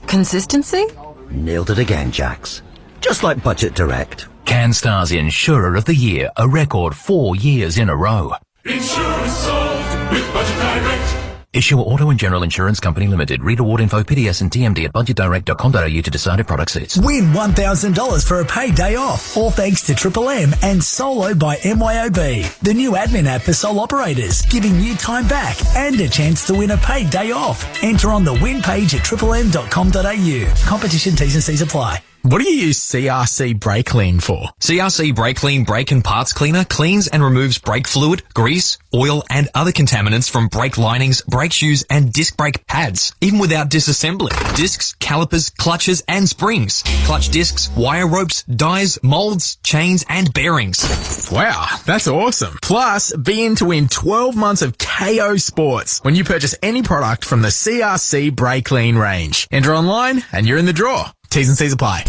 Consistency? Nailed it again, Jax. Just like Budget Direct. CanStar's Insurer of the Year, a record 4 years in a row. Insurance solved with Budget Direct. Issuer Auto and General Insurance Company Limited. Read award info, PDS and TMD at budgetdirect.com.au to decide if product suits. Win $1,000 for a paid day off. All thanks to Triple M and Solo by MYOB. The new admin app for sole operators, giving you time back and a chance to win a paid day off. Enter on the win page at triplem.com.au. Competition T's and C's apply. What do you use CRC Brake Clean for? CRC Brake Clean brake and parts cleaner cleans and removes brake fluid, grease, oil and other contaminants from brake linings, brake shoes and disc brake pads, even without disassembly. Discs, calipers, clutches and springs. Clutch discs, wire ropes, dies, molds, chains and bearings. Wow, that's awesome. Plus, be in to win 12 months of KO Sports when you purchase any product from the CRC Brake Clean range. Enter online and you're in the draw. T's and C's apply.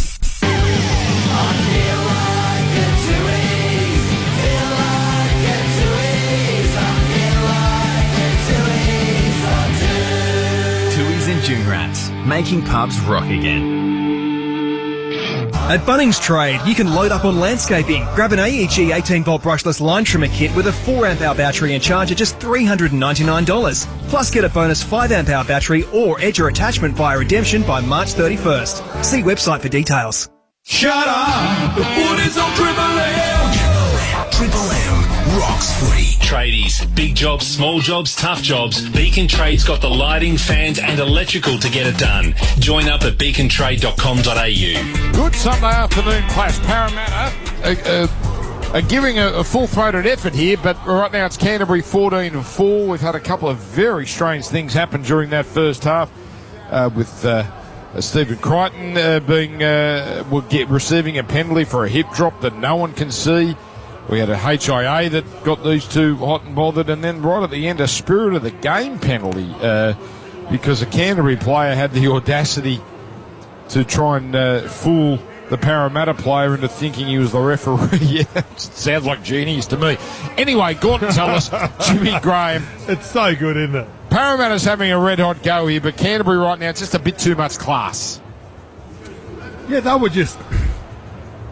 Tooheys and June Rats, making pubs rock again. At Bunnings Trade, you can load up on landscaping. Grab an AEG 18-volt brushless line trimmer kit with a 4 amp hour battery and charge at just $399. Plus get a bonus 5 amp hour battery or edger attachment via redemption by March 31st. See website for details. Shut up! The footy's on Triple M! Triple 80s. Big jobs, small jobs, tough jobs. Beacon Trade's got the lighting, fans and electrical to get it done. Join up at beacontrade.com.au. Good Sunday afternoon clash. Parramatta are giving a full-throated effort here, but right now it's Canterbury 14-4. We've had a couple of very strange things happen during that first half with Stephen Crichton receiving a penalty for a hip drop that no one can see. We had a HIA that got these two hot and bothered, and then right at the end a spirit of the game penalty because a Canterbury player had the audacity to try and fool the Parramatta player into thinking he was the referee. Yeah, sounds like genius to me. Anyway, Gordon, tell us, Jimmy Graham. It's so good, isn't it? Parramatta's having a red-hot go here, but Canterbury right now, it's just a bit too much class. Yeah, they were just...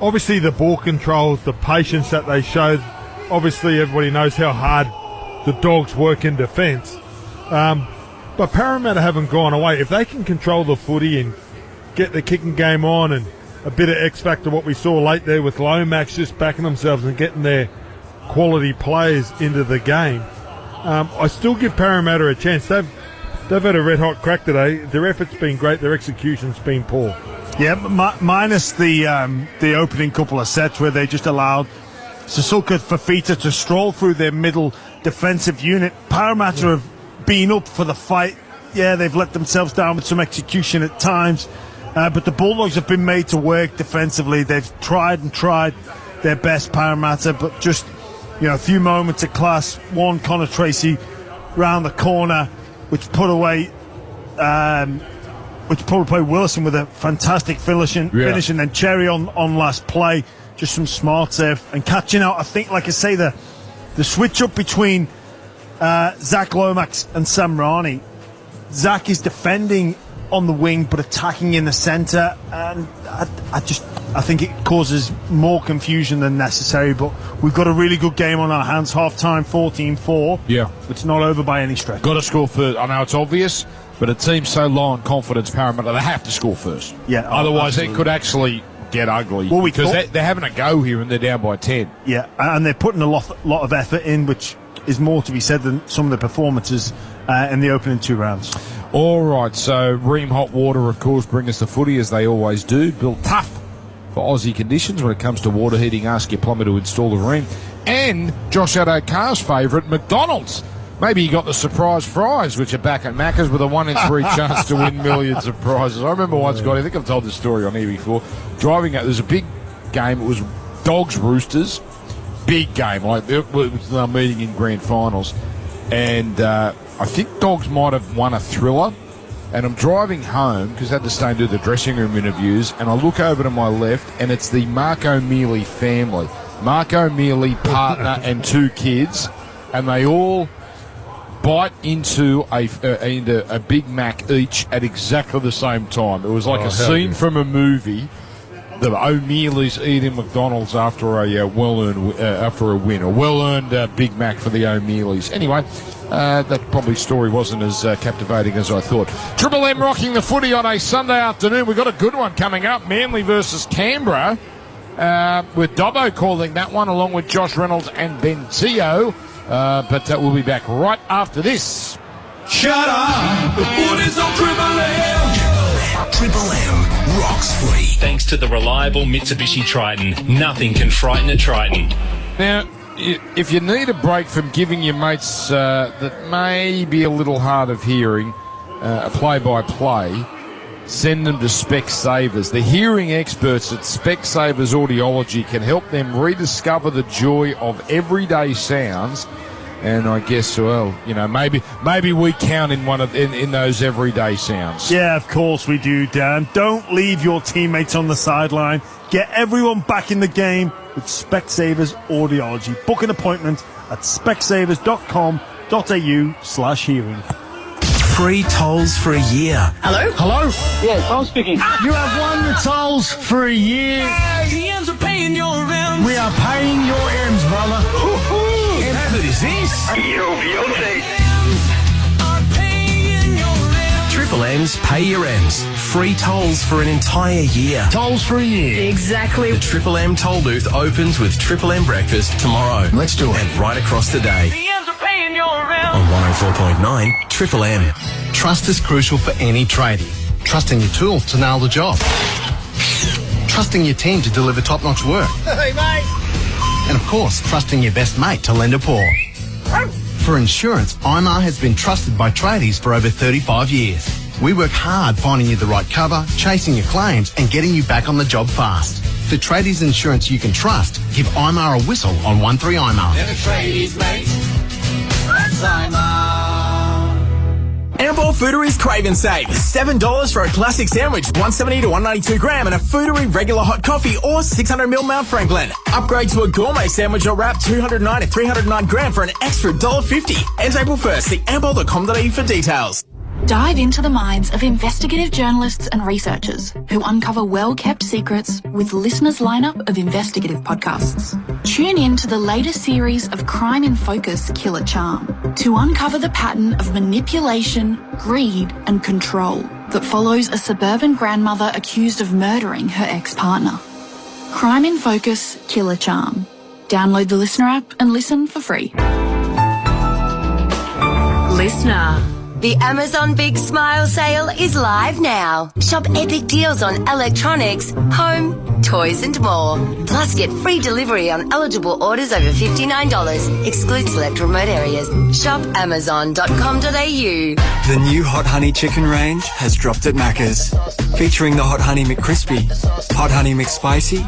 Obviously, the ball controls, the patience that they showed. Obviously, everybody knows how hard the Dogs work in defence. But Parramatta haven't gone away. If they can control the footy and get the kicking game on and a bit of X-factor, what we saw late there with Lomax just backing themselves and getting their quality players into the game, I still give Parramatta a chance. They've had a red-hot crack today. Their effort's been great. Their execution's been poor. Yeah, minus the opening couple of sets where they just allowed Sissoko Fafita to stroll through their middle defensive unit. Parramatta have been up for the fight. Yeah, they've let themselves down with some execution at times. But the Bulldogs have been made to work defensively. They've tried their best, Parramatta, but just, a few moments of class. One, Connor Tracy round the corner, which put away Willison with a fantastic finishing, and then Cherry on last play. Just some smarts there and catching out. I think, like I say, the switch up between Zach Lomax and Sam Rani. Zach is defending on the wing but attacking in the centre, and I think it causes more confusion than necessary. But we've got a really good game on our hands. Half time 14-4. Yeah, it's not over by any stretch. Got to score first. I know it's obvious, but a team so low on confidence, Parramatta, they have to score first. Yeah, otherwise it could actually get ugly. Well, because they're having a go here and they're down by 10. Yeah, and they're putting a lot of effort in, which is more to be said than some of the performances in the opening two rounds. All right, so Ream Hot Water, of course, bring us the footy as they always do. Built tough for Aussie conditions when it comes to water heating. Ask your plumber to install the Ream. And Josh Addo-Carr's favourite, McDonald's. Maybe he got the surprise fries, which are back at Macca's with a 1 in 3 chance to win millions of prizes. I remember once, I think I've told this story on here before, driving out, there's a big game, it was Dogs Roosters, big game, like it was their meeting in grand finals, and I think Dogs might have won a thriller, and I'm driving home because I had to stay and do the dressing room interviews, and I look over to my left and it's the Mark O'Mealy family. Mark O'Mealy, partner and 2 kids, and they all bite into a Big Mac each at exactly the same time. It was like a scene from a movie. The O'Mealys eating McDonald's after a win, a well-earned Big Mac for the O'Mealys. Anyway, that probably story wasn't as captivating as I thought. Triple M rocking the footy on a Sunday afternoon. We've got a good one coming up. Manly versus Canberra, with Dobbo calling that one, along with Josh Reynolds and Ben Teo. But we'll be back right after this. Shut up! The footy's on Triple M! Triple M rocks footy. Thanks to the reliable Mitsubishi Triton. Nothing can frighten a Triton. Now, if you need a break from giving your mates that may be a little hard of hearing a play-by-play, send them to Specsavers. The hearing experts at Specsavers Audiology can help them rediscover the joy of everyday sounds. And I guess, well, maybe we count in those everyday sounds. Yeah, of course we do, Dan. Don't leave your teammates on the sideline. Get everyone back in the game with Specsavers Audiology. Book an appointment at specsavers.com.au/hearing. Free tolls for a year. Hello? Hello? Yes, I'm speaking. You have won the tolls for a year. The Eels are paying your rent. We are paying your ends, brother. And how good is this? Triple M's Pay Your M's. Free tolls for an entire year. Tolls for a year. Exactly. The Triple M toll booth opens with Triple M breakfast tomorrow. Let's do it. And right across the day. The Eels are paying when you're around. On 104.9 Triple M. Trust is crucial for any tradie. Trusting your tools to nail the job. Trusting your team to deliver top-notch work. Hey, mate. And of course, trusting your best mate to lend a paw. For insurance, IMAR has been trusted by tradies for over 35 years. We work hard finding you the right cover, chasing your claims and getting you back on the job fast. For tradies insurance you can trust, give IMAR a whistle on 13IMAR. They're the tradies, mate. That's IMAR. Ampol Foodery's Crave and Save. $7 for a classic sandwich, 170 to 192 gram, and a Foodery regular hot coffee or 600ml Mount Franklin. Upgrade to a gourmet sandwich or wrap, 209 to 309 gram for an extra $1.50. Ends April 1st. See ampol.com.au for details. Dive into the minds of investigative journalists and researchers who uncover well-kept secrets with listeners' lineup of investigative podcasts. Tune in to the latest series of Crime in Focus Killer Charm to uncover the pattern of manipulation, greed and control that follows a suburban grandmother accused of murdering her ex-partner. Crime in Focus Killer Charm. Download the Listener app and listen for free. Listener. The Amazon Big Smile Sale is live now. Shop epic deals on electronics, home, toys and more. Plus get free delivery on eligible orders over $59. Exclude select remote areas. Shop amazon.com.au. The new Hot Honey Chicken range has dropped at Macca's. Featuring the Hot Honey McCrispy, Hot Honey McSpicy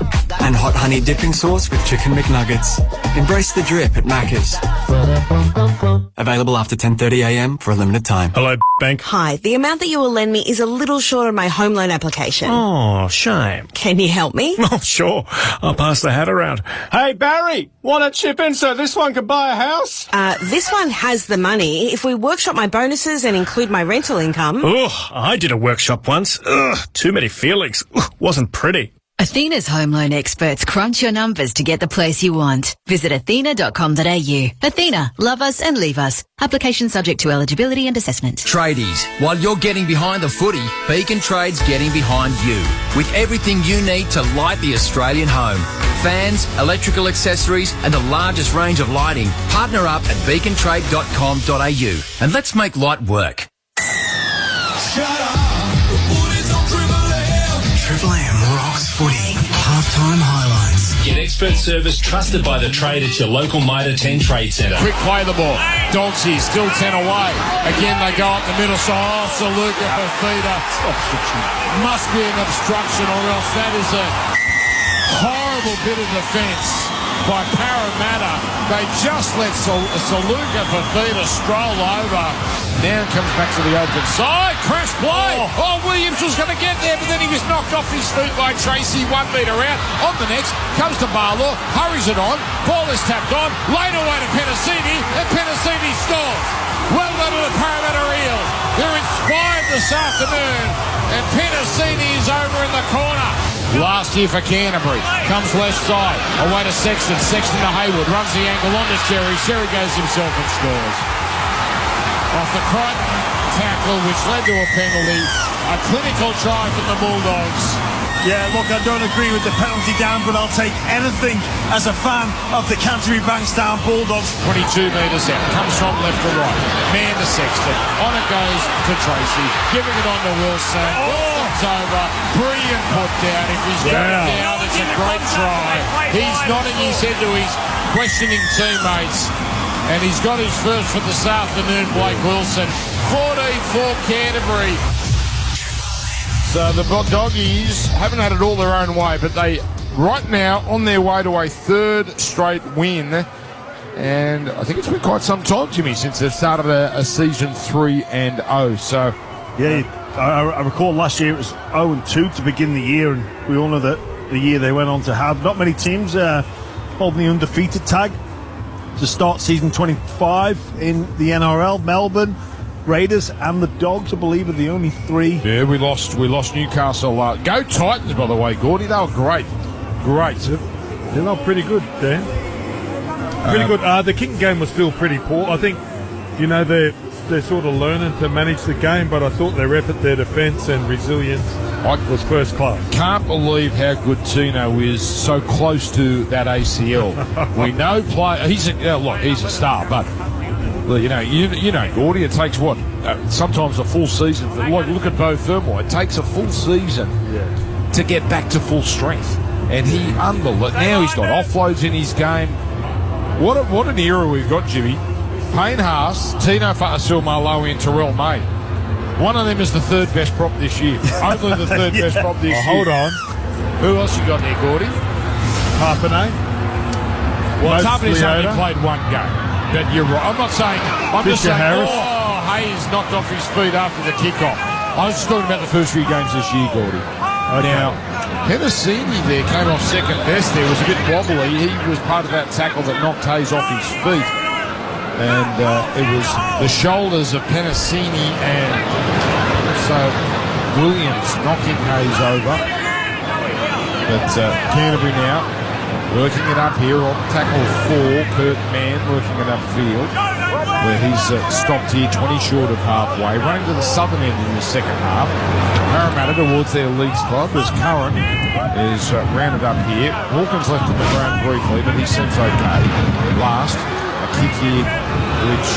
and Hot Honey Dipping Sauce with Chicken McNuggets. Embrace the drip at Macca's. Available after 10:30am for a limited time. Hello, bank. Hi, the amount that you will lend me is a little short of my home loan application. Oh, shame. Can you help me? Oh, sure. I'll pass the hat around. Hey, Barry, want to chip in so this one could buy a house? This one has the money. If we workshop my bonuses and include my rental income... Ugh, I did a workshop once. Ugh, too many feelings. Ugh, wasn't pretty. Athena's home loan experts crunch your numbers to get the place you want. Visit athena.com.au. Athena, love us and leave us. Application subject to eligibility and assessment. Tradies, while you're getting behind the footy, Beacon Trade's getting behind you. With everything you need to light the Australian home. Fans, electrical accessories and the largest range of lighting. Partner up at beacontrade.com.au. And let's make light work. Shut up. The footy's on Triple M. Triple M rocks footy. Halftime highlights. Get expert service trusted by the trade at your local Mitre 10 Trade Centre. Quick play the ball. Dogs here, still 10 away. Again, they go up the middle side. Oh, Saluka for feeder. Must be an obstruction or else that is a horrible bit of defence by Parramatta. They just let Saluka for feeder stroll over. Now comes back to the open side. Crash play. Oh, Williams was going to get there, but then he was knocked off his feet by Tracy. 1 metre out. On the next comes to Barlaw. Hurries it on. Ball is tapped on. Laid away to Penasini. And Penasini scores. Well done to the Parramatta Eels. They're inspired this afternoon. And Penasini is over in the corner. Last year for Canterbury. Comes left side. Away to Sexton. Sexton to Hayward. Runs the angle on to Sherry. Sherry goes himself and scores. Off the Crichton tackle, which led to a penalty. A clinical try from the Bulldogs. Yeah, look, I don't agree with the penalty down, but I'll take anything as a fan of the Canterbury Bankstown Bulldogs. 22 metres out. Comes from left to right. Man to Sexton. On it goes to Tracy. Giving it on to Wilson. It's over. Brilliant put down. If he's going down, it's a great try. He's nodding his head to his questioning teammates. And he's got his first for this afternoon, Blake Wilson. 14-4 Canterbury. So the Doggies haven't had it all their own way, but they, right now, on their way to a third straight win. And I think it's been quite some time, Jimmy, since they've started a season 3-0. So, yeah, I recall last year it was 0-2 to begin the year, and we all know that the year they went on to have. Not many teams holding the undefeated tag to start season 25 in the NRL. Melbourne, Raiders and the Dogs, I believe, are the only three. Yeah, we lost Newcastle. Go Titans, by the way, Gordy. They were great. Great. They're not pretty good, Dan. Pretty good. The kicking game was still pretty poor. I think, they're sort of learning to manage the game, but I thought their effort, their defence and resilience was first class. Can't believe how good Tino is so close to that ACL. We know he's a star, but Well, you know, Gordy, it takes what? Sometimes a full season. Look at Bo Thermal. It takes a full season to get back to full strength. And he now he's got offloads in his game. What an era we've got, Jimmy. Payne Haas, Tino Fa'asul-Malo and Terrell May. One of them is the third best prop this year. Only the third best prop this year. Hold on. Who else you got there, Gordy? Harpenay. Well, Harpenay's only played one game. But you're right. I'm not saying... I'm just saying, Harris. Hayes knocked off his feet after the kickoff. I was just talking about the first few games this year, Gordy. Okay. Now, Penasini there came off second best there. Was a bit wobbly. He was part of that tackle that knocked Hayes off his feet. And it was the shoulders of Penasini and also Williams knocking Hayes over. But Canterbury now working it up here on tackle 4. Kurt Mann working it upfield, where he's stopped here 20 short of halfway, running to the southern end in the second half. Parramatta towards their leagues club as Curran is rounded up here. Hawkins left in the ground briefly, but he seems okay. Last, a kick here which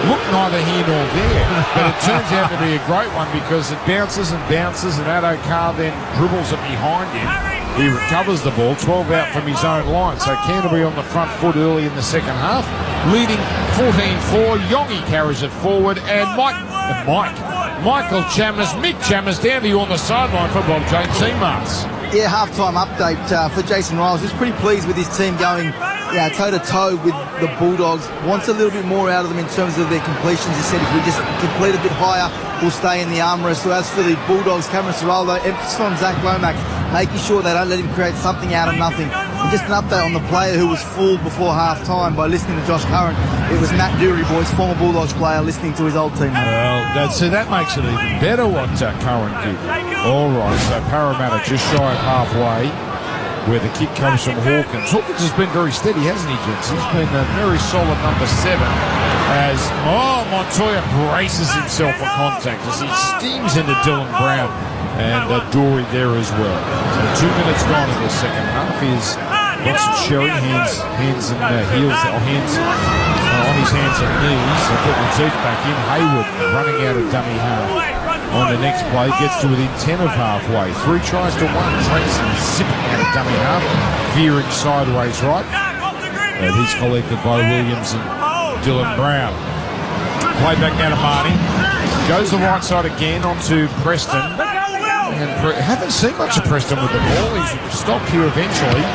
looked neither here nor there, but it turns out to be a great one because it bounces and bounces, and Addo Carr then dribbles it behind him. He recovers the ball, 12 out from his own line. So Canterbury on the front foot early in the second half, leading 14-4. Yongi carries it forward, and Michael Chalmers, Mick Chalmers down to you on the sideline for Bob James Seamarts. Yeah, half-time update for Jason Riles. He's pretty pleased with his team going toe-to-toe with the Bulldogs. Wants a little bit more out of them in terms of their completions. He said if we just complete a bit higher, we'll stay in the armrest. So as for the Bulldogs, Cameron Ciraldo, emphasis on Zach Lomax, making sure they don't let him create something out of nothing. And just an update on the player who was fooled before half-time by listening to Josh Curran. It was Matt Dury, boys, former Bulldogs player, listening to his old team. Well, that makes it even better what Curran did. All right, so Parramatta just shy of halfway, where the kick comes from Hawkins. Hawkins has been very steady, hasn't he, gents? He's been a very solid number 7 as Montoya braces himself for contact as he steams into Dylan Brown and Dory there as well. So 2 minutes gone in the second half. He's got some Sherry hands and heels, or hands on his hands and knees, and putting the teeth back in. Hayward running out of dummy half. On the next play, gets to within 10 of halfway. 3 tries to 1. Tracy zipping out of dummy half, veering sideways right. And he's collected by Williams and Dylan Brown. Play back now to Marnie. Goes the right side again onto Preston. And haven't seen much of Preston with the ball. He's stopped here eventually,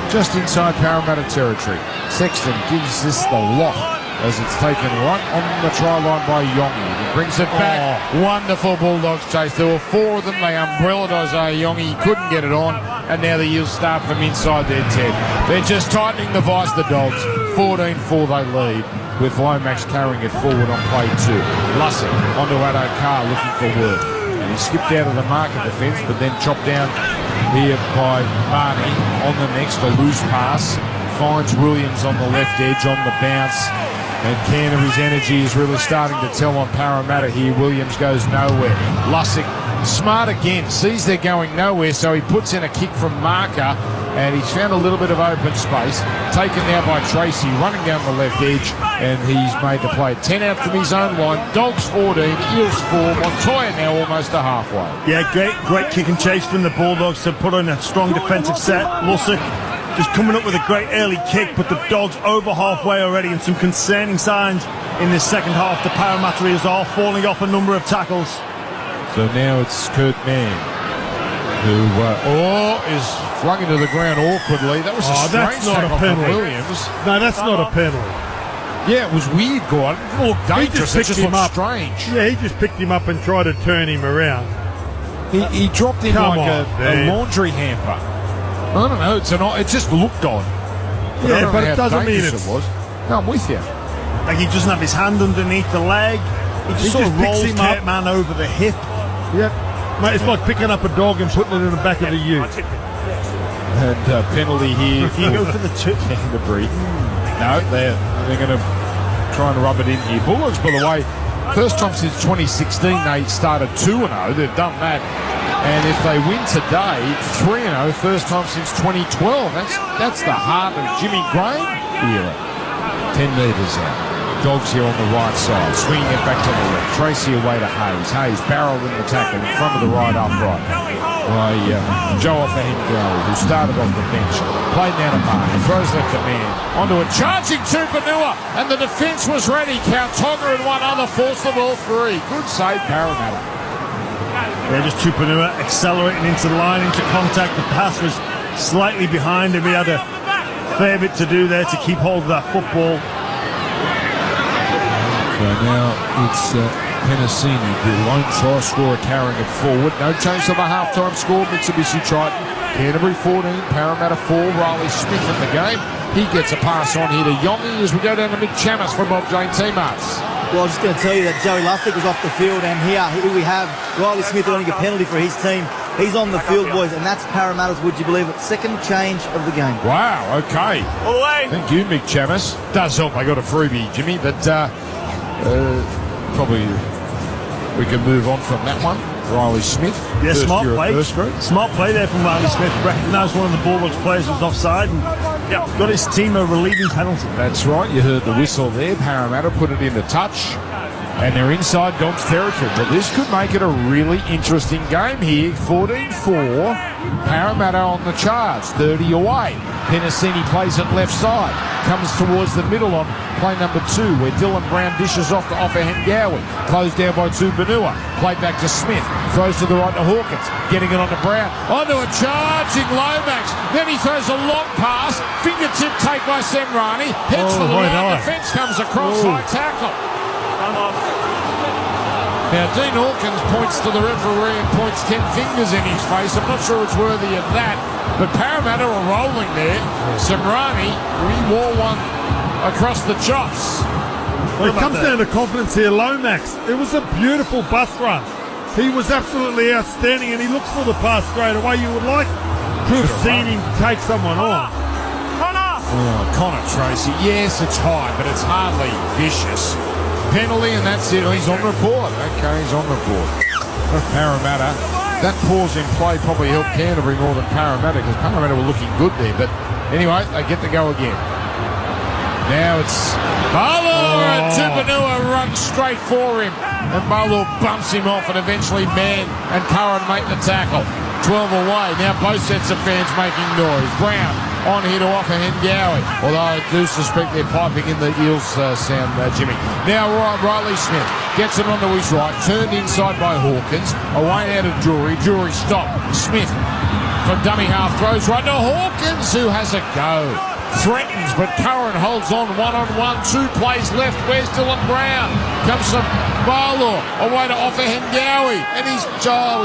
just inside Parramatta territory. Sexton gives this the lock as it's taken right on the try line by Yongi. He brings it back. Wonderful Bulldogs chase. There were 4 of them. They umbrellaed Isaiah Yongi. He couldn't get it on. And now the Eels start from inside their 10. They're just tightening the vice, the Dogs. 14-4 they lead, with Lomax carrying it forward on play 2. Lussick onto Addo Carr looking for work. And he skipped out of the market defence, but then chopped down here by Marnie on the next. A loose pass. Finds Williams on the left edge on the bounce. And Canterbury's energy is really starting to tell on Parramatta here. Williams goes nowhere. Lussick, smart again, sees they're going nowhere, so he puts in a kick from marker, and he's found a little bit of open space. Taken now by Tracy, running down the left edge, and he's made the play. 10 out from his own line. Dogs 14, Eels 4. Montoya now almost to halfway. Yeah, great kick and chase from the Bulldogs to put on a strong defensive set. Lussick just coming up with a great early kick, but the Dogs over halfway already, and some concerning signs in this second half. The Parramatta is all falling off a number of tackles. So now it's Kurt Mann, who is flung into the ground awkwardly. That was a strange tackle from Williams. No, that's not a penalty. Yeah, it was weird, Gordon. It looked dangerous. It just looked strange. Yeah, he just picked him up and tried to turn him around. He dropped him like a laundry hamper. I don't know. It just looked odd. Yeah, but it doesn't mean it was. No, I'm with you. Like, he doesn't have his hand underneath the leg. He just rolls him up, man over the hip. Yep. Mate, it's like picking up a dog and putting it in the back of the ute. And penalty here. If you go for the Canterbury. No, they're going to try and rub it in here. Bulldogs, by the way, first time since 2016 they started 2-0. They've done that. And if they win today, 3-0, first time since 2012. That's the heart of Jimmy Graham era. 10 metres out. Dogs here on the right side, swinging it back to the left. Tracy away to Hayes. Hayes barreled in the tackle in front of the right upright by Joe Offahengawi, who started off the bench. Played now to Parker, throws left to man. Onto a charging Tupanua, and the defence was ready. Kautonga and one other forced the ball free. Good save, Parramatta. Yeah, just Tupanua accelerating into the line, into contact. The pass was slightly behind him. He had a fair bit to do there to keep hold of that football. So now it's Penasini, the lone try scorer, carrying it forward. No change to the halftime score. Mitsubishi Triton, Canterbury 14, Parramatta 4. Riley Smith in the game. He gets a pass on here to Yongi as we go down to Mick Chamis from Bob Jane teammates. Well, I was just going to tell you that Joey Luffick was off the field, and here we have Riley Smith earning a penalty for his team. He's on the field, boys, and that's Parramatta's, would you believe it, second change of the game. Wow, okay. Thank you, Mick Chamis. Does help I got a freebie, Jimmy, but probably we can move on from that one. Riley Smith. Yeah, smart play. Grade. Smart play there from Riley Smith. Recognised one of the Bulldogs players was offside and got his team a relieving penalty. That's right. You heard the whistle there. Parramatta put it into touch. And they're inside Dogs territory. But this could make it a really interesting game here. 14-4. Parramatta on the charge. 30 away. Penasini plays it left side. Comes towards the middle on play number 2, where Dylan Brown dishes off to Offahengawi. Closed down by Tupanua. Played back to Smith. Throws to the right to Hawkins. Getting it on to Brown. Onto a charging Lomax. Then he throws a long pass. Fingertip take by Semrani. Heads for the line. Defence comes across. High tackle. Now, Dean Hawkins points to the referee and points 10 fingers in his face. I'm not sure it's worthy of that. But Parramatta are rolling there. Semrani, we wore one across the chops. Well, it comes down to confidence here. Lomax, it was a beautiful bus run. He was absolutely outstanding, and he looks for the pass straight away. You would like to have seen him take someone on. Connor Tracy. Yes, it's high, but it's hardly vicious. Penalty, and that's it. He's on report. Okay, he's on report. Parramatta. That pause in play probably helped Canterbury more than Parramatta, because Parramatta were looking good there. But anyway, they get to go again. Now it's Barlow, and Tupanua runs straight for him. And Barlow bumps him off, and eventually Mann and Curran make the tackle. 12 away. Now both sets of fans making noise. Brown on here to Offahengawi. Although I do suspect they're piping in the Eels sound, Jimmy. Now Riley Smith gets it onto his right. Turned inside by Hawkins. Away out of Drury. Drury stopped. Smith from dummy half throws right to Hawkins, who has a go. Threatens, but Curran holds on one-on-one. 2 plays left. Where's Dylan Brown? Comes from Barlaw. Away to Offahengawi. And he's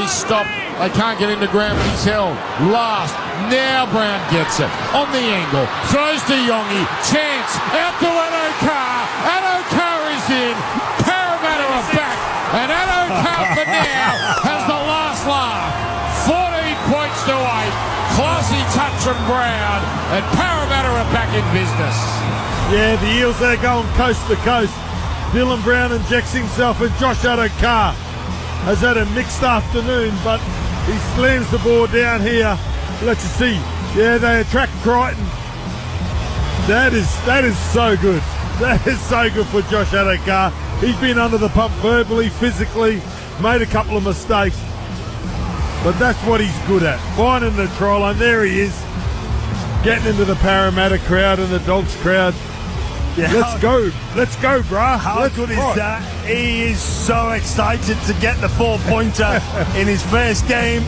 stopped. They can't get into ground, but he's held. Last. Now Brown gets it. On the angle. Throws to Yongi. Chance. Out to Addo-Carr. Addo-Carr is in. Parramatta are back. And Addo-Carr for now has the last laugh. 14 points to 8. Classy touch from Brown. And Parramatta are back in business. Yeah, the Eels, they're going coast to coast. Dylan Brown injects himself, and Josh Addo-Carr has had a mixed afternoon, but he slams the ball down here. Let you see. Yeah, they attract Crichton. That is so good. That is so good for Josh Addo-Carr. He's been under the pump verbally, physically, made a couple of mistakes. But that's what he's good at. Finding the try line. There he is. Getting into the Parramatta crowd and the Dogs crowd. Yeah, let's go, brah. How good is that? He is so excited to get the 4-pointer in his first game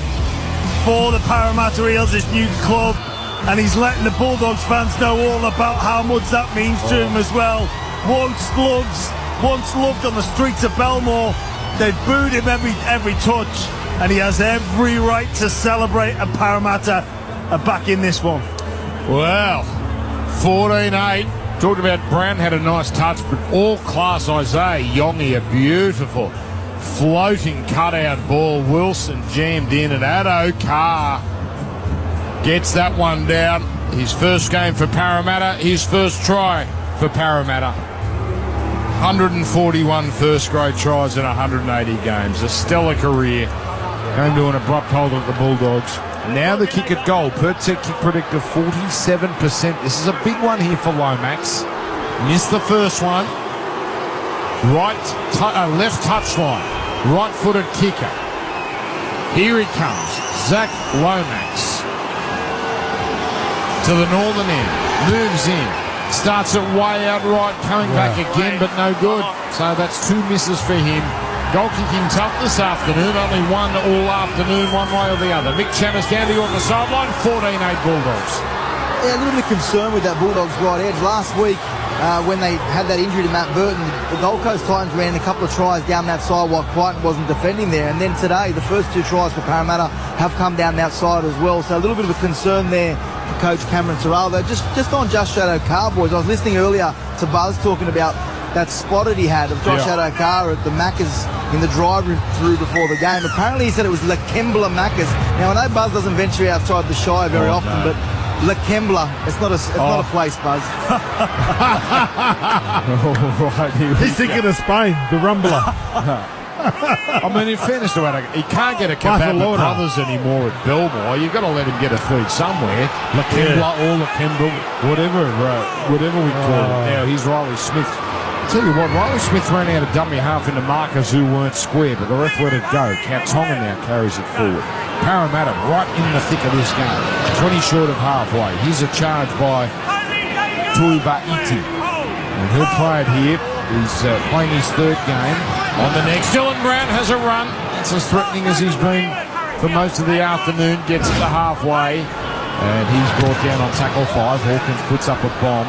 for the Parramatta Eels, his new club, and he's letting the Bulldogs fans know all about how much that means to him as well. Once loved on the streets of Belmore, they've booed him every touch, and he has every right to celebrate, and Parramatta are back in this one. Well, 14-8. Talked about Brown had a nice touch, but all class Isaiah Yongi, a beautiful floating cutout ball. Wilson jammed in, and Addo-Carr gets that one down. His first game for Parramatta, his first try for Parramatta. 141 first grade tries in 180 games. A stellar career. Came to an abrupt halt at the Bulldogs. Now the kick at goal. Per-tech kick predictor 47%. This is a big one here for Lomax. Missed the first one. left touchline, right-footed kicker. Here he comes, Zach Lomax. To the northern end, moves in, starts it way out right, coming back again, but no good. So that's 2 misses for him. Goal kicking tough this afternoon, only one all afternoon, one way or the other. Mick Chamis down to you on the sideline, 14-8 Bulldogs. Yeah, a little bit concerned with that Bulldogs right edge. Last week, when they had that injury to Matt Burton, the Gold Coast Titans ran a couple of tries down that side while Crichton wasn't defending there. And then today, the first 2 tries for Parramatta have come down that side as well. So a little bit of a concern there for Coach Cameron Serraldo. Just on Just Shadow Car, boys, I was listening earlier to Buzz talking about that spot that he had of Josh Adokar at the Macca's in the drive-through before the game. Apparently he said it was Lakembla Macca's. Now I know Buzz doesn't venture outside the Shire very often, but Lakembla, it's not a place, Buzz. He's thinking of Spain, the Rumbler. I mean, in fairness to Adokar, he can't get a kebab at Brothers anymore at Belmore. You've got to let him get a feed somewhere. Lakembla or Lakembla, whatever we call it. Now he's Riley Smith. Tell you what, Riley Smith ran out a dummy half into markers who weren't square, but the ref let it go. Kautonga now carries it forward. Parramatta right in the thick of this game. 20 short of halfway. Here's a charge by Tuivaiti. And he'll play it here. He's playing his 3rd game. On the next, Dylan Brown has a run. It's as threatening as he's been for most of the afternoon. Gets to halfway. And he's brought down on tackle 5. Hawkins puts up a bomb.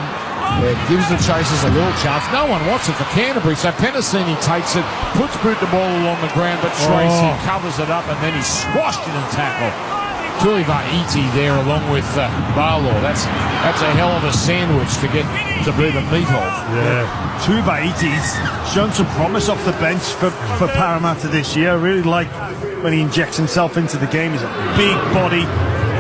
It gives the chasers a little chance. No one wants it for Canterbury, so Penasini takes it, puts boot the ball along the ground, but Tracy covers it up and then he's squashed in a tackle. Tuivaiti there along with Barlaw. That's a hell of a sandwich to get to be the meat of. Yeah. Tuivaiti's shown some promise off the bench for Parramatta this year. I really like when he injects himself into the game. He's a big body.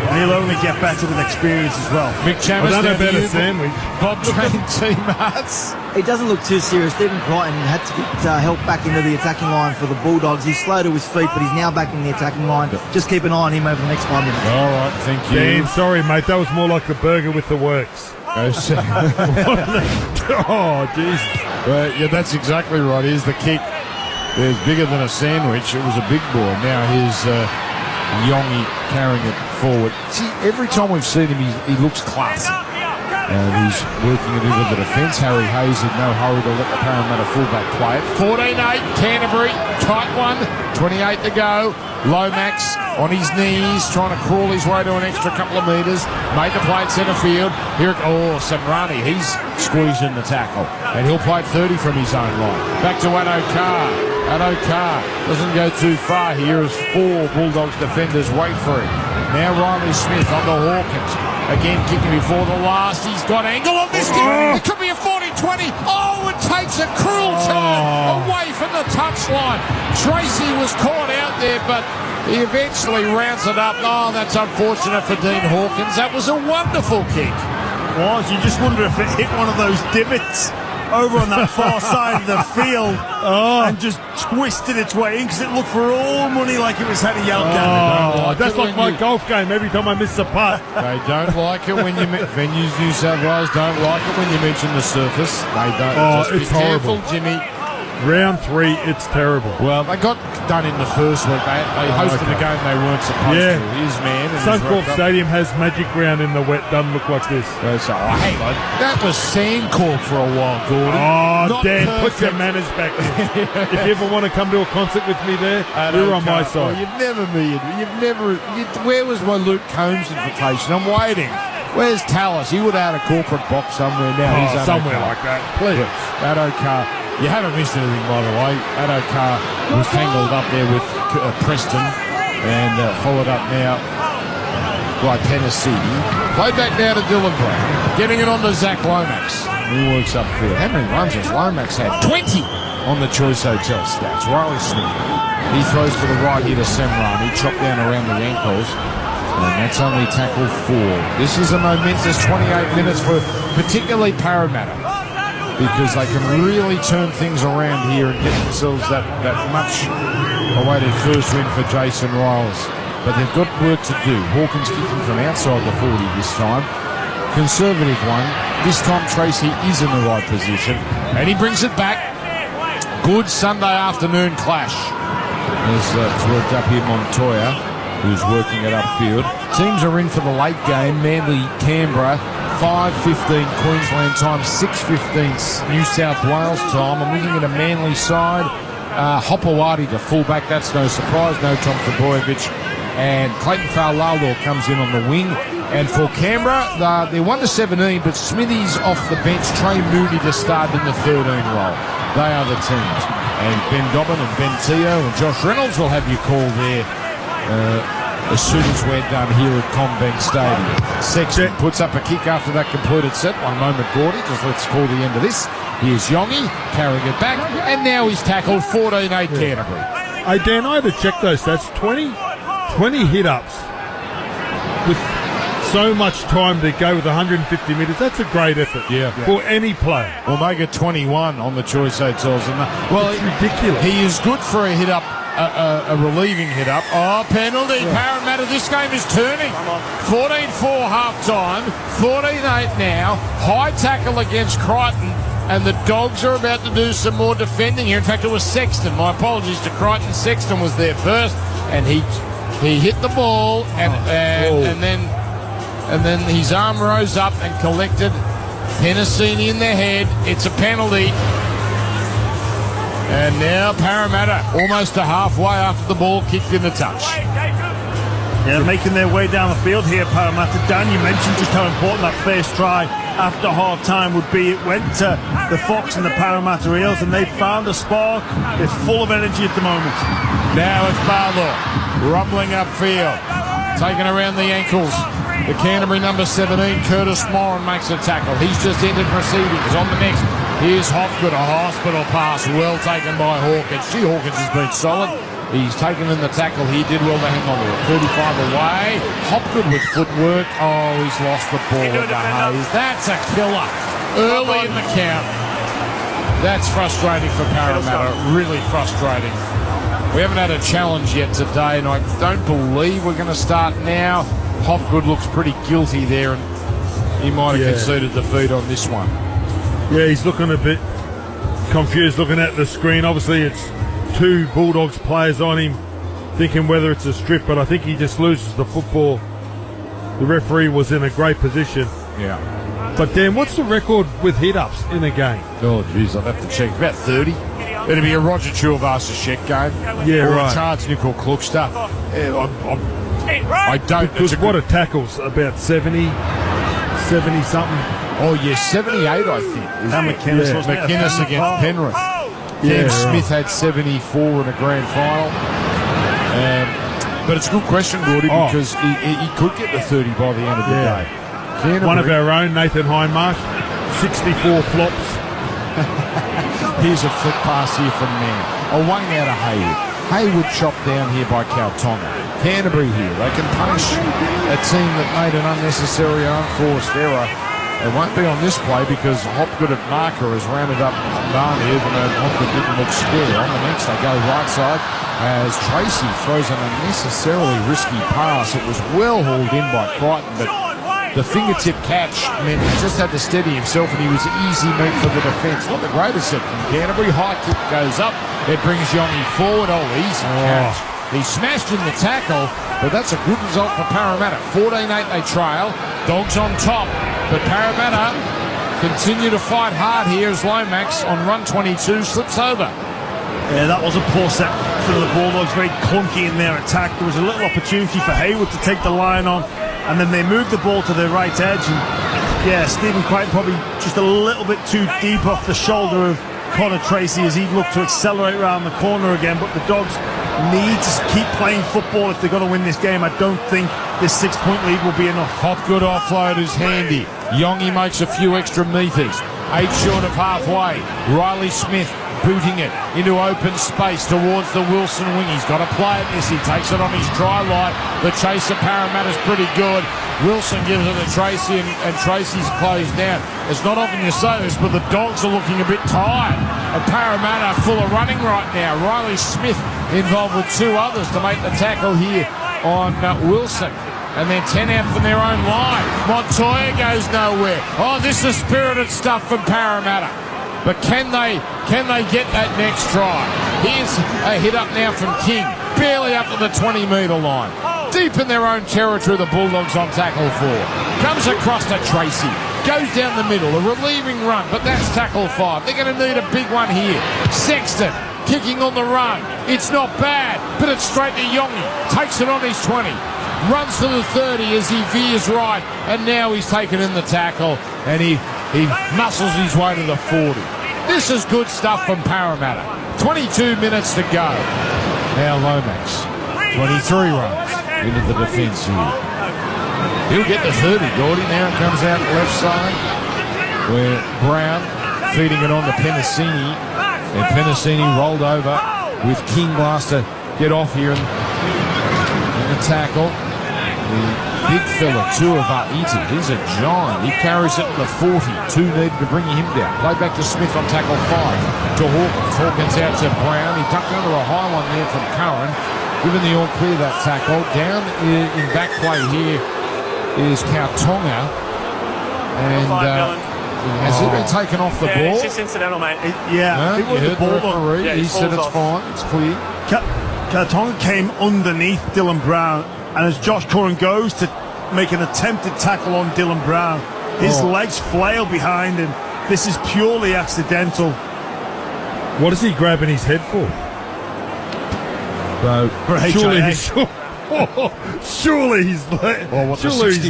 And he'll only get better with experience as well. Mick Chamis, a better sandwich. Bob Train teammates. He doesn't look too serious. Stephen Crichton had to get help back into the attacking line for the Bulldogs. He's slow to his feet, but he's now back in the attacking line. Just keep an eye on him over the next 5 minutes. All right, thank you. Dan, sorry, mate. That was more like the burger with the works. Oh, jeez. Yeah, that's exactly right. Here's the kick. It's bigger than a sandwich. It was a big boy. Now here's Yongi carrying it forward. See, every time we've seen him, he looks classy. And he's working it into the defence. Harry Hayes in no hurry to let the Parramatta fullback play it. 14-8, Canterbury, tight one, 28 to go. Lomax on his knees, trying to crawl his way to an extra couple of metres. Made the play at centre field. Samrani, he's squeezed in the tackle. And he'll play it 30 from his own line. Back to Adokar. Adokar doesn't go too far here as 4 Bulldogs defenders wait for him. Now Riley Smith on the Hawkins. Again, kicking before the last. He's got angle on this kick. It could be a 40-20. Oh, it takes a cruel turn away from the touchline. Tracy was caught out there, but he eventually rounds it up. Oh, that's unfortunate for Dean Hawkins. That was a wonderful kick. You just wonder if it hit one of those divots over on that far side of the field and just twisted its way in because it looked for all money like it was heading out down. That's like my golf game. Every time I miss a putt. They don't like it when you venues New South Wales don't like it when you mention the surface. They don't. Just it's be careful, horrible. Jimmy. Round 3, it's terrible. Well, they got done in the first week. They hosted a game they weren't supposed to. His man. Suncorp Stadium has Magic Round in the wet. Doesn't look like this. Hang on. That was Sandcorp for a while, Gordon. Oh, Dan, put your manners back in. If you ever want to come to a concert with me there, you're on my side. Where was my Luke Combs invitation? I'm waiting. Where's Tallis? He would have had a corporate box somewhere now. He's somewhere like that. Please. Adokar. You haven't missed anything, by the way. Adokar was tangled up there with Preston and followed up now by Tennessee. Played back now to Dylan Brown. Getting it on to Zach Lomax. He works upfield. How many runs has Lomax had? 20 on the Choice Hotel stats. Riley Smith. He throws to the right here to Semran. He chopped down around the ankles. And that's only tackle 4. This is a momentous 28 minutes for particularly Parramatta, because they can really turn things around here and get themselves that much awaited first win for Jason Riles. But they've got work to do. Hawkins kicking from outside the 40 this time. Conservative one. This time Tracy is in the right position. And he brings it back. good Sunday afternoon clash. It's worked up here, Montoya, who's working it upfield. Teams are in for the late game. Manly, Canberra, 5:15 Queensland time, 6:15 New South Wales time. I'm looking at a Manly side. Hopewadi to fullback, that's no surprise. No Tom Trbojevic. And Clayton Fa'alalo comes in on the wing. And for Canberra, they're 1-17, but Smithy's off the bench. Trey Mooney to start in the 13 role. They are the teams. And Ben Dobbin and Ben Teo and Josh Reynolds will have you call there as soon as we're done here at CommBank Stadium. Sexton puts up a kick after that completed set. One moment, Gordy. Just let's call the end of this. Here's Yongi carrying it back. And now he's tackled 14-8 Canterbury. Hey, Dan, I had to check those stats. 20 hit-ups with so much time to go with 150 metres. That's a great effort for any player. We'll make it 21 on the choice hotels. Well, it's ridiculous. He is good for a hit-up, a relieving hit-up. Oh, penalty. Parramatta, this game is turning. 14-4 half-time, 14-8 now. High tackle against Crichton. And the Dogs are about to do some more defending here. In fact, it was Sexton. My apologies to Crichton. Sexton was there first, and he hit the ball, and then his arm rose up and collected. Penasini in the head. It's a penalty. And now Parramatta almost to halfway after the ball kicked in the touch. Yeah, making their way down the field here, Parramatta. Dan, you mentioned just how important that first try after half-time would be. It went to the Fox and the Parramatta Eels, and they found a spark. They're full of energy at the moment. Now it's Barlow rumbling upfield, taken around the ankles. The Canterbury number 17, Curtis Moran, makes a tackle. He's just entered proceedings. On the next, here's Hopgood, a hospital pass, well taken by Hawkins. Hawkins has been solid. He's taken in the tackle. He did well to hang on to it. 35 away. Hopgood with footwork. Oh, he's lost the ball in the haze. That's a killer early in the count. That's frustrating for Parramatta. Really frustrating. We haven't had a challenge yet today, and I don't believe we're going to start now. Hopgood looks pretty guilty there, and he might have conceded defeat on this one. Yeah, he's looking a bit confused looking at the screen. Obviously, it's two Bulldogs players on him, thinking whether it's a strip, but I think he just loses the football. The referee was in a great position. Yeah. But Dan, what's the record with hit-ups in a game? Oh, jeez, I'd have to check. About 30. It'd be a Roger Tuivasa-Shek game. Yeah, or right. a Charles Nickel Klukster. I don't. Because what a tackle's about 70 something. Oh, yeah, 78, I think. And McInnes was McInnes against Penrith. Cam Smith had 74 in a grand final. But it's a good question, Gordy, because he could get the 30 by the end of the day. One of our own, Nathan Hindmarsh, 64 flops. Here's a flick pass here from Mann. Away now to Hayward. Hayward chopped down here by Caltonga. Canterbury here. They can punish a team that made an unnecessary and unforced error. It won't be on this play because Hopgood at marker has rounded up Barney, even though Hopgood didn't look square. On the next, they go right side as Tracy throws an unnecessarily risky pass. It was well hauled in by Crichton, but the fingertip catch meant he just had to steady himself, and he was easy meat for the defence. Not the greatest set from Canterbury. High kick goes up. It brings Yongi forward. Oh, easy catch. He smashed in the tackle, but that's a good result for Parramatta. 14-8 they trail. Dogs on top, but Parramatta continue to fight hard here as Lomax on run 22 slips over. Yeah, that was a poor set for the Bulldogs. Very clunky in their attack. There was a little opportunity for Hayward to take the line on, and then they moved the ball to their right edge. And Stephen Crichton probably just a little bit too deep off the shoulder of Connor Tracy as he looked to accelerate around the corner again. But the Dogs need to keep playing football if they're going to win this game. I don't think this 6-point lead will be enough. Hopgood offload is handy. Yongi makes a few extra meters. 8 short of halfway. Riley Smith booting it into open space towards the Wilson wing. He's got to play it this. He takes it on his dry light. The chase of Parramatta's pretty good. Wilson gives it to Tracy, and Tracy's closed down. It's not often you say this, but the Dogs are looking a bit tired. And Parramatta full of running right now. Riley Smith involved with 2 others to make the tackle here on Wilson. And then 10 out from their own line. Montoya goes nowhere. Oh, this is spirited stuff from Parramatta. But can they get that next try? Here's a hit up now from King, barely up to the 20-metre line. Deep in their own territory, the Bulldogs on tackle 4. Comes across to Tracy. Goes down the middle, a relieving run, but that's tackle 5. They're going to need a big one here. Sexton kicking on the run. It's not bad, but it's straight to Yongi. Takes it on his 20. Runs to the 30 as he veers right, and now he's taken in the tackle, and he muscles his way to the 40. This is good stuff from Parramatta. 22 minutes to go. Now Lomax, 23 runs into the defence here. He'll get the 30, Gordy. Now it comes out left side where Brown feeding it on to Penasini. And Penasini rolled over with King last to get off here in the tackle. The big fella, Tuivasa-Iti, he's a giant. He carries it to the 40. 2 needed to bring him down. Play back to Smith on tackle 5. To Hawkins. Hawkins out to Brown. He ducked under a high one there from Curran. Given the all clear that tackle. Down in back play here is Kautonga, and has it been taken off the ball? It's just incidental, mate. It was the ball. He said it's fine, it's clear. Kautonga came underneath Dylan Brown, and as Josh Curran goes to make an attempted tackle on Dylan Brown, his legs flail behind him. This is purely accidental. What is he grabbing his head for? Surely his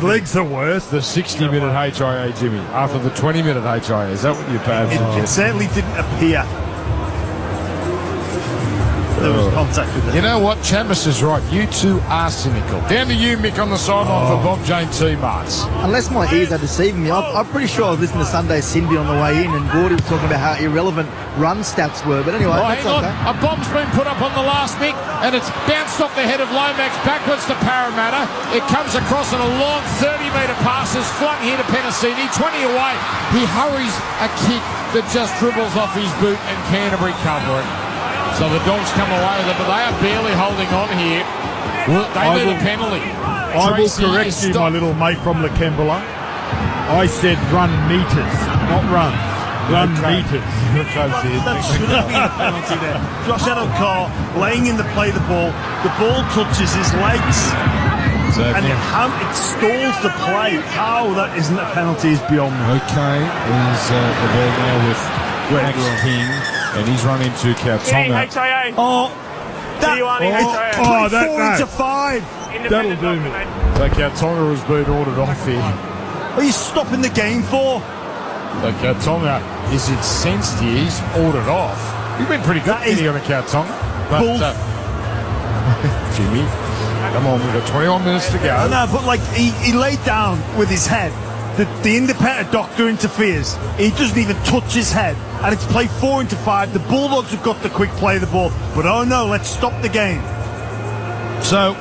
legs are worse. The 60-minute HIA, Jimmy, after the 20-minute HIA. Is that what you're bad for? It certainly didn't appear. There was contact with it. You know what? Chamis is right. You two are cynical. Down to you, Mick, on the sideline for Bob Jane T-Marts. Unless my ears are deceiving me, I'm pretty sure I was listening to Sunday Cindy on the way in, and Gordy was talking about how irrelevant run stats were. But anyway, that's hang on. okay. A bomb's been put up on the last, Mick, and it's bounced off the head of Lomax backwards to Parramatta. It comes across on a long 30-metre pass, is flung here to Penasini, 20 away. He hurries a kick that just dribbles off his boot, and Canterbury cover it. So the Dogs come away with it, but they are barely holding on here. They need a penalty. I will correct you, my little mate from Lakembla. I said run meters, not runs. Run meters. That should have been a penalty there. Josh Addo-Carr laying in the play the ball. The ball touches his legs. And it stalls the play. How that isn't a penalty is beyond me. Okay, is the ball now with Max King. And he's run into Kautonga. That 4 into 5. That'll do me. So Kautonga has been ordered off here. What are you stopping the game for? So Kautonga is incensed here. He's ordered off. You've been pretty good here on a Kautonga. But Jimmy, come on, we've got 21 minutes to go. No, but he laid down with his head. The independent doctor interferes. He doesn't even touch his head. And it's played 4 into 5. The Bulldogs have got the quick play of the ball. But oh no, let's stop the game. So,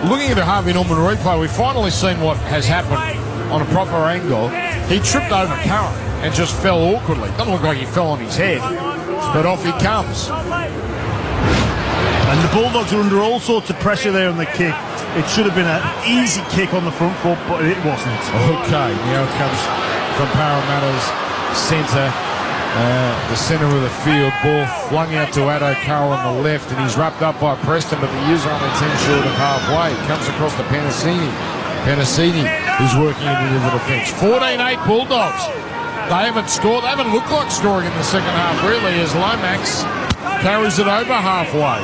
looking at a Harvey Norman replay, we've finally seen what has happened on a proper angle. He tripped over Curran and just fell awkwardly. Doesn't look like he fell on his head, but off he comes. And the Bulldogs are under all sorts of pressure there on the kick. It should have been an easy kick on the front foot, but it wasn't. Okay, now it comes from Parramatta's centre. The centre of the field, ball flung out to Addo-Carr on the left, and he's wrapped up by Preston, but the user only 10 short of halfway. Comes across to Penasini. Penasini, who's working into the defence. 14-8 Bulldogs. They haven't scored. They haven't looked like scoring in the second half, really, as Lomax carries it over halfway.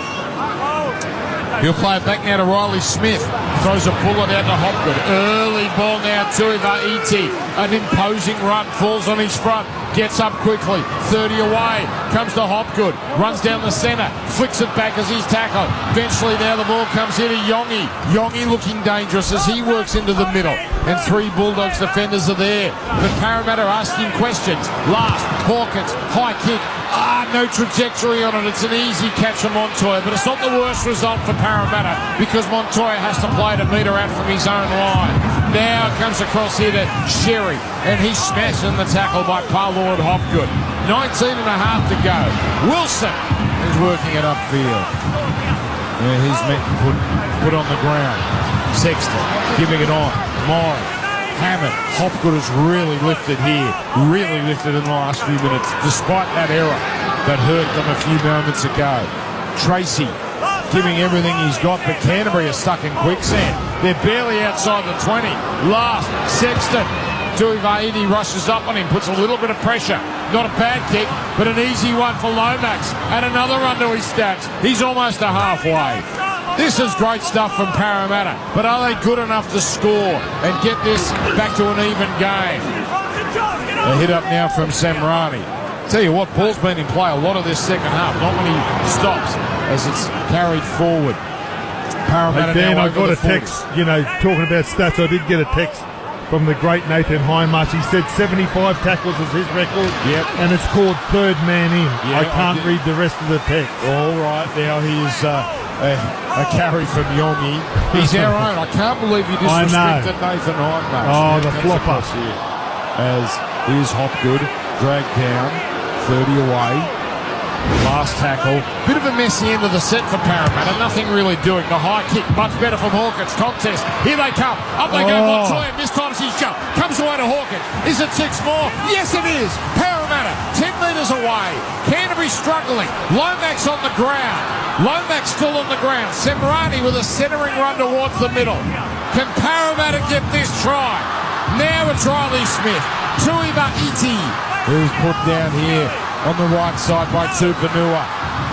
He'll play it back now to Riley Smith. Throws a bullet out to Hopgood. Early ball now to Tuivasa-Iti. An imposing run. Falls on his front. Gets up quickly. 30 away. Comes to Hopgood. Runs down the centre. Flicks it back as he's tackled. Eventually now the ball comes here to Yongi. Yongi looking dangerous as he works into the middle. And 3 Bulldogs defenders are there. But Parramatta asking questions. Last. Hawkins. High kick. No trajectory on it. It's an easy catch for Montoya, but it's not the worst result for Parramatta because Montoya has to play to metre out from his own line. Now it comes across here to Sherry, and he's smashed in the tackle by Parlour and Hopgood. 19 and a half to go. Wilson is working it upfield. And he's put on the ground. Sexton giving it on. Morris hammered. Hopgood has really lifted here, really lifted in the last few minutes, despite that error that hurt them a few moments ago. Tracy giving everything he's got, but Canterbury are stuck in quicksand. They're barely outside the 20. Last, Sexton. Tuivasa rushes up on him, puts a little bit of pressure. Not a bad kick, but an easy one for Lomax. And another run to his stats. He's almost a halfway. This is great stuff from Parramatta, but are they good enough to score and get this back to an even game? A hit up now from Semrani. Tell you what, ball's been in play a lot of this second half, not when he stops as it's carried forward. Parramatta Dan, now I got a text, talking about stats, I did get a text from the great Nathan Highmarsh. He said 75 tackles is his record, and it's called third man in. I can't read the rest of the text. All right, now he's a carry from Yongi. He's our own. I can't believe you disrespected Nathan Highmarsh. Oh, the flopper. As here's Hopgood, dragged down, 30 away. Last tackle. Bit of a messy end of the set for Parramatta. Nothing really doing. The high kick, much better from Hawkins. Contest. Here they come. Up they go. Montoya mistimes his jump. Comes away to Hawkins. Is it 6 more? Yes, it is. Parramatta 10 metres away. Canterbury struggling. Lomax on the ground. Lomax still on the ground. Semrani with a centering run towards the middle. Can Parramatta get this try? Now it's Riley Smith. Tuivasa, who's put down here on the right side by Tupanua.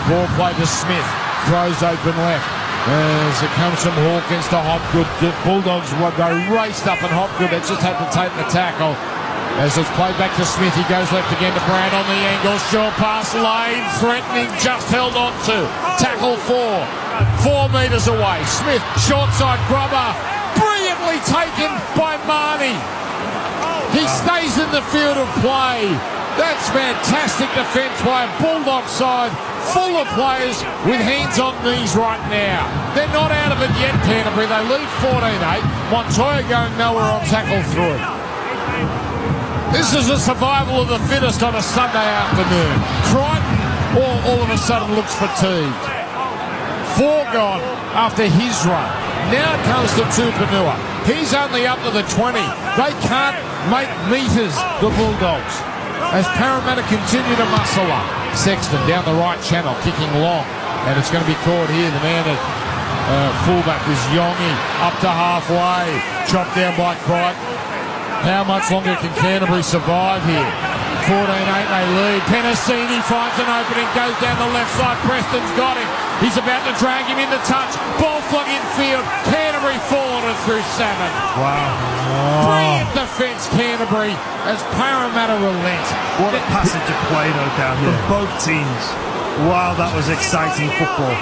Ball play to Smith. Throws open left. As it comes from Hawkins to Hopgood. The Bulldogs go raced up and Hopgood they just had to take the tackle. As it's played back to Smith, he goes left again to Brown on the angle. Short pass lane, threatening, just held on to. Tackle 4 metres away. Smith, short side grubber. Brilliantly taken by Marnie. He stays in the field of play. That's fantastic defence by a Bulldog side full of players with hands on knees right now. They're not out of it yet, Canterbury. They lead 14-8. Montoya going nowhere on tackle 3. This is a survival of the fittest on a Sunday afternoon. Crichton all of a sudden looks fatigued. 4 gone after his run. Now it comes to Tupanua. He's only up to the 20. They can't make metres, the Bulldogs. As Parramatta continue to muscle up. Sexton down the right channel, kicking long. And it's going to be caught here. The man at fullback is Yongi. Up to halfway. Chopped down by Crichton. How much longer can Canterbury survive here? 14-8 they lead. Penasini finds an opening, goes down the left side. Preston's got him. He's about to drag him into touch. Ball flung infield. Canterbury forward through 7. Wow. Brilliant defence, Canterbury, as Parramatta relent. What a passage of play, though, down here. From both teams. Wow, that was exciting football.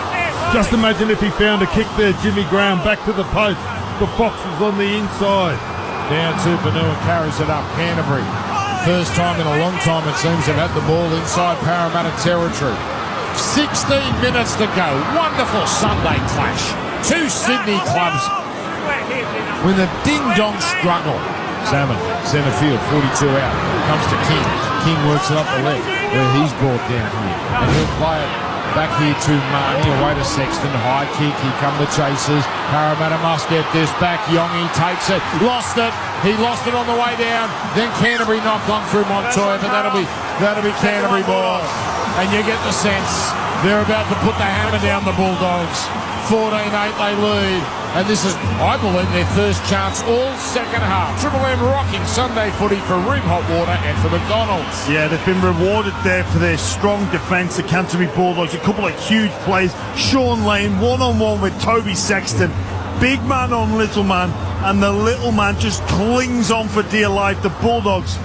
Just imagine if he found a kick there, Jimmy Graham, back to the post. The Fox was on the inside. Down to Panua carries it up. Canterbury, first time in a long time it seems, have had the ball inside Parramatta territory. 16 minutes to go. Wonderful Sunday clash. 2 Sydney clubs with a ding-dong struggle. Salmon, centre field, 42 out. Comes to King. King works it up the left, where he's brought down here. And he'll play it back here to Marnie, away to Sexton. High kick, here come the chasers. Parramatta must get this back. Yongi takes it, lost it. He lost it on the way down. Then Canterbury knocked on through Montoya, but that'll be Canterbury ball. And you get the sense they're about to put the hammer down the Bulldogs. 14-8 they lead. And this is, I believe, their first chance all second half. Triple M rocking Sunday footy for Room Hot Water and for McDonald's. Yeah, they've been rewarded there for their strong defence. The Canterbury Bulldogs, a couple of huge plays. Sean Lane, one-on-one with Toby Sexton. Big man on little man, and the little man just clings on for dear life. The Bulldogs,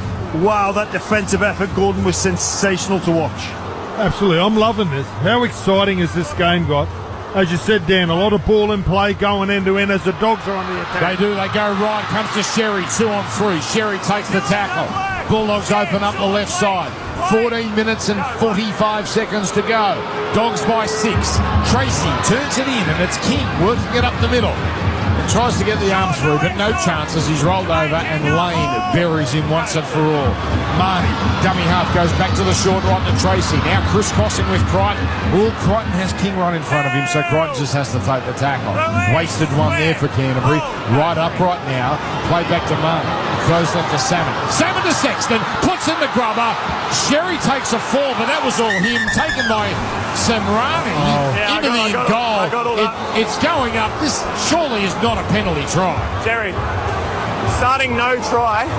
wow, that defensive effort, Gordon, was sensational to watch. Absolutely, I'm loving this. How exciting has this game got? As you said, Dan, a lot of ball in play going end to end as the Dogs are on the attack. They do. They go right. Comes to Sherry. 2 on 3. Sherry takes the tackle. Bulldogs open up the left side. 14 minutes and 45 seconds to go. Dogs by 6. Tracy turns it in, and it's King working it up the middle. Tries to get the arm through, but no chances. He's rolled over, and Lane buries him once and for all. Marnie, dummy half, goes back to the short right to Tracy. Now crisscrossing with Crichton. Well, Crichton has King right in front of him, so Crichton just has to take the tackle. Wasted one there for Canterbury. Right up right now. Play back to Marnie. Throws left to Salmon. Salmon to Sexton. Puts in the grubber. Sherry takes a fall, but that was all him. Taken by Samrani into the goal. It's going up. This surely is not a penalty try. Jerry, starting no try.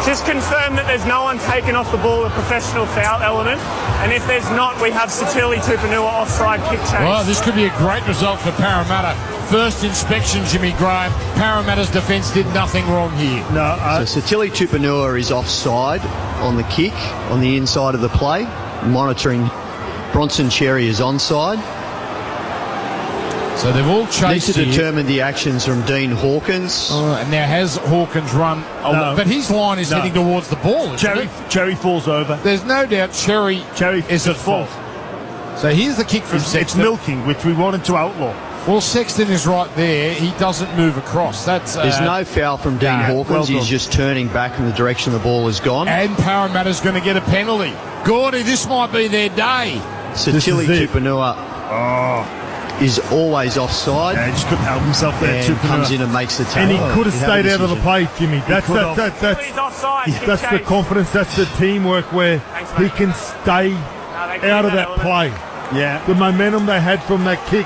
Just confirm that there's no one taken off the ball with professional foul element. And if there's not, we have Satili Tupanua offside kick chase. Well, this could be a great result for Parramatta. First inspection, Jimmy Graham. Parramatta's defence did nothing wrong here. No, so Satili Tupanua is offside on the kick on the inside of the play. Monitoring Bronson Cherry is onside. So they've all chased Need to determine the actions from Dean Hawkins. And now has Hawkins run a lot, but his line is heading towards the ball. Cherry falls over. There's no doubt Cherry is at fault. So here's the kick from Sexton. It's milking, which we wanted to outlaw. Well, Sexton is right there. He doesn't move across. There's no foul from Dean Hawkins. He's just turning back in the direction the ball has gone. And Parramatta's going to get a penalty. Gordy, this might be their day. Satili Tupanua is always offside. Yeah, he just couldn't help himself there. And comes in and makes the tackle. And he could have stayed out of the play, Jimmy. That's the confidence. That's the teamwork where he can stay out of that play. Yeah. The momentum they had from that kick,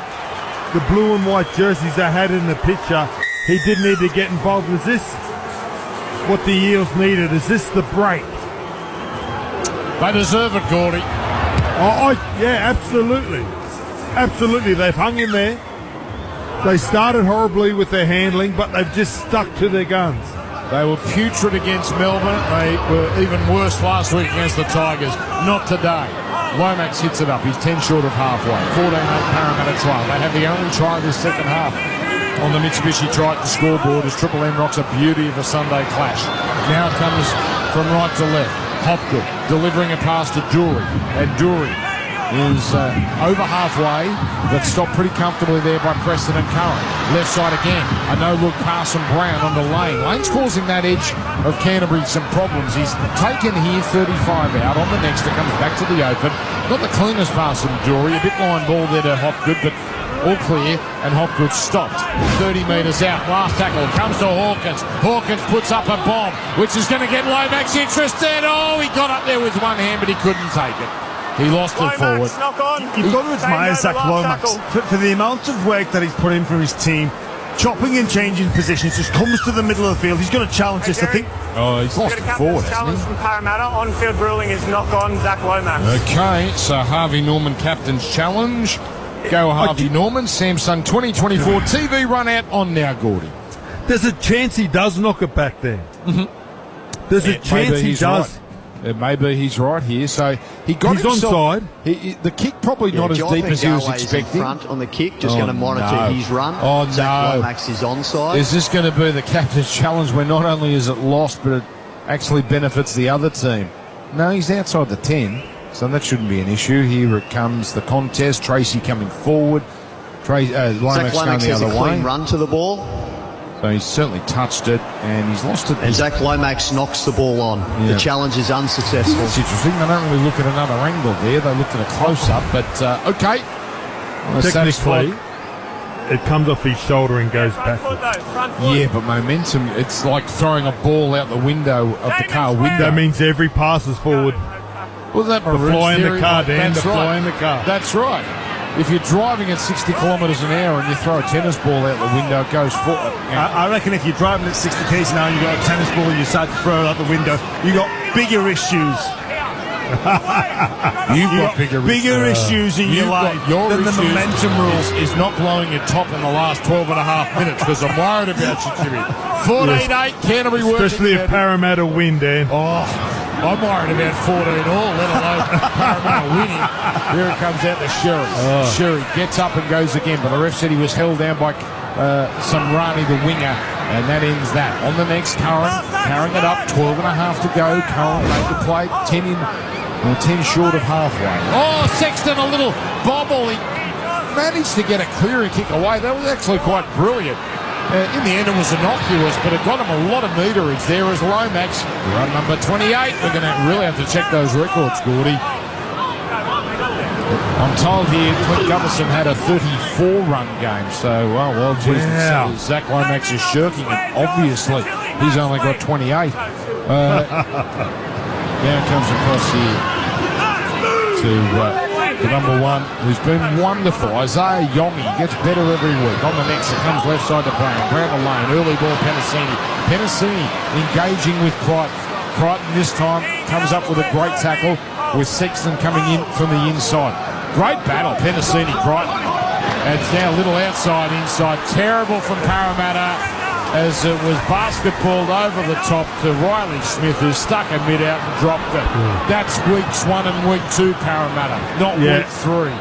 the blue and white jerseys they had in the picture, he did need to get involved. Was this what the Eels needed? Is this the break? They deserve it, Gordy. Yeah, absolutely. Absolutely, they've hung in there. They started horribly with their handling, but they've just stuck to their guns. They were putrid against Melbourne. They were even worse last week against the Tigers. Not today. Lomax hits it up. He's 10 short of halfway. 14-8 Parramatta try. They have the only try of this second half on the Mitsubishi Triton scoreboard as Triple M rocks a beauty of a Sunday clash. Now it comes from right to left. Hopgood delivering a pass to Dury. And Dury is over halfway, but stopped pretty comfortably there by Preston and Curran. Left side again, a no-look pass from Brown onto Lane. Lane's causing that edge of Canterbury some problems. He's taken here 35 out. On the next, it comes back to the open. Not the cleanest pass from Dury. A bit line ball there to Hopgood, but all clear, and Hopgood stopped 30 metres out. Last tackle comes to Hawkins. Hawkins puts up a bomb, which is going to get Lomax interested. Oh, he got up there with one hand, but he couldn't take it. He lost it forward. You've got to admire Zach Lomax for the amount of work that he's put in for his team. Chopping and changing positions, just comes to the middle of the field. He's going to challenge this, I think. Oh, he's lost it forward. Challenge from Parramatta. On-field ruling is knock on Zach Lomax. Okay, so Harvey Norman captain's challenge. Go Harvey Norman. Samsung 2024 TV run out on now, Gordy. There's a chance he does knock it back there. Mm-hmm. There's a chance he does. Right. Maybe he's right here. So he got himself onside. The kick probably not as deep as he was expecting. In front on the kick, just going to monitor his run. Oh, Zach Lomax is onside. Is this going to be the captain's challenge where not only is it lost, but it actually benefits the other team? No, he's outside the 10, so that shouldn't be an issue. Here it comes, the contest. Tracy coming forward. Zach Lomax has a clean run to the ball. So he's certainly touched it, and he's lost it. And Zach Lomax knocks the ball on. Yeah. The challenge is unsuccessful. That's interesting. They don't really look at another angle there. They looked at a close-up, but okay. Technically, it comes off his shoulder and goes backwards. Yeah, but momentum, it's like throwing a ball out the window of the car window. That means every pass is forward. Well, that the fly in the car, Dan. The fly in the car. That's right. If you're driving at 60 kilometres an hour and you throw a tennis ball out the window, it goes forward. I reckon if you're driving at 60 k's an hour and you've got a tennis ball and you start to throw it out the window, you've got bigger issues. You've got bigger issues in your life than the momentum rules. Is not blowing your top in the last 12 and a half minutes because I'm worried about you, Jimmy. 14-8, Canterbury working. Especially if Parramatta win, Dan. Oh, I'm worried about 14 all, let alone Parramatta winning. Here it comes out to Sherry. Sherry gets up and goes again, but the ref said he was held down by Samrani, the winger, and that ends that. On the next, Curran carrying it up, 12 and a half to go. Curran made the play, 10 short of halfway. Oh, Sexton, a little bobble. He managed to get a clearing kick away. That was actually quite brilliant. In the end, it was innocuous, but it got him a lot of meterage there as Lomax. Run number 28. We're going to really have to check those records, Gordy. I'm told here Clint Gutherson had a 34-run game, so, well, geez, Zach Lomax is shirking it, obviously. He's only got 28. Now comes across here to the number one, who's been wonderful, Isaiah Yongi. Gets better every week. On the next, it comes left side to Brown. Brown the lane, early ball, Penasini. Penasini engaging with Crichton. Crichton this time comes up with a great tackle with Sexton coming in from the inside. Great battle, Penasini, Crichton. And it's now a little outside, inside. Terrible from Parramatta, as it was basketballed over the top to Riley Smith, who stuck a mid out and dropped it. That's weeks 1 and week 2, Parramatta, not week 3.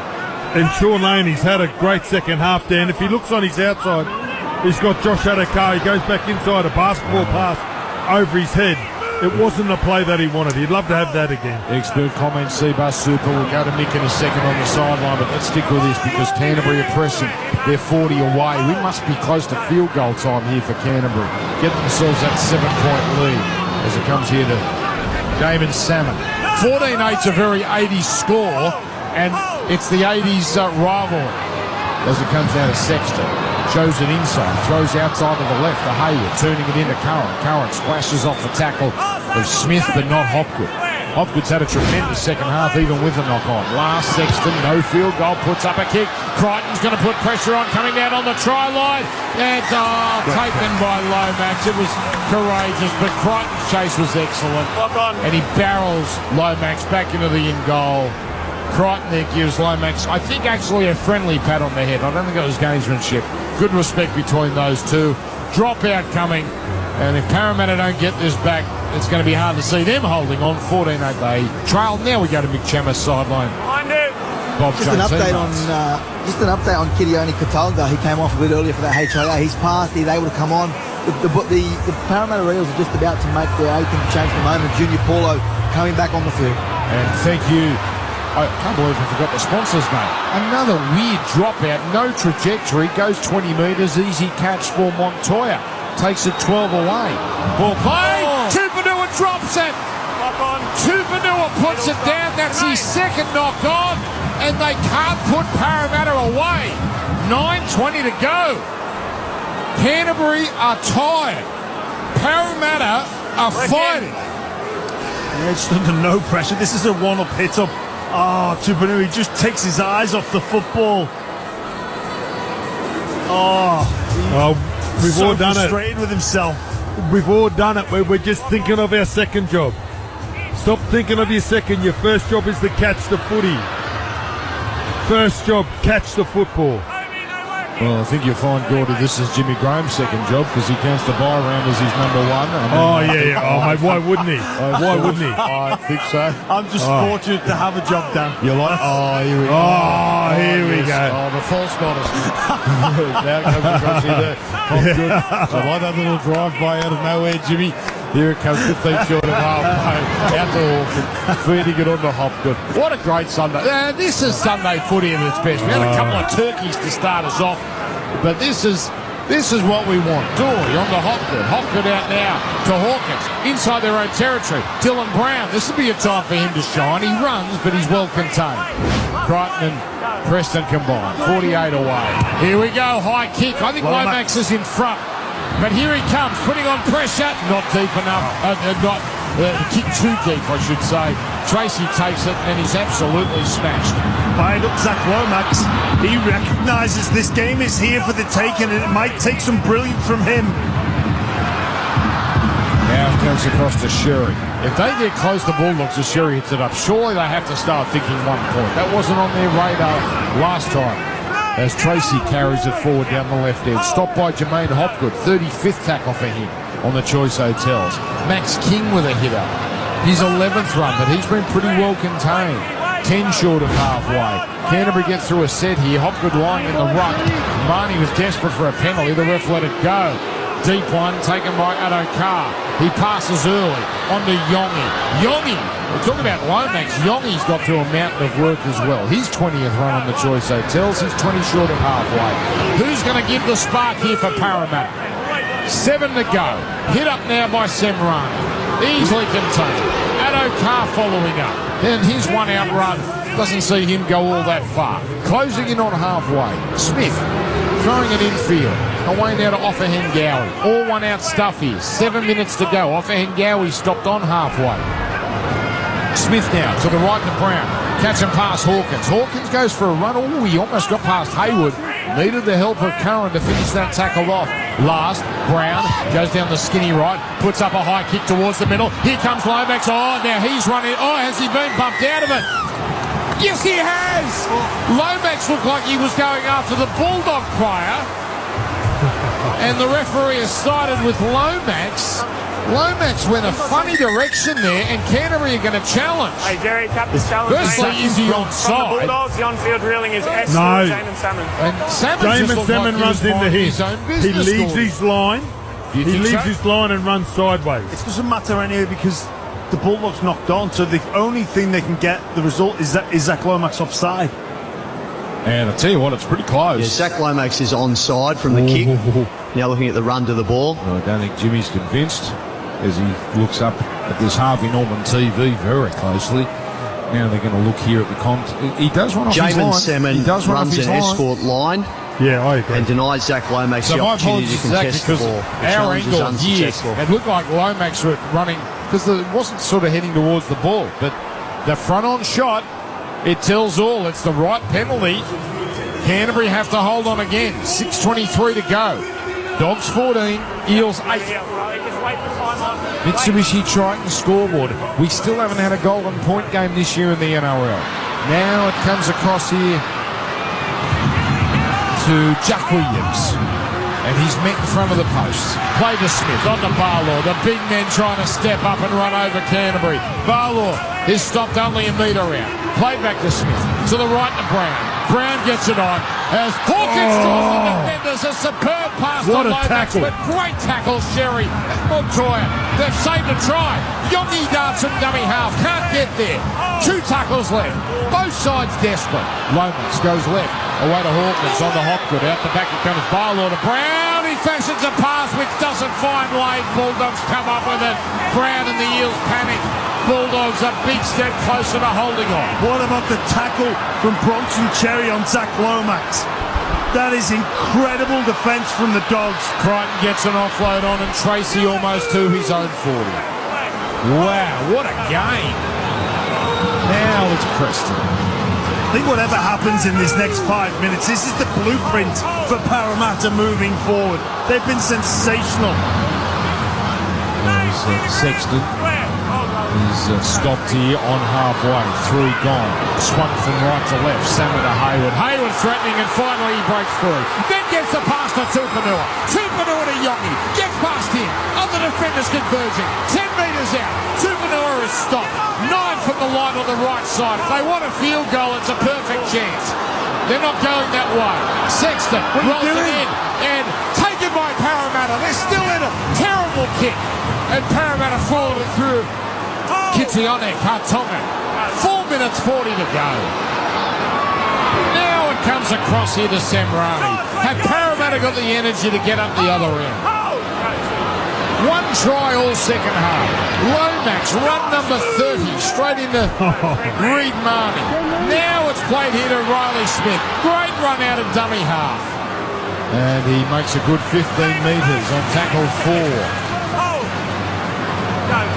And Sean Lane, he's had a great second half there. And if he looks on his outside, he's got Josh Adokar. He goes back inside, a basketball pass over his head. It wasn't the play that he wanted. He'd love to have that again. Expert comment, Seabus Super. We'll go to Mick in a second on the sideline, but let's stick with this because Canterbury are pressing. They're 40 away. We must be close to field goal time here for Canterbury. Get themselves that 7-point lead as it comes here to Damon Salmon. 14-8's a very 80s score, and it's the 80s rivalry as it comes down to Sexton. Shows it inside, throws outside to the left to Hayward, turning it into Curran. Curran splashes off the tackle of Smith, but not Hopgood. Hopgood's had a tremendous second half, even with a knock-on. Last Sexton, no field goal, puts up a kick. Crichton's going to put pressure on, coming down on the try line. And taken by Lomax. It was courageous, but Crichton's chase was excellent. And he barrels Lomax back into the in-goal. Crichton there gives Lomax, I think, actually a friendly pat on the head. I don't think it was gamesmanship. Good respect between those two. Dropout coming. And if Parramatta don't get this back, it's going to be hard to see them holding on. 14-8 they trail. Now we go to Mick Chammer's sideline. Bob Just an update on Kidione Katolga. He came off a bit earlier for that HIA. He's passed. He's able to come on. The Parramatta Eels are just about to make their 18th change at the moment. Junior Paulo coming back on the field. And thank you. I can't believe I forgot the sponsors, mate. Another weird dropout, no trajectory, goes 20 metres, easy catch for Montoya. Takes it 12 away. Ball play, Tupanua drops it. Tupanua puts it down, that's his second knock on, and they can't put Parramatta away. 9:20 to go. Canterbury are tired. Parramatta are fighting. Yeah, it's under no pressure. This is a one-up hit-up. Oh, Tupanui just takes his eyes off the football. We've so all done it. Frustrated with himself. We've all done it. We're just thinking of our second job. Stop thinking of your second. Your first job is to catch the footy. First job, catch the football. Well, I think you'll find, Gordy, this is Jimmy Graham's second job because he counts the bye round as his number one. Oh, yeah. Oh, mate, why wouldn't he? Why wouldn't he? I think so. I'm just fortunate to have a job done. You're like, here we go. Here we go. Oh, the false modesty. Now comes across here. Good. So like that little drive-by out of nowhere, Jimmy. Here it comes, 15 short of halfway, out to Hawkins, feeding it on to Hopgood. What a great Sunday. This is Sunday footy at its best. We had a couple of turkeys to start us off, but this is what we want. Dory on to Hopgood. Hopgood out now to Hawkins, inside their own territory. Dylan Brown, this will be a time for him to shine. He runs, but he's well contained. Crichton and Preston combined, 48 away. Here we go, high kick. I think Lomax is in front. But here he comes, putting on pressure. Not deep enough. Kick too deep, I should say. Tracy takes it, and he's absolutely smashed. Fired up Zach Lomax. He recognises this game is here for the taking, and it might take some brilliance from him. Now it comes across to Sherry. If they get close to Bulldogs, as Sherry hits it up, surely they have to start thinking 1 point. That wasn't on their radar last time. As Tracy carries it forward down the left edge. Stopped by Jermaine Hopgood. 35th tackle for him on the Choice Hotels. Max King with a hitter. His 11th run, but he's been pretty well contained. 10 short of halfway. Canterbury get through a set here. Hopgood lying in the ruck. Marnie was desperate for a penalty. The ref let it go. Deep one taken by Adokar. He passes early on to Yongi. We're talking about Lomax. Yongi's got through a mountain of work as well. His 20th run on the Choice Hotels. He's 20 short of halfway. Who's going to give the spark here for Parramatta? 7 to go. Hit up now by Semrani. Easily contained. Adokar following up. Then his one-out run doesn't see him go all that far. Closing in on halfway. Smith throwing it infield. Away now to Offahengawi. All one out stuff here. 7 minutes to go. Offahengawi stopped on halfway. Smith now to the right to Brown. Catch and pass Hawkins. Hawkins goes for a run. Oh, he almost got past Hayward. Needed the help of Curran to finish that tackle off. Last, Brown goes down the skinny right, puts up a high kick towards the middle. Here comes Lomax. Oh, now he's running. Oh, has he been bumped out of it? Yes, he has. Lomax looked like he was going after the Bulldog player. And the referee has sided with Lomax. Lomax went a funny direction there, and Canterbury are going to challenge. Hey, Jerry, captain's challenge. Firstly, is he onside? From the Bulldogs, the on-field ruling is S for No. Damon Salmon. And Damon Salmon runs into his. He leaves his line. He leaves his line and runs sideways. It doesn't matter anyway because the Bulldogs knocked on, so the only thing they can get the result is Zach Lomax offside. And I tell you what, it's pretty close. Yeah, Zach Lomax is onside from the kick. Now looking at the run to the ball. Well, I don't think Jimmy's convinced as he looks up at this Harvey Norman TV very closely. Now they're going to look here at the he does run off his line. Jamin Salmon He does run off runs his an line. escort line. Yeah, I agree. And denies Zach Lomax So the my opportunity to apologies to Zach contest the because ball. The our challenge is angle here, unsuccessful. it looked like Lomax were running because it wasn't sort of heading towards the ball, but the front-on shot, it tells all. It's the right penalty. Canterbury have to hold on again. 6:23 to go. Dogs 14, Eels 8. Mitsubishi Triton scoreboard. We still haven't had a golden point game this year in the NRL. Now it comes across here to Jack Williams. And he's met in front of the posts. Play to Smith on the Barlaw. The big men trying to step up and run over Canterbury. Barlaw is stopped only a metre out. Play back to Smith. To the right to Brown. Brown gets it on. As Hawkins draws the defenders. A superb pass What to a Lomax. tackle. But great tackle, Sherry. Montoya. They've saved a try. Yogi darts from dummy half. Can't get there. 2 tackles left. Both sides desperate. Lomax goes left. Away to Hawkins on the Hopgood. Out the back it comes Barlaw to Brown. He fashions a pass which doesn't find lane. Bulldogs come up with it. Brown and the Eels panic. Bulldogs a big step closer to holding on. What about the tackle from Bronson Cherry on Zach Lomax? That is incredible defence from the Dogs. Crichton gets an offload on and Tracy almost to his own 40. Wow, what a game. Now it's Preston. I think whatever happens in this next 5 minutes, this is the blueprint for Parramatta moving forward. They've been sensational. There's Sexton. He's stopped here on halfway. 3 gone. Swung from right to left. Sammer to Hayward. Hayward threatening and finally he breaks free. Then gets the pass to Tupanua. Tupanua to Yogi. Gets past him. Other defenders converging. 10 metres out. Tupanua is stopped. 9 from the line on the right side. If they want a field goal, it's a perfect chance. They're not going that way. Sexton rolls it in and taken by Parramatta. They're still in a terrible kick. And Parramatta forward it through Kitione Kartonga. 4 minutes 40 to go. Now it comes across here to Semrani. Have Parramatta got the energy to get up the other end? 1 try all second half. Lomax, run number 30, straight into Reed Marnie. Now it's played here to Riley Smith. Great run out of dummy half. And he makes a good 15 metres on tackle 4.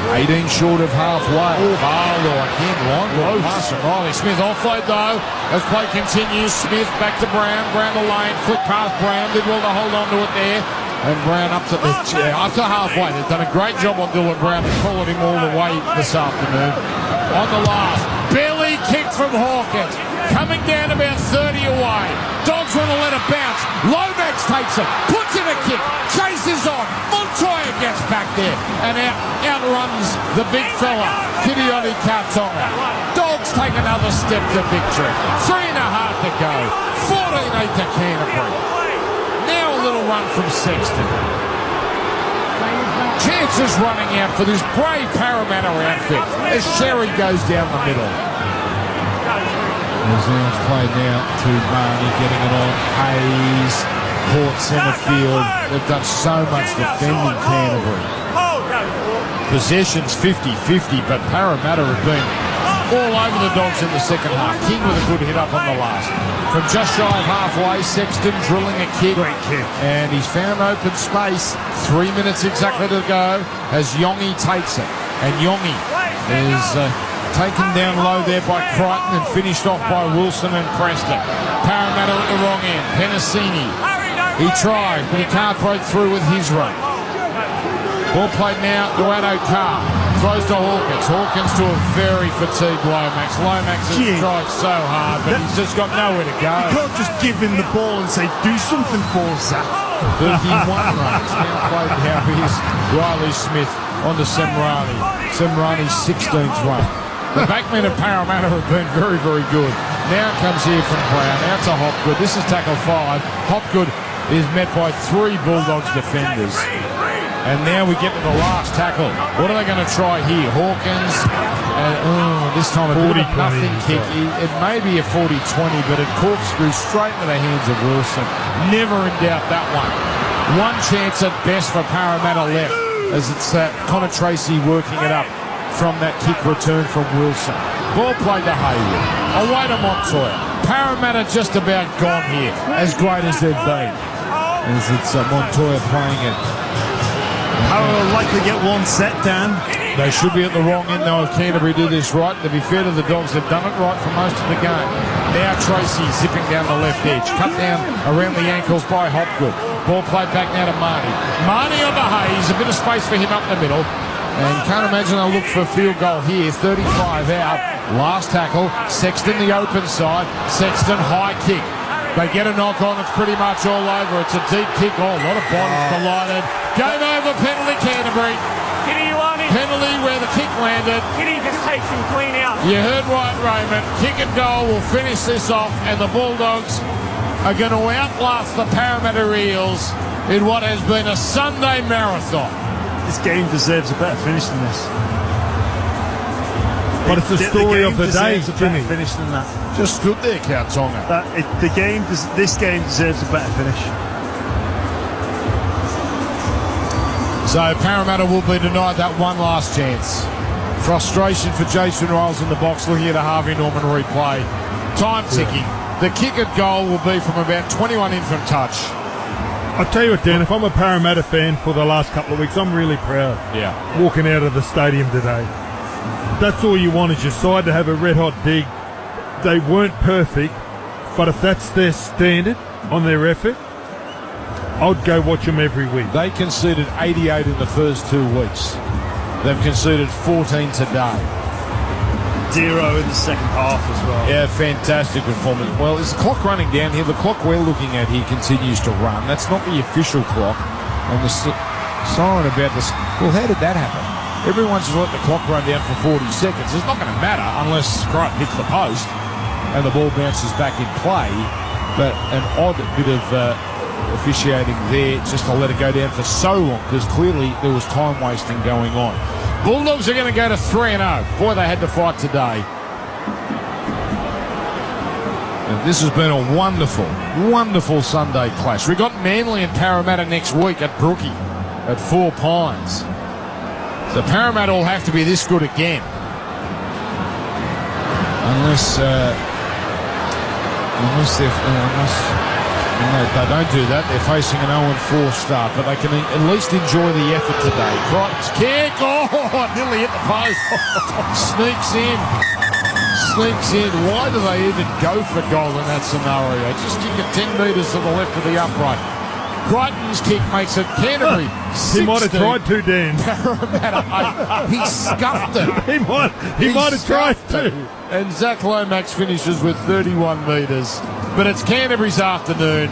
18 short of halfway. Barlaw again, line pass from Riley Smith. Offload though, as play continues. Smith back to Brown. Brown the lane, flick past Brown. Did well to hold on to it there. And Brown up to halfway. They've done a great job on Dylan Brown and followed him all the way this afternoon. On the last, belly kick from Hawkins. Coming down about 30 away. Dogs want to let it bounce. Lomax takes it, puts in a kick, chases on. Montoya gets back there and outruns the big fella, Kitione Kartonga. Dogs take another step to victory. 3.5 to go. 14-8 to Canterbury. Now a little run from Sexton. Chances running out for this brave Parramatta outfit as Sherry goes down the middle. As now it's played now to Marnie, getting it on. Hayes, Port centre field. They've done so much defending Canterbury. Possession's 50-50, but Parramatta have been all over the Dogs in the second half. King with a good hit up on the last. From just shy of halfway, Sexton drilling a kick. Great kick. And he's found open space. 3 minutes exactly to go as Yongi takes it. And Yongi is taken down low there by Crichton and finished off by Wilson and Preston. Parramatta at the wrong end. Penasini. He tries, but he can't break through with his run. Ball played now to Addo Carr. Throws to Hawkins. Hawkins to a very fatigued Lomax. Lomax has tried so hard, but he's just got nowhere to go. You can't just give him the ball and say, do something for us, Zach. 31 runs. Now played how is Riley Smith on to Semrani. Semrani's 16th run. The backmen of Parramatta have been very, very good. Now comes here from Brown. Out to Hopgood. This is tackle 5. Hopgood is met by 3 Bulldogs defenders. And now we get to the last tackle. What are they going to try here? Hawkins. This time a bit of a nothing kick. It may be a 40-20, but it corkscrews straight into the hands of Wilson. Never in doubt that one. One chance at best for Parramatta left, as it's Connor Tracy working it up from that kick return from Wilson. Ball played to Hayward. Away to Montoya. Parramatta just about gone here, as great as they've been. As it's Montoya playing it. I'll likely get one set down. They should be at the wrong end though if Canterbury do this right. To be fair to the Dogs, they've done it right for most of the game. Now Tracy zipping down the left edge. Cut down around the ankles by Hopgood. Ball played back now to Marnie. Marnie on the haze. A bit of space for him up the middle. And can't imagine they'll look for a field goal here. 35 out. Last tackle. Sexton the open side. Sexton high kick. They get a knock on, it's pretty much all over. It's a deep kick. Oh, a lot of bodies collided. Game over, penalty Canterbury. Kitty, you want it? Penalty where the kick landed. Kitty just takes him clean out. You heard right, Raymond. Kick and goal will finish this off, and the Bulldogs are going to outlast the Parramatta Eels in what has been a Sunday marathon. This game deserves a better finish than this. But it's the story of the day, Jimmy. Finish than that. Just stood there, Kautonga. This game deserves a better finish. So Parramatta will be denied that one last chance. Frustration for Jason Riles in the box, looking at a Harvey Norman replay. Time ticking. The kick at goal will be from about 21 in from touch. I'll tell you what, Dan, if I'm a Parramatta fan for the last couple of weeks, I'm really proud. Yeah. Walking out of the stadium today. That's all you want is your side to have a red-hot dig. They weren't perfect, but if that's their standard on their effort, I'd go watch them every week. They conceded 88 in the first 2 weeks. They've conceded 14 today. 0 in the second half as well. Yeah, fantastic performance. Well, is the clock running down here? The clock we're looking at here continues to run. That's not the official clock. And the siren about this. Well, how did that happen? Everyone's just let the clock run down for 40 seconds. It's not going to matter unless Crichton hits the post and the ball bounces back in play. But an odd bit of officiating there just to let it go down for so long because clearly there was time wasting going on. Bulldogs are going to go to 3-0. Boy, they had to fight today. And this has been a wonderful, wonderful Sunday clash. We've got Manly and Parramatta next week at Brookie at 4 Pines. So Parramatta will have to be this good again. Unless they don't do that. They're facing an 0-4 start, but they can at least enjoy the effort today. Crichton's kick. Oh, nearly hit the post. Sneaks in. Why do they even go for goal in that scenario? Just kick it 10 metres to the left of the upright. Crichton's kick makes it Canterbury 16. He might have tried to, Dan. Parramatta 8. He scuffed it. He might have tried to. And Zach Lomax finishes with 31 metres. But it's Canterbury's afternoon.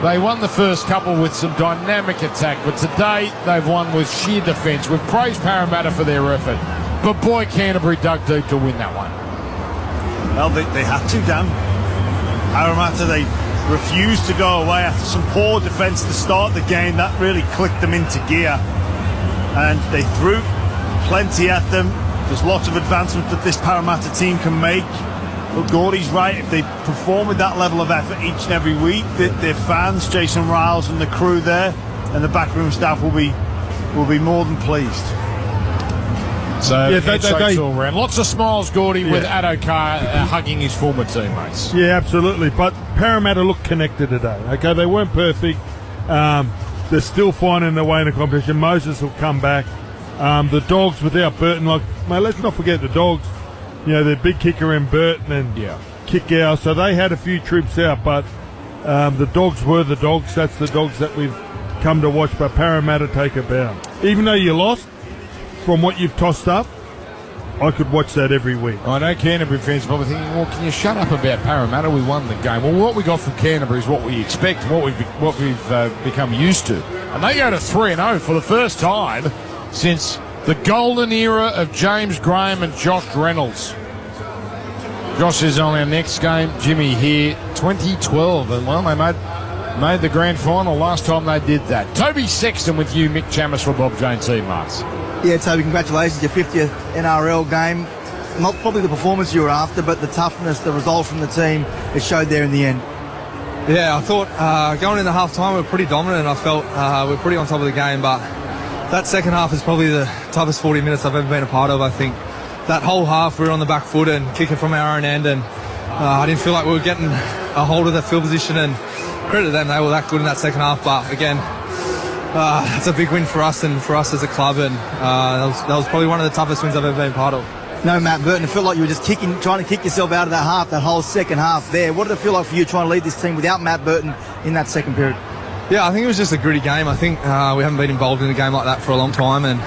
They won the first couple with some dynamic attack, but today they've won with sheer defence. We've praised Parramatta for their effort, but boy, Canterbury dug deep to win that one. Well, they had to, Dan. Parramatta, they refused to go away after some poor defence to start the game. That really clicked them into gear. And they threw plenty at them. There's lots of advancement that this Parramatta team can make. But Gordy's right, if they perform with that level of effort each and every week, their fans, Jason Riles and the crew there, and the backroom staff will be more than pleased. So handshakes all around. Lots of smiles, Gordy, with Addo Carr hugging his former teammates. Yeah, absolutely. But Parramatta looked connected today. Okay, they weren't perfect. They're still finding their way in the competition. Moses will come back. The Dogs without Burton, let's not forget the Dogs. You know, their big kicker in Burton and kick out. So they had a few troops out, but the Dogs were the Dogs. That's the Dogs that we've come to watch. But Parramatta take a bow. Even though you lost, from what you've tossed up, I could watch that every week. I know Canterbury fans are probably thinking, well, can you shut up about Parramatta? We won the game. Well, what we got from Canterbury is what we expect, what we've become used to. And they go to 3-0 for the first time since the golden era of James Graham and Josh Reynolds. Josh is on our next game. Jimmy here, 2012. And, well, they made the grand final last time they did that. Toby Sexton with you, Mick Chamis for Bob Jane Marks. Yeah, Toby, congratulations. Your 50th NRL game. Not probably the performance you were after, but the toughness, the resolve from the team, it showed there in the end. Yeah, I thought going into half-time we were pretty dominant. I felt we were pretty on top of the game, but that second half is probably the toughest 40 minutes I've ever been a part of. I think that whole half we were on the back foot and kicking from our own end, and I didn't feel like we were getting a hold of the field position, and credit to them, they were that good in that second half. But again, it's a big win for us and for us as a club, and that was probably one of the toughest wins I've ever been part of. No, Matt Burton, it felt like you were just trying to kick yourself out of that half, that whole second half there. What did it feel like for you trying to lead this team without Matt Burton in that second period? Yeah, I think it was just a gritty game. I think we haven't been involved in a game like that for a long time, and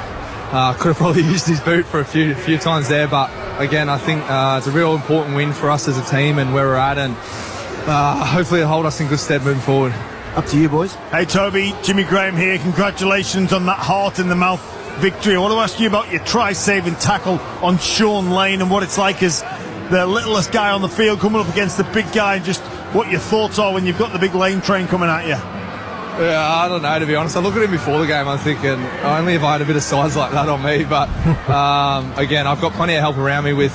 could have probably used his boot for a few times there. But again, I think it's a real important win for us as a team and where we're at, and hopefully it'll hold us in good stead moving forward. Up to you, boys. Hey, Toby, Jimmy Graham here. Congratulations on that heart-in-the-mouth victory. I want to ask you about your try-saving tackle on Sean Lane and what it's like as the littlest guy on the field coming up against the big guy, and just what your thoughts are when you've got the big Lane train coming at you. Yeah, I don't know, to be honest. I looked at him before the game, I'm thinking, only if I had a bit of size like that on me. But again, I've got plenty of help around me with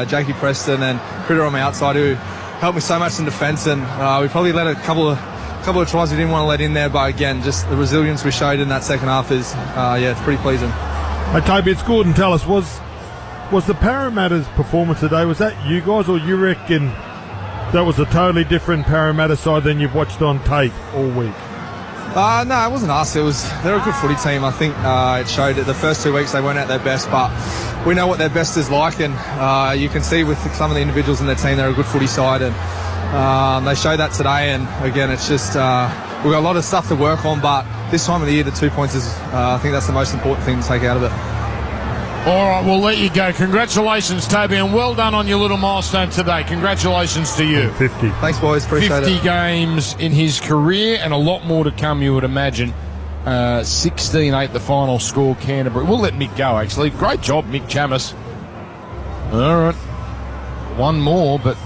Jakey Preston and Critter on my outside who helped me so much in defence, and we probably let a couple of tries we didn't want to let in there, but again, just the resilience we showed in that second half is, it's pretty pleasing. Hey, Toby, it's Gordon. Tell us, was the Parramatta's performance today, was that you guys, or you reckon that was a totally different Parramatta side than you've watched on tape all week? No, it wasn't us. They're a good footy team. I think it showed that the first 2 weeks they weren't at their best, but we know what their best is like, and you can see with some of the individuals in their team, they're a good footy side, and they showed that today. And again, it's just we've got a lot of stuff to work on, but this time of the year, the 2 points is I think that's the most important thing to take out of it. All right, we'll let you go. Congratulations, Toby, and well done on your little milestone today. Congratulations to you. 50. Thanks, boys. Appreciate 50 it. games in his career, and a lot more to come, you would imagine. 16-8 the final score, Canterbury. We'll let Mick go, actually. Great job, Mick Chamis. All right. One more, but...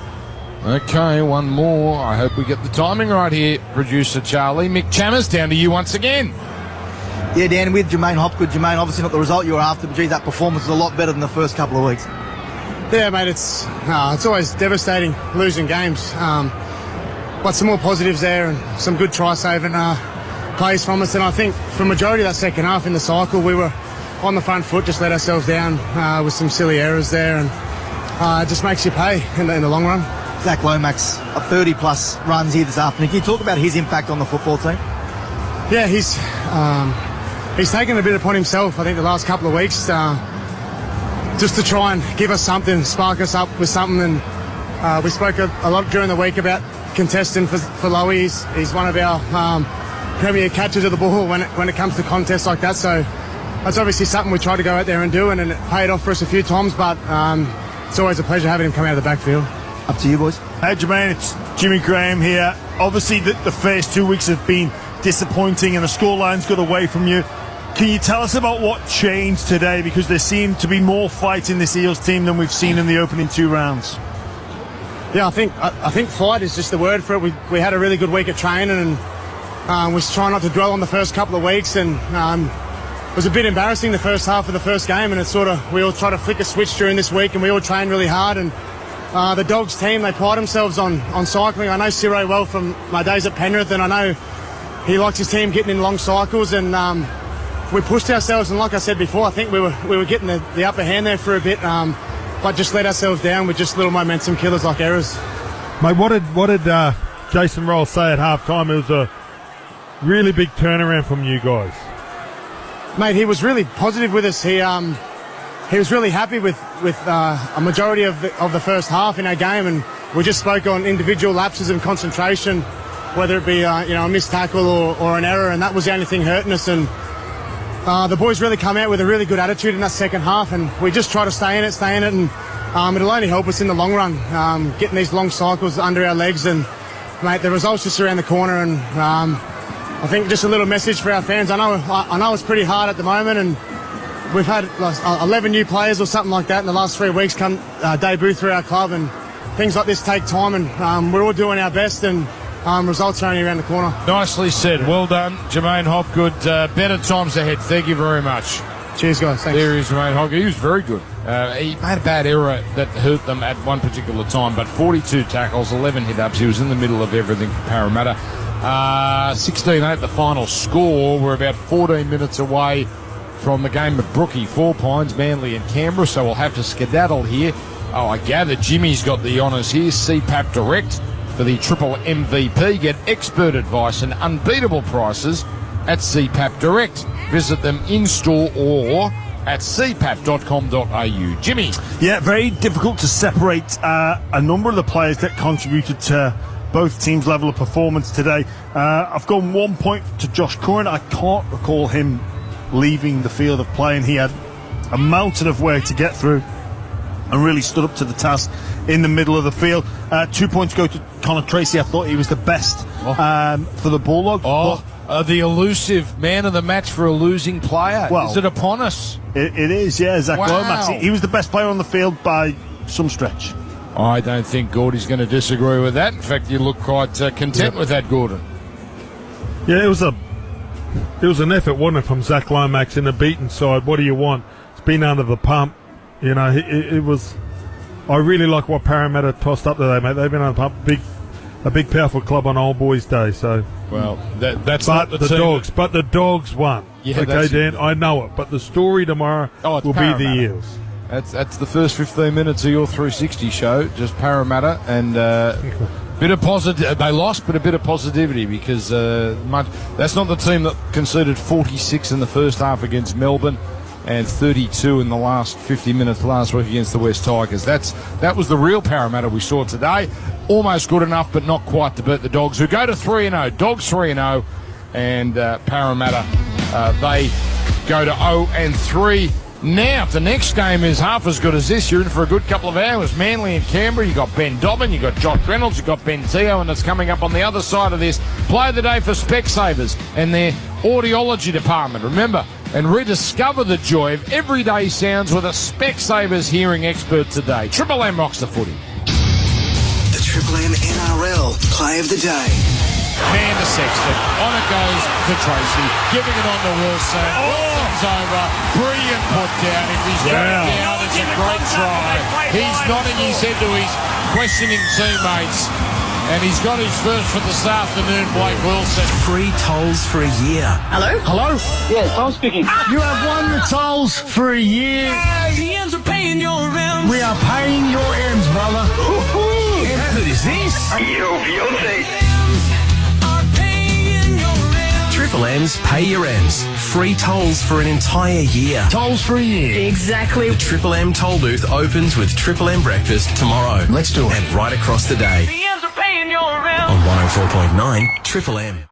Okay, one more. I hope we get the timing right here, producer Charlie. Mick Chamis, down to you once again. Yeah, Dan, with Jermaine Hopgood. Jermaine, obviously not the result you were after, but gee, that performance was a lot better than the first couple of weeks. Yeah, mate, it's always devastating losing games. But some more positives there and some good try-saving plays from us. And I think for the majority of that second half in the cycle, we were on the front foot, just let ourselves down with some silly errors there, and it just makes you pay in the long run. Zach Lomax, 30-plus runs here this afternoon. Can you talk about his impact on the football team? Yeah, he's taken a bit upon himself, I think, the last couple of weeks, just to try and give us something, spark us up with something. And we spoke a lot during the week about contesting for Lowy. He's one of our premier catchers of the ball when it comes to contests like that. So that's obviously something we try to go out there and do, and it paid off for us a few times. But it's always a pleasure having him come out of the backfield. Up to you, boys. Hey, Jermaine, it's Jimmy Graham here. Obviously, the first 2 weeks have been disappointing and the scoreline's got away from you. Can you tell us about what changed today? Because there seemed to be more fight in this Eels team than we've seen in the opening 2 rounds. Yeah, I think fight is just the word for it. We had a really good week of training, and was trying not to dwell on the first couple of weeks, and it was a bit embarrassing the first half of the first game, and it's we all try to flick a switch during this week, and we all train really hard. And the Dogs team, they pride themselves on cycling. I know Ciro well from my days at Penrith, and I know he likes his team getting in long cycles, and we pushed ourselves, and like I said before, I think we were getting the upper hand there for a bit, but just let ourselves down with just little momentum killers like errors. Mate, what did Jason Roll say at half-time? It was a really big turnaround from you guys. Mate, he was really positive with us. He was really happy with a majority of the first half in our game, and we just spoke on individual lapses and concentration, whether it be a missed tackle or an error, and that was the only thing hurting us. And the boys really come out with a really good attitude in that second half, and we just try to stay in it, and it'll only help us in the long run, getting these long cycles under our legs. And mate, the results just around the corner, and I think just a little message for our fans. I know it's pretty hard at the moment, and we've had 11 new players or something like that in the last 3 weeks come debut through our club, and things like this take time, and we're all doing our best, and results are only around the corner. Nicely said. Well done, Jermaine Hopgood. Better times ahead. Thank you very much. Cheers, guys. Thanks. There is Jermaine Hopgood. He was very good. He made a bad error that hurt them at one particular time, but 42 tackles, 11 hit-ups. He was in the middle of everything for Parramatta. 16-8 the final score. We're about 14 minutes away from the game of Brookie, Four Pines, Manly and Canberra, so we'll have to skedaddle here. Oh, I gather Jimmy's got the honours here. CPAP Direct for the triple MVP. Get expert advice and unbeatable prices at CPAP Direct. Visit them in-store or at cpap.com.au. Jimmy. Yeah, very difficult to separate a number of the players that contributed to both teams' level of performance today. I've gone 1 point to Josh Curran. I can't recall him leaving the field of play, and he had a mountain of work to get through and really stood up to the task in the middle of the field. 2 points go to Connor Tracy. I thought he was the best for the Bulldogs. The elusive man of the match for a losing player. Well, is it upon us? It is, yeah. Zach Wow. Lomax. He was the best player on the field by some stretch. I don't think Gordy's going to disagree with that. In fact, you look quite content with that, Gordon. Yeah, it was an effort, wasn't it, from Zach Lomax in the beaten side. What do you want? It's been under the pump. You know, it was. I really like what Parramatta tossed up today, mate. They've been on the pump, a big, powerful club on Old Boys Day. So, well, that's but not the Dogs. But the Dogs won. Yeah, okay, Dan, I know it. But the story tomorrow will Parramatta. be the Eels. That's the first 15 minutes of your 360 show. Just Parramatta and bit of positive. They lost, but a bit of positivity because that's not the team that conceded 46 in the first half against Melbourne and 32 in the last 50 minutes last week against the West Tigers. That was the real Parramatta we saw today. Almost good enough, but not quite to beat the Dogs, who go to 3-0. Dogs 3-0, and Parramatta they go to 0-3. Now, if the next game is half as good as this, you're in for a good couple of hours. Manly and Canberra, you've got Ben Dobbin, you've got Josh Reynolds, you've got Ben Teo, and it's coming up on the other side of this. Play of the day for Specsavers and their audiology department. Remember, and rediscover the joy of everyday sounds with a Specsavers hearing expert today. Triple M rocks the footy. The Triple M NRL Play of the Day. Man to Sexton. On it goes to Tracy. Giving it on to Wilson. Wilson's over. Brilliant put down. If he's got it down, it's a great try. He's nodding his head to his questioning teammates. And he's got his first for this afternoon, Blake Wilson. Free tolls for a year. Hello? Hello? Yes, I'm speaking. You have won the tolls for a year. The ends are paying your rent. We are paying your ends, brother. And who is this? Your fiance. Triple M's Pay Your Ends. Free tolls for an entire year. Tolls for a year. Exactly. The Triple M toll booth opens with Triple M breakfast tomorrow. Let's do it. And right across the day. The ends are paying your rent. On 104.9 Triple M.